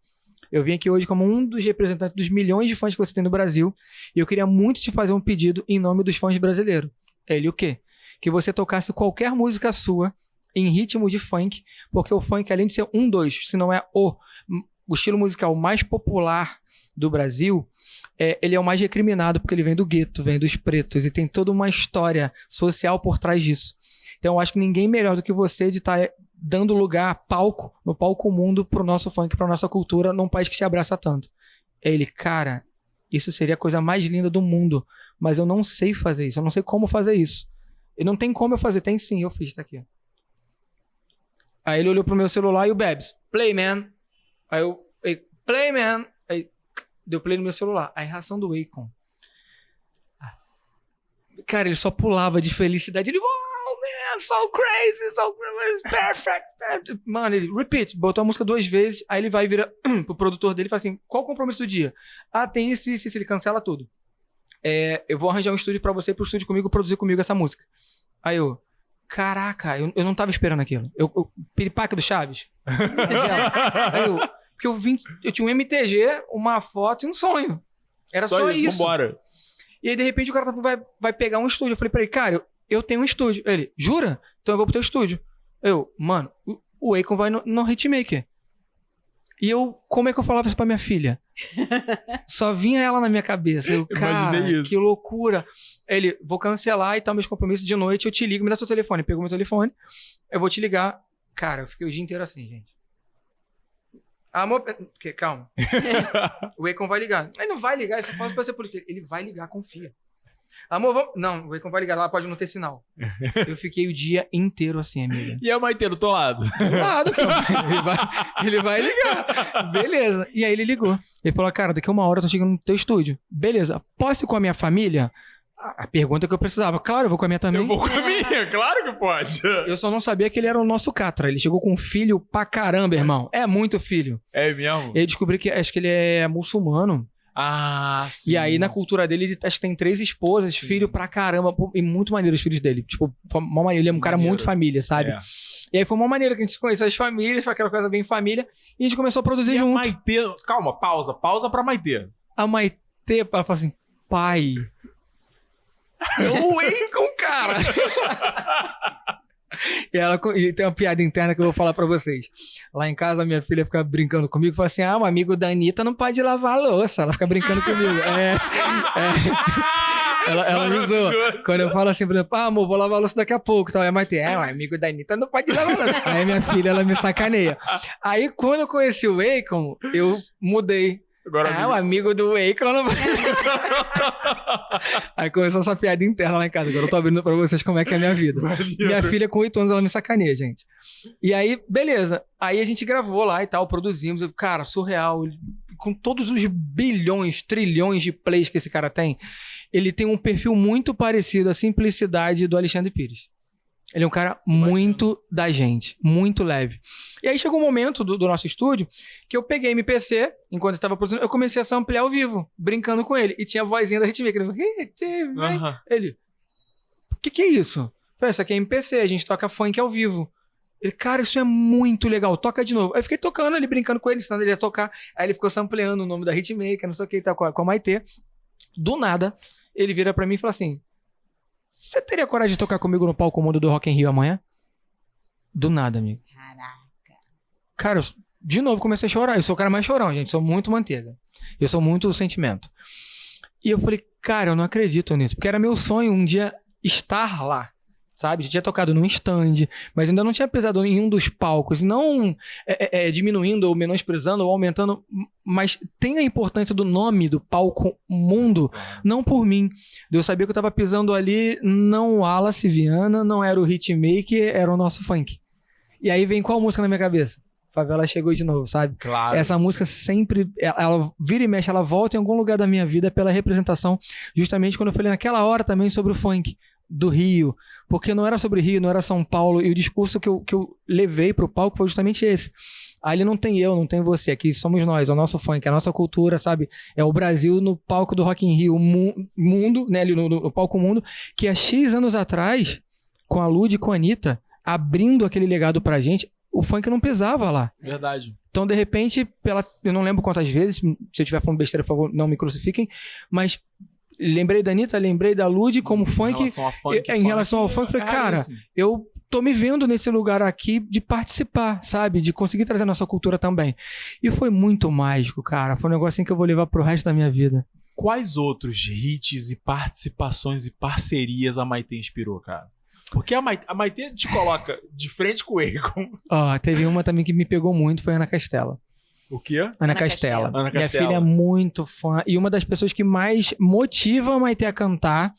Eu vim aqui hoje como um dos representantes dos milhões de fãs que você tem no Brasil e eu queria muito te fazer um pedido em nome dos fãs brasileiros. Ele o quê? Que você tocasse qualquer música sua em ritmo de funk, porque o funk, além de ser se não é o estilo musical mais popular do Brasil, ele é o mais recriminado porque ele vem do gueto, vem dos pretos e tem toda uma história social por trás disso. Então eu acho que ninguém melhor do que você de estar dando lugar, no palco mundo pro nosso funk, pra nossa cultura, num país que se abraça tanto. Ele, cara, isso seria a coisa mais linda do mundo, mas eu não sei fazer isso, eu não sei como fazer isso. E não tem como eu fazer, tem sim, eu fiz, tá aqui. Aí ele olhou pro meu celular e o Babs, play man. Aí eu, play man. Aí deu play no meu celular. A reação do Akon. Cara, ele só pulava de felicidade. Ele, wow, man, so crazy, perfect. Mano, ele, repeat, botou a música 2 vezes, aí ele vai e vira pro produtor dele e fala assim, qual o compromisso do dia? Ah, tem esse, ele cancela tudo. Eu vou arranjar um estúdio pra você ir pro estúdio comigo, produzir comigo essa música. Aí eu, caraca, eu não tava esperando aquilo. Piripaque do Chaves. Aí porque eu tinha um MTG, uma foto e um sonho. Era só isso. Vambora. E aí, de repente, o cara vai pegar um estúdio. Eu falei pra ele, cara, eu tenho um estúdio. Ele, jura? Então eu vou pro teu estúdio. Mano, o Akon vai no Hitmaker. E como é que eu falava isso pra minha filha? Só vinha ela na minha cabeça. Cara, isso. Que loucura. Ele, vou cancelar e tal, meus compromissos de noite, eu te ligo, me dá seu telefone. Pegou meu telefone, eu vou te ligar. Cara, eu fiquei o dia inteiro assim, gente. Amor, calma. O Akon vai ligar. Ele não vai ligar, eu só faço pra você por quê? Ele vai ligar, confia. Amor, vamos... Não, o Akon vai ligar, lá pode não ter sinal. Eu fiquei o dia inteiro assim, amiga. E a Maitê do teu lado? Do lado, ele vai ligar. Beleza. E aí ele ligou. Ele falou, cara, daqui a 1 hora eu tô chegando no teu estúdio. Beleza. Posso ir com a minha família? A pergunta que eu precisava. Claro, eu vou com a minha também. Eu vou com a minha, claro que pode. Eu só não sabia que ele era o nosso Catra. Ele chegou com um filho pra caramba, irmão. É muito filho. É mesmo? E aí descobri que acho que ele é muçulmano. Ah, sim. E aí, na cultura dele, ele acho que tem 3 esposas, filho pra caramba. Pô, e muito maneiro os filhos dele. Tipo, uma maneira. Ele é um cara muito família, sabe? E aí foi uma maneira que a gente conheceu as famílias, foi aquela coisa bem família. E a gente começou a produzir junto. A Maitê... Calma, pausa pra Maitê. A Maitê, ela fala assim, pai... O Akon, cara! E tem uma piada interna que eu vou falar pra vocês. Lá em casa, minha filha fica brincando comigo e fala assim, um amigo da Anitta não pode lavar a louça. Ela fica brincando comigo. Ela me zoa. Quando eu falo assim, por exemplo, amor, vou lavar a louça daqui a pouco. Então, a Maitê, o amigo da Anitta não pode lavar a louça. Aí minha filha, ela me sacaneia. Aí, quando eu conheci o Akon, eu mudei. Agora, o amigo do Akon não vai... Aí começou essa piada interna lá em casa. Agora eu tô abrindo pra vocês como é que é a minha vida. Minha filha com 8 anos, ela me sacaneia, gente. E aí, beleza. Aí a gente gravou lá e tal, produzimos. Cara, surreal. Com todos os bilhões, trilhões de plays que esse cara tem, ele tem um perfil muito parecido à simplicidade do Alexandre Pires. Ele é um cara muito da gente, muito leve. E aí chegou um momento do nosso estúdio que eu peguei MPC, enquanto eu estava produzindo, eu comecei a samplear ao vivo, brincando com ele. E tinha a vozinha da Hitmaker. Ele, o que é isso? Eu falei, isso aqui é MPC, a gente toca funk ao vivo. Ele, cara, isso é muito legal, toca de novo. Aí eu fiquei tocando ali, brincando com ele, ensinando ele a tocar. Aí ele ficou sampleando o nome da Hitmaker, não sei o que, tá, com a Maitê. Do nada, ele vira pra mim e fala assim, você teria coragem de tocar comigo no palco mundo do Rock in Rio amanhã? Do nada, amigo. Caraca. Cara, eu, de novo, comecei a chorar. Eu sou o cara mais chorão, gente. Sou muito manteiga. Eu sou muito sentimento. E eu falei, cara, eu não acredito nisso. Porque era meu sonho um dia estar lá. sabe? Já tinha tocado num stand, mas ainda não tinha pisado em um dos palcos. Não diminuindo ou menosprezando ou aumentando, mas tem a importância do nome do palco mundo, não por mim. Eu sabia que eu tava pisando ali, não o Wallace Viana, não era o Hitmaker, era o nosso funk. E aí vem qual música na minha cabeça? Favela Chegou de Novo, sabe? Claro. Essa música sempre, ela vira e mexe, ela volta em algum lugar da minha vida pela representação, justamente quando eu falei naquela hora também sobre o funk do Rio, porque não era sobre Rio, não era São Paulo, e o discurso que eu levei pro palco foi justamente esse. Ali não tem eu, não tem você, aqui somos nós, é o nosso funk, é a nossa cultura, sabe? É o Brasil no palco do Rock in Rio, mundo, né, ali no palco mundo, que há X anos atrás, com a Lud e com a Anitta, abrindo aquele legado pra gente, o funk não pesava lá. Verdade. Então, de repente, eu não lembro quantas vezes, se eu estiver falando besteira, por favor, não me crucifiquem, mas lembrei da Anitta, lembrei da Lud como funk. Em relação ao funk, falei, cara, eu tô me vendo nesse lugar aqui de participar, sabe? De conseguir trazer a nossa cultura também. E foi muito mágico, cara. Foi um negocinho que eu vou levar pro resto da minha vida. Quais outros hits e participações e parcerias a Maitê inspirou, cara? Porque a Maitê te coloca de frente com o Akon. Ó, teve uma também que me pegou muito, foi a Ana Castela. O quê? Ana Castela. Ana Minha Castela. filha é muito fã. E uma das pessoas que mais motiva a Maitê a cantar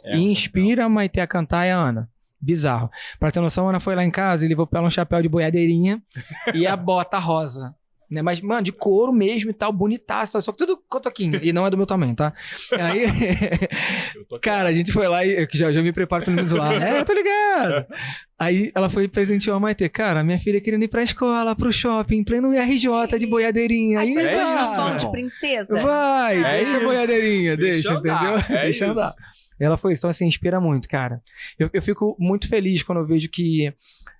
e inspira a Maitê a cantar é a Ana. Bizarro. Pra ter noção, a Ana foi lá em casa e levou pra ela um chapéu de boiadeirinha e a bota rosa. Né? Mas, mano, de couro mesmo e tal, bonitaço, tal, só que tudo cotoquinho. E não é do meu tamanho, tá? Aí, cara, a gente foi lá e já me preparo pra me zoar. Eu tô ligado. Aí ela foi e presenteou a Maitê. Cara, minha filha querendo ir pra escola, pro shopping, pleno RJ de boiadeirinha. As Aí, pessoas não isso, são meu de irmão. princesa. vai, deixa isso. a boiadeirinha, Deixa entendeu? andar, Deixa isso. andar. Ela foi, então assim, inspira muito, cara. Eu fico muito feliz quando eu vejo que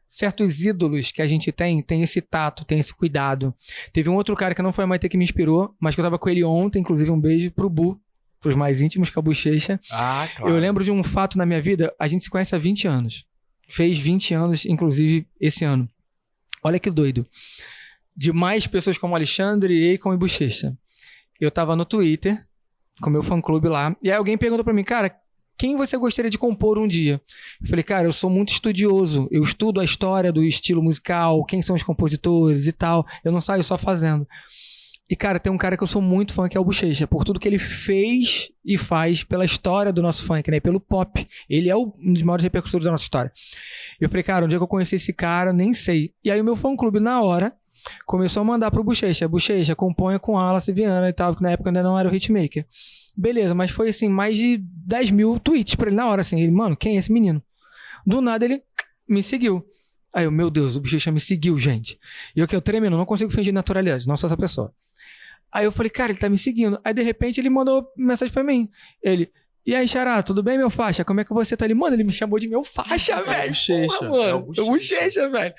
certos ídolos que a gente tem esse tato, tem esse cuidado. Teve um outro cara que não foi a Maitê que me inspirou, mas que eu tava com ele ontem, inclusive um beijo pro Bu, pros mais íntimos, que é o Bochecha. Ah, claro. Eu lembro de um fato na minha vida, a gente se conhece há 20 anos. Fez 20 anos, inclusive, esse ano. Olha que doido. De mais pessoas como Alexandre, Akon e Bochecha. Eu tava no Twitter, com meu fã-clube lá, e aí alguém perguntou pra mim, cara, quem você gostaria de compor um dia? Eu falei, cara, eu sou muito estudioso, eu estudo a história do estilo musical, quem são os compositores e tal, eu não saio só fazendo. E, cara, tem um cara que eu sou muito fã, que é o Bochecha, por tudo que ele fez e faz pela história do nosso funk, né? Pelo pop. Ele é um dos maiores repercussores da nossa história. Eu falei, cara, onde é que eu conheci esse cara? Nem sei. E aí o meu fã-clube, na hora, começou a mandar pro Bochecha. Bochecha, componha com Wallace Viana e tal, que na época ainda não era o Hitmaker. Beleza, mas foi assim, mais de 10 mil tweets pra ele na hora, assim. Ele, mano, quem é esse menino? Do nada ele me seguiu. Aí eu, meu Deus, o Bochecha me seguiu, gente. E eu que eu tremendo, não consigo fingir naturalidade, não sou essa pessoa. Aí eu falei, cara, ele tá me seguindo. Aí de repente ele mandou mensagem pra mim. Ele, e aí, Xará, tudo bem, meu faixa? Como é que você tá ali? Mano, ele me chamou de meu faixa, velho. Bochecha. Porra, mano, É o Bochecha, velho.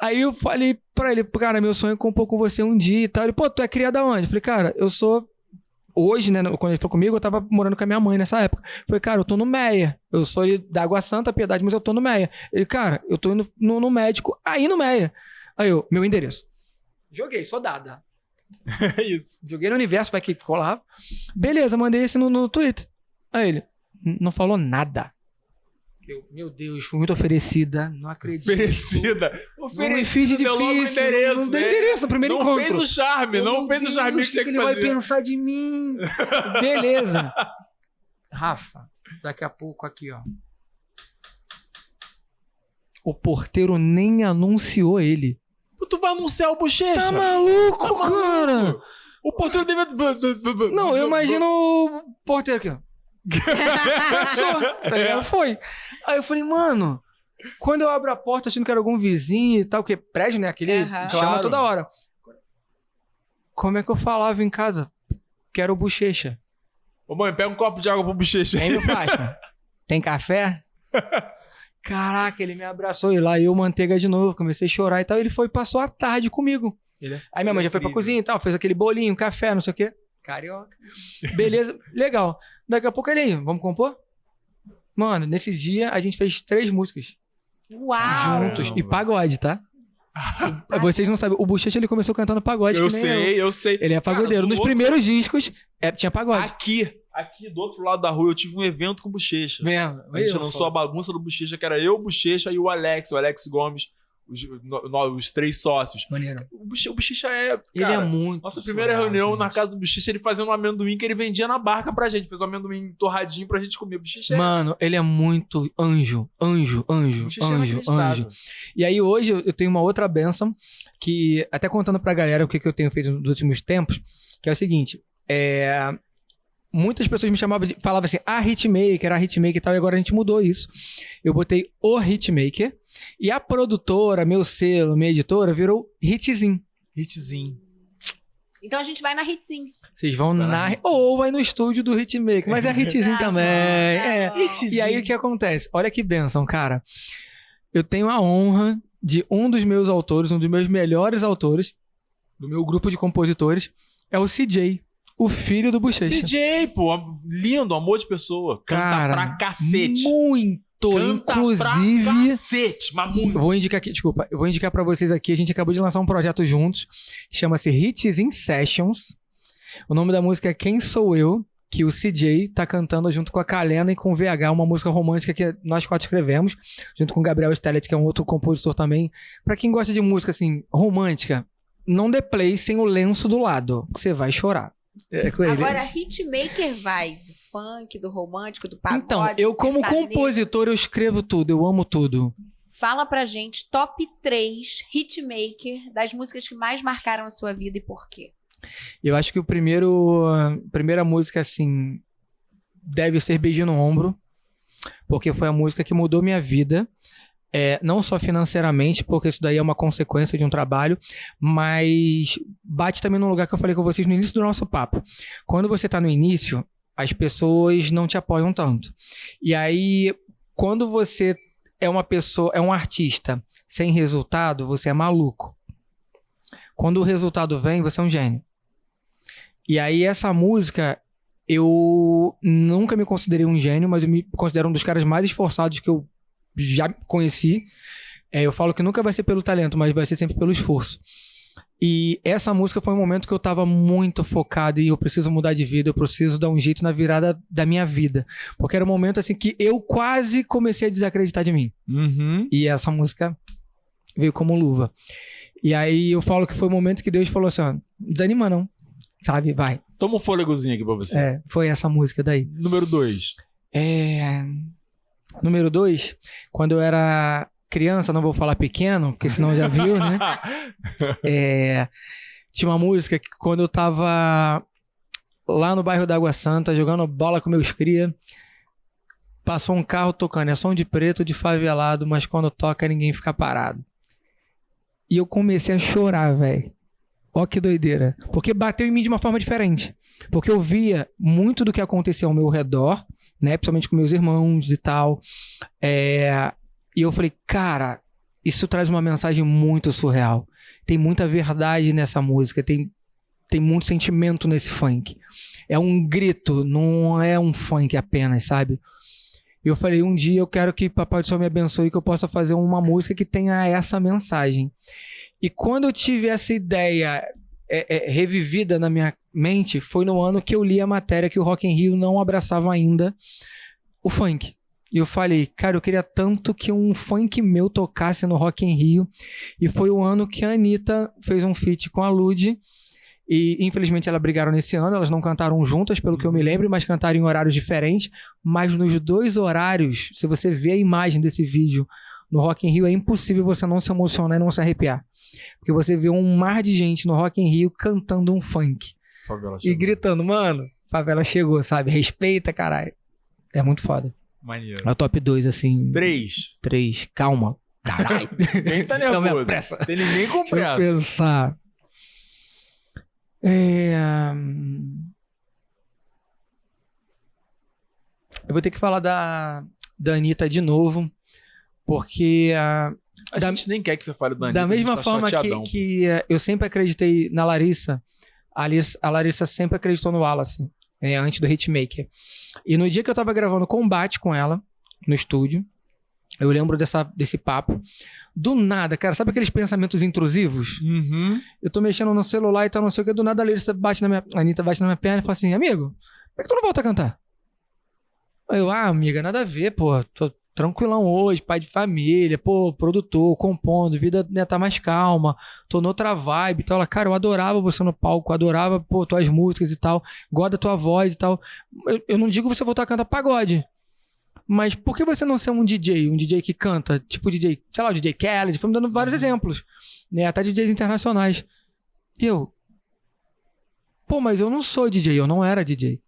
Aí eu falei pra ele, cara, meu sonho é compor com você um dia e tal. Ele, pô, tu é criado aonde? Eu falei, cara, eu sou... Hoje, né, quando ele falou comigo, eu tava morando com a minha mãe nessa época. Eu falei, cara, eu tô no Meia. Eu sou ali da Água Santa, Piedade, mas eu tô no Meia. Ele, cara, eu tô indo no médico aí no Meia. Aí eu, meu endereço. Joguei, sou dada. É isso. Joguei no universo, vai que ficou lá. Beleza, mandei esse no Twitter. Aí ele, não falou nada. Eu, meu Deus, fui muito oferecida, não acredito. Oferecida. Não me fiz de deu logo o difícil. endereço, Não deu né? endereço no primeiro Não encontro. fez o charme, não fez o charme que tinha que ele fazer. vai pensar de mim. Beleza. Rafa, daqui a pouco aqui, ó. O porteiro nem anunciou ele. Tu vai anunciar o Bochecha? Tá maluco, Tá maluco? cara? O porteiro deve... Não, eu imagino o porteiro aqui, ó. Passou, tá ligado? Foi. Aí eu falei, mano, quando eu abro a porta achando que era algum vizinho e tal, porque prédio, né? Aquele chama Claro. toda hora. Como é que eu falava em casa? Quero o Bochecha. Ô mãe, pega um copo de água pro Bochecha. Aí meu faixa. Tem café? Caraca, ele me abraçou e lá eu manteiga de novo, comecei a chorar e tal. Ele foi e passou a tarde comigo. Aí minha mãe já foi pra cozinha e tal, fez aquele bolinho, café, não sei o quê. Carioca. Beleza, legal. Daqui a pouco ele aí, vamos compor? Mano, nesse dia a gente fez 3 músicas Uau! juntos. E pagode, tá? Vocês não sabem, o Bochecha ele começou cantando pagode. Eu que nem sei, eu sei. Ele é pagodeiro. Cara, Nos primeiros discos tinha pagode. Aqui do outro lado da rua eu tive um evento com o Bochecha. Mesmo. A gente lançou a bagunça do Bochecha, que era eu, o Bochecha e o Alex Gomes, os 3 sócios. Maneiro. O Bochecha é. Ele Cara, é muito. nossa primeira surreal, reunião gente. na casa do Bochecha, ele fazendo um amendoim que ele vendia na barca pra gente. Fez um amendoim torradinho pra gente comer. O Bochecha Mano, ele é muito anjo. Bochecha é inacreditável. E aí hoje eu tenho uma outra bênção que, até contando pra galera o que eu tenho feito nos últimos tempos, que é o seguinte, muitas pessoas me chamavam, falavam assim, hitmaker e tal, e agora a gente mudou isso. Eu botei o hitmaker, e a produtora, meu selo, minha editora, virou Hitzinho. Hitzinho. Então a gente vai na Hitzinho. Vocês vão Vai na na... Hitzinho. Ou vai no estúdio do Hitmaker, mas é Hitzinho também. E aí o que acontece? Olha que bênção, cara. Eu tenho a honra de um dos meus autores, um dos meus melhores autores, do meu grupo de compositores, é o CJ, o filho do Bochecha. CJ, pô, lindo, amor de pessoa. Canta Cara, pra cacete. Muito, Canta inclusive... pra cacete, mas muito. Eu vou indicar aqui, desculpa, eu vou indicar pra vocês aqui, a gente acabou de lançar um projeto juntos, que chama-se Hits in Sessions. O nome da música é Quem Sou Eu, que o CJ tá cantando junto com a Kalena e com o VH, uma música romântica que nós 4 escrevemos, junto com o Gabriel Stellet, que é um outro compositor também. Pra quem gosta de música, assim, romântica, não dê play sem o lenço do lado, porque você vai chorar. É com ele. Agora, Hitmaker vai do funk, do romântico, do pagode. Então, eu do como sertanejo. compositor, eu escrevo tudo, eu amo tudo. Fala pra gente top 3 Hitmaker das músicas que mais marcaram a sua vida e por quê? Eu acho que a primeira música, assim, deve ser Beijinho no Ombro, porque foi a música que mudou minha vida, não só financeiramente, porque isso daí é uma consequência de um trabalho, mas bate também num lugar que eu falei com vocês no início do nosso papo. Quando você tá no início, as pessoas não te apoiam tanto. E aí, quando você é uma pessoa, é um artista sem resultado, você é maluco. Quando o resultado vem, você é um gênio. E aí, essa música, eu nunca me considerei um gênio, mas eu me considero um dos caras mais esforçados que eu já conheci. Eu falo que nunca vai ser pelo talento, mas vai ser sempre pelo esforço. E essa música foi um momento que eu tava muito focado e eu preciso mudar de vida, eu preciso dar um jeito na virada da minha vida. Porque era um momento assim que eu quase comecei a desacreditar de mim. Uhum. E essa música veio como luva. E aí eu falo que foi o momento que Deus falou assim, ó, desanima não, sabe, vai. Toma um fôlegozinho aqui pra você. Foi essa música daí. Número 2. Número 2, quando eu era criança, não vou falar pequeno, porque senão já viu, né? Tinha uma música que quando eu tava lá no bairro da Água Santa, jogando bola com meus cria, passou um carro tocando, é som de preto, de favelado, mas quando toca ninguém fica parado. E eu comecei a chorar, velho. Ó que doideira. Porque bateu em mim de uma forma diferente. Porque eu via muito do que acontecia ao meu redor, né? Principalmente com meus irmãos e tal. E eu falei, cara, isso traz uma mensagem muito surreal. Tem muita verdade nessa música, tem muito sentimento nesse funk. É um grito, não é um funk apenas, sabe? E eu falei, um dia eu quero que Papai do Céu me abençoe e que eu possa fazer uma música que tenha essa mensagem. E quando eu tive essa ideia revivida na minha mente, foi no ano que eu li a matéria que o Rock in Rio não abraçava ainda o funk. E eu falei, cara, eu queria tanto que um funk meu tocasse no Rock in Rio. E foi o ano que a Anitta fez um feat com a Lud. E infelizmente elas brigaram nesse ano, elas não cantaram juntas, pelo que eu me lembro, mas cantaram em horários diferentes. Mas nos 2 horários, se você vê a imagem desse vídeo no Rock in Rio, é impossível você não se emocionar e não se arrepiar. Porque você vê um mar de gente no Rock in Rio cantando um funk. Favela E chegou. gritando, mano, favela chegou, sabe? Respeita, caralho. É muito foda. Maneiro. É o top 2, assim. 3. 3. Calma. Caralho. Ninguém tá Não me nervoso. apressa. Tem ninguém com Deixa eu pressa. pensar. Eu vou ter que falar da Anitta de novo, porque A gente nem quer que você fale da Anitta, da a gente mesma tá forma chateadão. que eu sempre acreditei na Larissa, a Larissa sempre acreditou no Wallace, antes do Hitmaker. E no dia que eu tava gravando Combate com ela, no estúdio, eu lembro desse papo. Do nada, cara, sabe aqueles pensamentos intrusivos? Uhum. Eu tô mexendo no celular e tal, não sei o que, do nada a Anitta bate na minha perna e fala assim, amigo, Por que tu não volta a cantar? Aí eu, amiga, nada a ver, pô. Tô tranquilão hoje, pai de família, pô, produtor, compondo, vida, né, tá mais calma, tô noutra vibe e tal. Ela, cara, eu adorava você no palco, adorava, pô, tuas músicas e tal, gosto da tua voz e tal. Eu não digo você voltar a cantar pagode, mas por que você não ser um DJ que canta, tipo DJ, sei lá, o DJ Khaled, foi me dando vários exemplos, né, até DJs internacionais. E eu, pô, mas eu não sou DJ, eu não era DJ.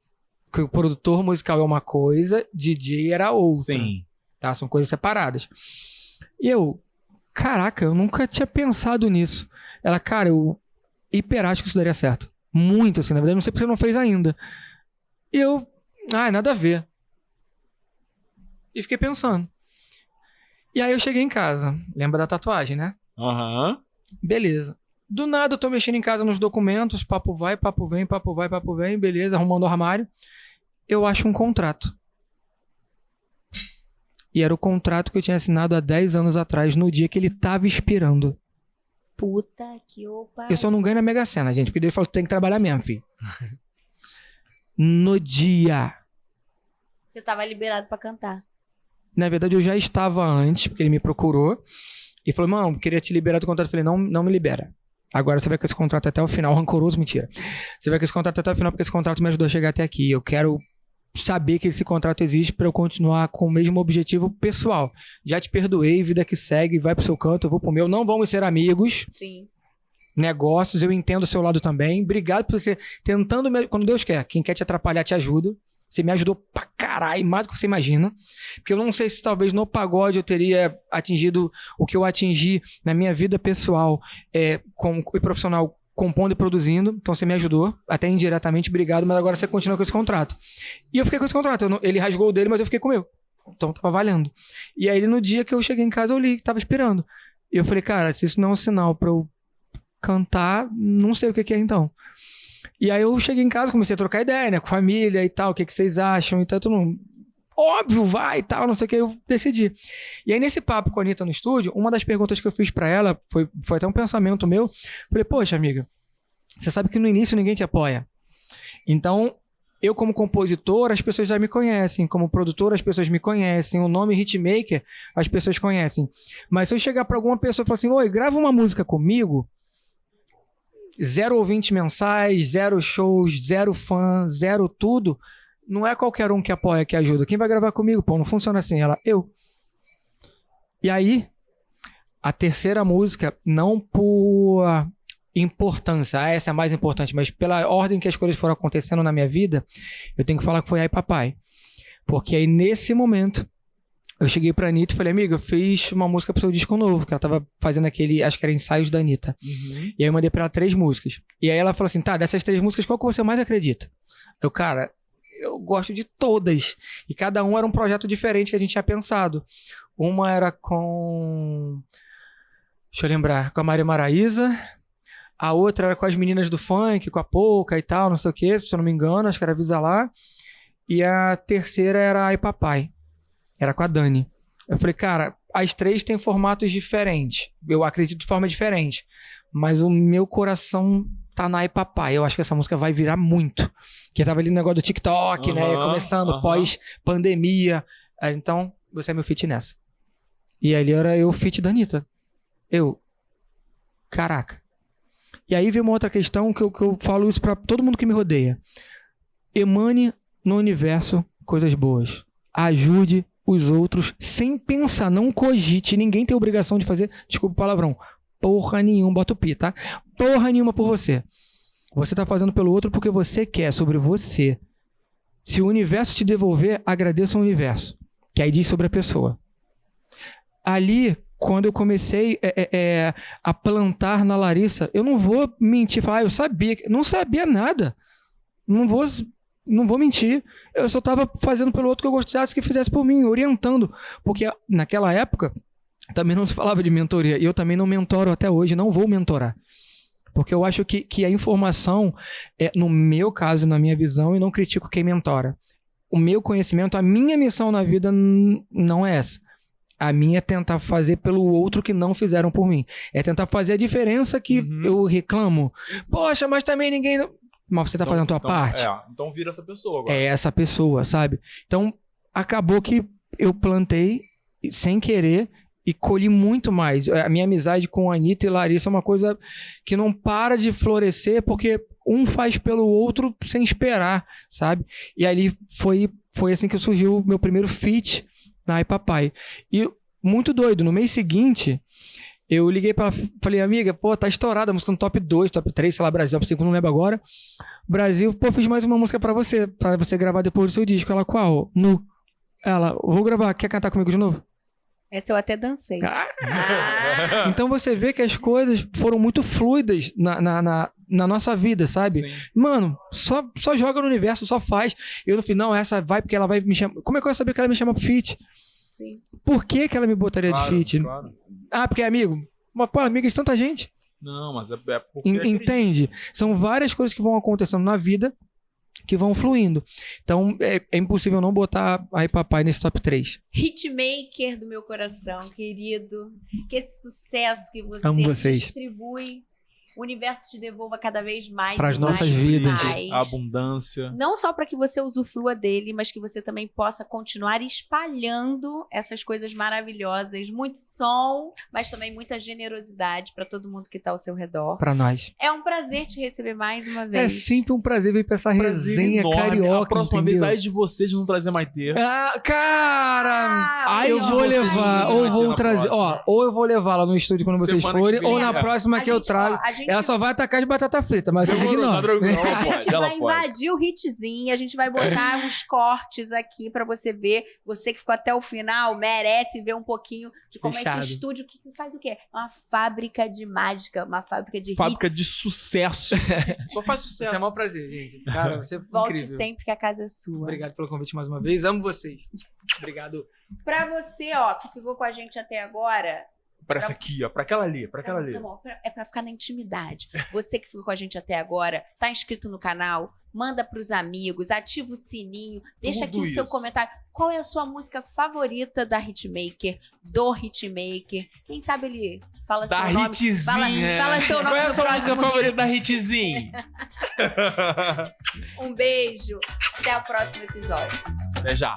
Porque o produtor musical é uma coisa, DJ era outra. Sim. Tá? São coisas separadas. E eu, caraca, eu nunca tinha pensado nisso. Ela, cara, eu hiper acho que isso daria certo. Muito, assim, na verdade, não sei porque você não fez ainda. E eu, nada a ver. E fiquei pensando. E aí eu cheguei em casa. Lembra da tatuagem, né? Aham. Beleza. Do nada eu tô mexendo em casa nos documentos, papo vai, papo vem, papo vai, papo vem, beleza, arrumando o armário. Eu acho um contrato. E era o contrato que eu tinha assinado há 10 anos atrás, no dia que ele tava expirando. Puta que opa. Eu só não ganho na Mega Sena, gente, porque ele falou que tem que trabalhar mesmo, filho. No dia. Você tava liberado pra cantar. Na verdade, eu já estava antes, porque ele me procurou. E falou, mano, queria te liberar do contrato. Eu falei, não me libera. Agora você vai com esse contrato até o final. Rancoroso, mentira. Você vai com esse contrato até o final, porque esse contrato me ajudou a chegar até aqui. Eu quero saber que esse contrato existe para eu continuar com o mesmo objetivo pessoal. Já te perdoei, vida que segue, vai pro seu canto, eu vou pro meu. Não vamos ser amigos. Sim. Negócios, eu entendo o seu lado também. Obrigado por você tentando... Quando Deus quer. Quem quer te atrapalhar, te ajuda. Você me ajudou pra caralho, mais do que você imagina. Porque eu não sei se talvez no pagode eu teria atingido o que eu atingi na minha vida pessoal como profissional, compondo e produzindo. Então você me ajudou, até indiretamente, obrigado, mas agora você continua com esse contrato. E eu fiquei com esse contrato. Ele rasgou o dele, mas eu fiquei com o meu. Então tava valendo. E aí no dia que eu cheguei em casa, eu li que tava esperando. E eu falei, cara, se isso não é um sinal pra eu cantar, não sei o que é então. E aí eu cheguei em casa, comecei a trocar ideia, né, com família e tal, o que vocês acham e tal, todo mundo, óbvio, vai e tal, não sei o que, eu decidi. E aí nesse papo com a Anitta no estúdio, uma das perguntas que eu fiz pra ela, foi até um pensamento meu, falei, poxa amiga, você sabe que no início ninguém te apoia, então eu como compositor, as pessoas já me conhecem, como produtor as pessoas me conhecem, o nome Hitmaker as pessoas conhecem, mas se eu chegar pra alguma pessoa e falar assim, oi, grava uma música comigo, 0 ouvintes mensais, 0 shows, 0 fã, 0 tudo. Não é qualquer um que apoia, que ajuda. Quem vai gravar comigo? Pô, não funciona assim. Ela, eu. E aí, a terceira música, não por importância, essa é a mais importante, mas pela ordem que as coisas foram acontecendo na minha vida, eu tenho que falar que foi Ai Papai. Porque aí, nesse momento, eu cheguei pra Anitta e falei, amiga, eu fiz uma música pro seu disco novo, que ela tava fazendo aquele, acho que era ensaios da Anitta. Uhum. E aí eu mandei pra ela 3 músicas. E aí ela falou assim, tá, dessas 3 músicas, qual que você mais acredita? Eu, cara, eu gosto de todas. E cada um era um projeto diferente que a gente tinha pensado. Uma era com... Deixa eu lembrar, com a Maria Maraísa. A outra era com as meninas do funk, com a Pouca e tal, não sei o que, se eu não me engano, acho que era Visa Lá. E a terceira era Ai Papai. Era com a Dani. Eu falei, cara, as 3 têm formatos diferentes. Eu acredito de forma diferente. Mas o meu coração tá na Ai Papai. Eu acho que essa música vai virar muito. Que tava ali no negócio do TikTok, né? Começando, pós-pandemia. Então, você é meu feat nessa. E ali era eu feat da Anitta. Eu, caraca. E aí vem uma outra questão que eu falo isso pra todo mundo que me rodeia. Emane no universo coisas boas. Ajude os outros sem pensar, não cogite, ninguém tem obrigação de fazer, desculpa o palavrão, porra nenhuma, bota o pi, tá? Porra nenhuma por você. Você tá fazendo pelo outro porque você quer, sobre você. Se o universo te devolver, agradeça ao universo, que aí diz sobre a pessoa. Ali, quando eu comecei a plantar na Larissa, eu não vou mentir, falar, eu sabia, não sabia nada, não vou mentir, eu só tava fazendo pelo outro que eu gostasse que fizesse por mim, orientando, porque naquela época também não se falava de mentoria, e eu também não mentoro até hoje, não vou mentorar, porque eu acho que a informação no meu caso, na minha visão, e não critico quem mentora, o meu conhecimento, a minha missão na vida não é essa, a minha é tentar fazer pelo outro que não fizeram por mim, é tentar fazer a diferença que eu reclamo, poxa, mas também ninguém... mas você tá fazendo a tua parte? Então vira essa pessoa agora. É essa pessoa, sabe? Então, acabou que eu plantei sem querer e colhi muito mais. A minha amizade com a Anitta e Larissa é uma coisa que não para de florescer, porque um faz pelo outro sem esperar, sabe? E ali foi assim que surgiu o meu primeiro feat na Ai Papai. E muito doido, no mês seguinte, eu liguei pra ela, falei, amiga, pô, tá estourada a música no top 2, top 3, sei lá, Brasil, top 5, não lembro agora. Brasil, pô, fiz mais uma música pra você gravar depois do seu disco. Ela, qual? Nu. Ela, vou gravar, quer cantar comigo de novo? Essa eu até dancei. Então você vê que as coisas foram muito fluidas na nossa vida, sabe? Sim. Mano, só joga no universo, só faz. Eu no final, essa vai porque ela vai me chamar. Como é que eu ia saber que ela me chama pro feat? Sim. Por que ela me botaria de feat? Claro. Ah, porque é amigo? Mas, pô, amiga de tanta gente. Não, mas é porque... Entende? São várias coisas que vão acontecendo na vida que vão fluindo. Então, é impossível não botar Ai Papai nesse top 3. Hitmaker do meu coração, querido. Que esse sucesso que você Amo vocês. distribui, o universo te devolva cada vez mais. Pras e nossas mais, vidas. mais. A abundância. Não só para que você usufrua dele, mas que você também possa continuar espalhando essas coisas maravilhosas. Muito som, mas também muita generosidade para todo mundo que tá ao seu redor. Pra nós. É um prazer te receber mais uma É vez. sempre um prazer vir pra essa Prazer resenha enorme. carioca, A próxima entendeu? vez, aí de você de não trazer Maitê. Ah, cara! Ah, eu aí, vou ó, levar, aí, ou vai vou ter na trazer, próxima. ou eu vou levá-la no estúdio quando vocês Semana forem, que vem, ou na é. próxima que eu trago. Ela só vai atacar de batata frita, mas vocês Demorou, tá ignoram. tranquilo. A Pode, gente ela vai pode. invadir o hitzinho, a gente vai botar uns cortes aqui pra você ver. Você que ficou até o final merece ver um pouquinho de como Fechado. esse estúdio que faz o quê? Uma fábrica de mágica, uma fábrica de Fábrica hits. de sucesso. Só faz Isso é sucesso. um prazer, gente. Cara, você foi Volte incrível. sempre que a casa é sua. Obrigado pelo convite mais uma vez. Amo vocês. Obrigado. Pra você, ó, que ficou com a gente até agora, Pra essa aqui, ó. Pra aquela ali. Pra aquela ali. tá bom, é pra ficar na intimidade. Você que ficou com a gente até agora, tá inscrito no canal, manda pros amigos, ativa o sininho, deixa aqui Tudo o seu isso. comentário. Qual é a sua música favorita da Hitmaker, do Hitmaker? Quem sabe ele fala Da seu nome. hitzinha. Fala seu nome Qual é a no sua música próximo favorita da hit. hitzinha? Um beijo. Até o próximo episódio. Até já.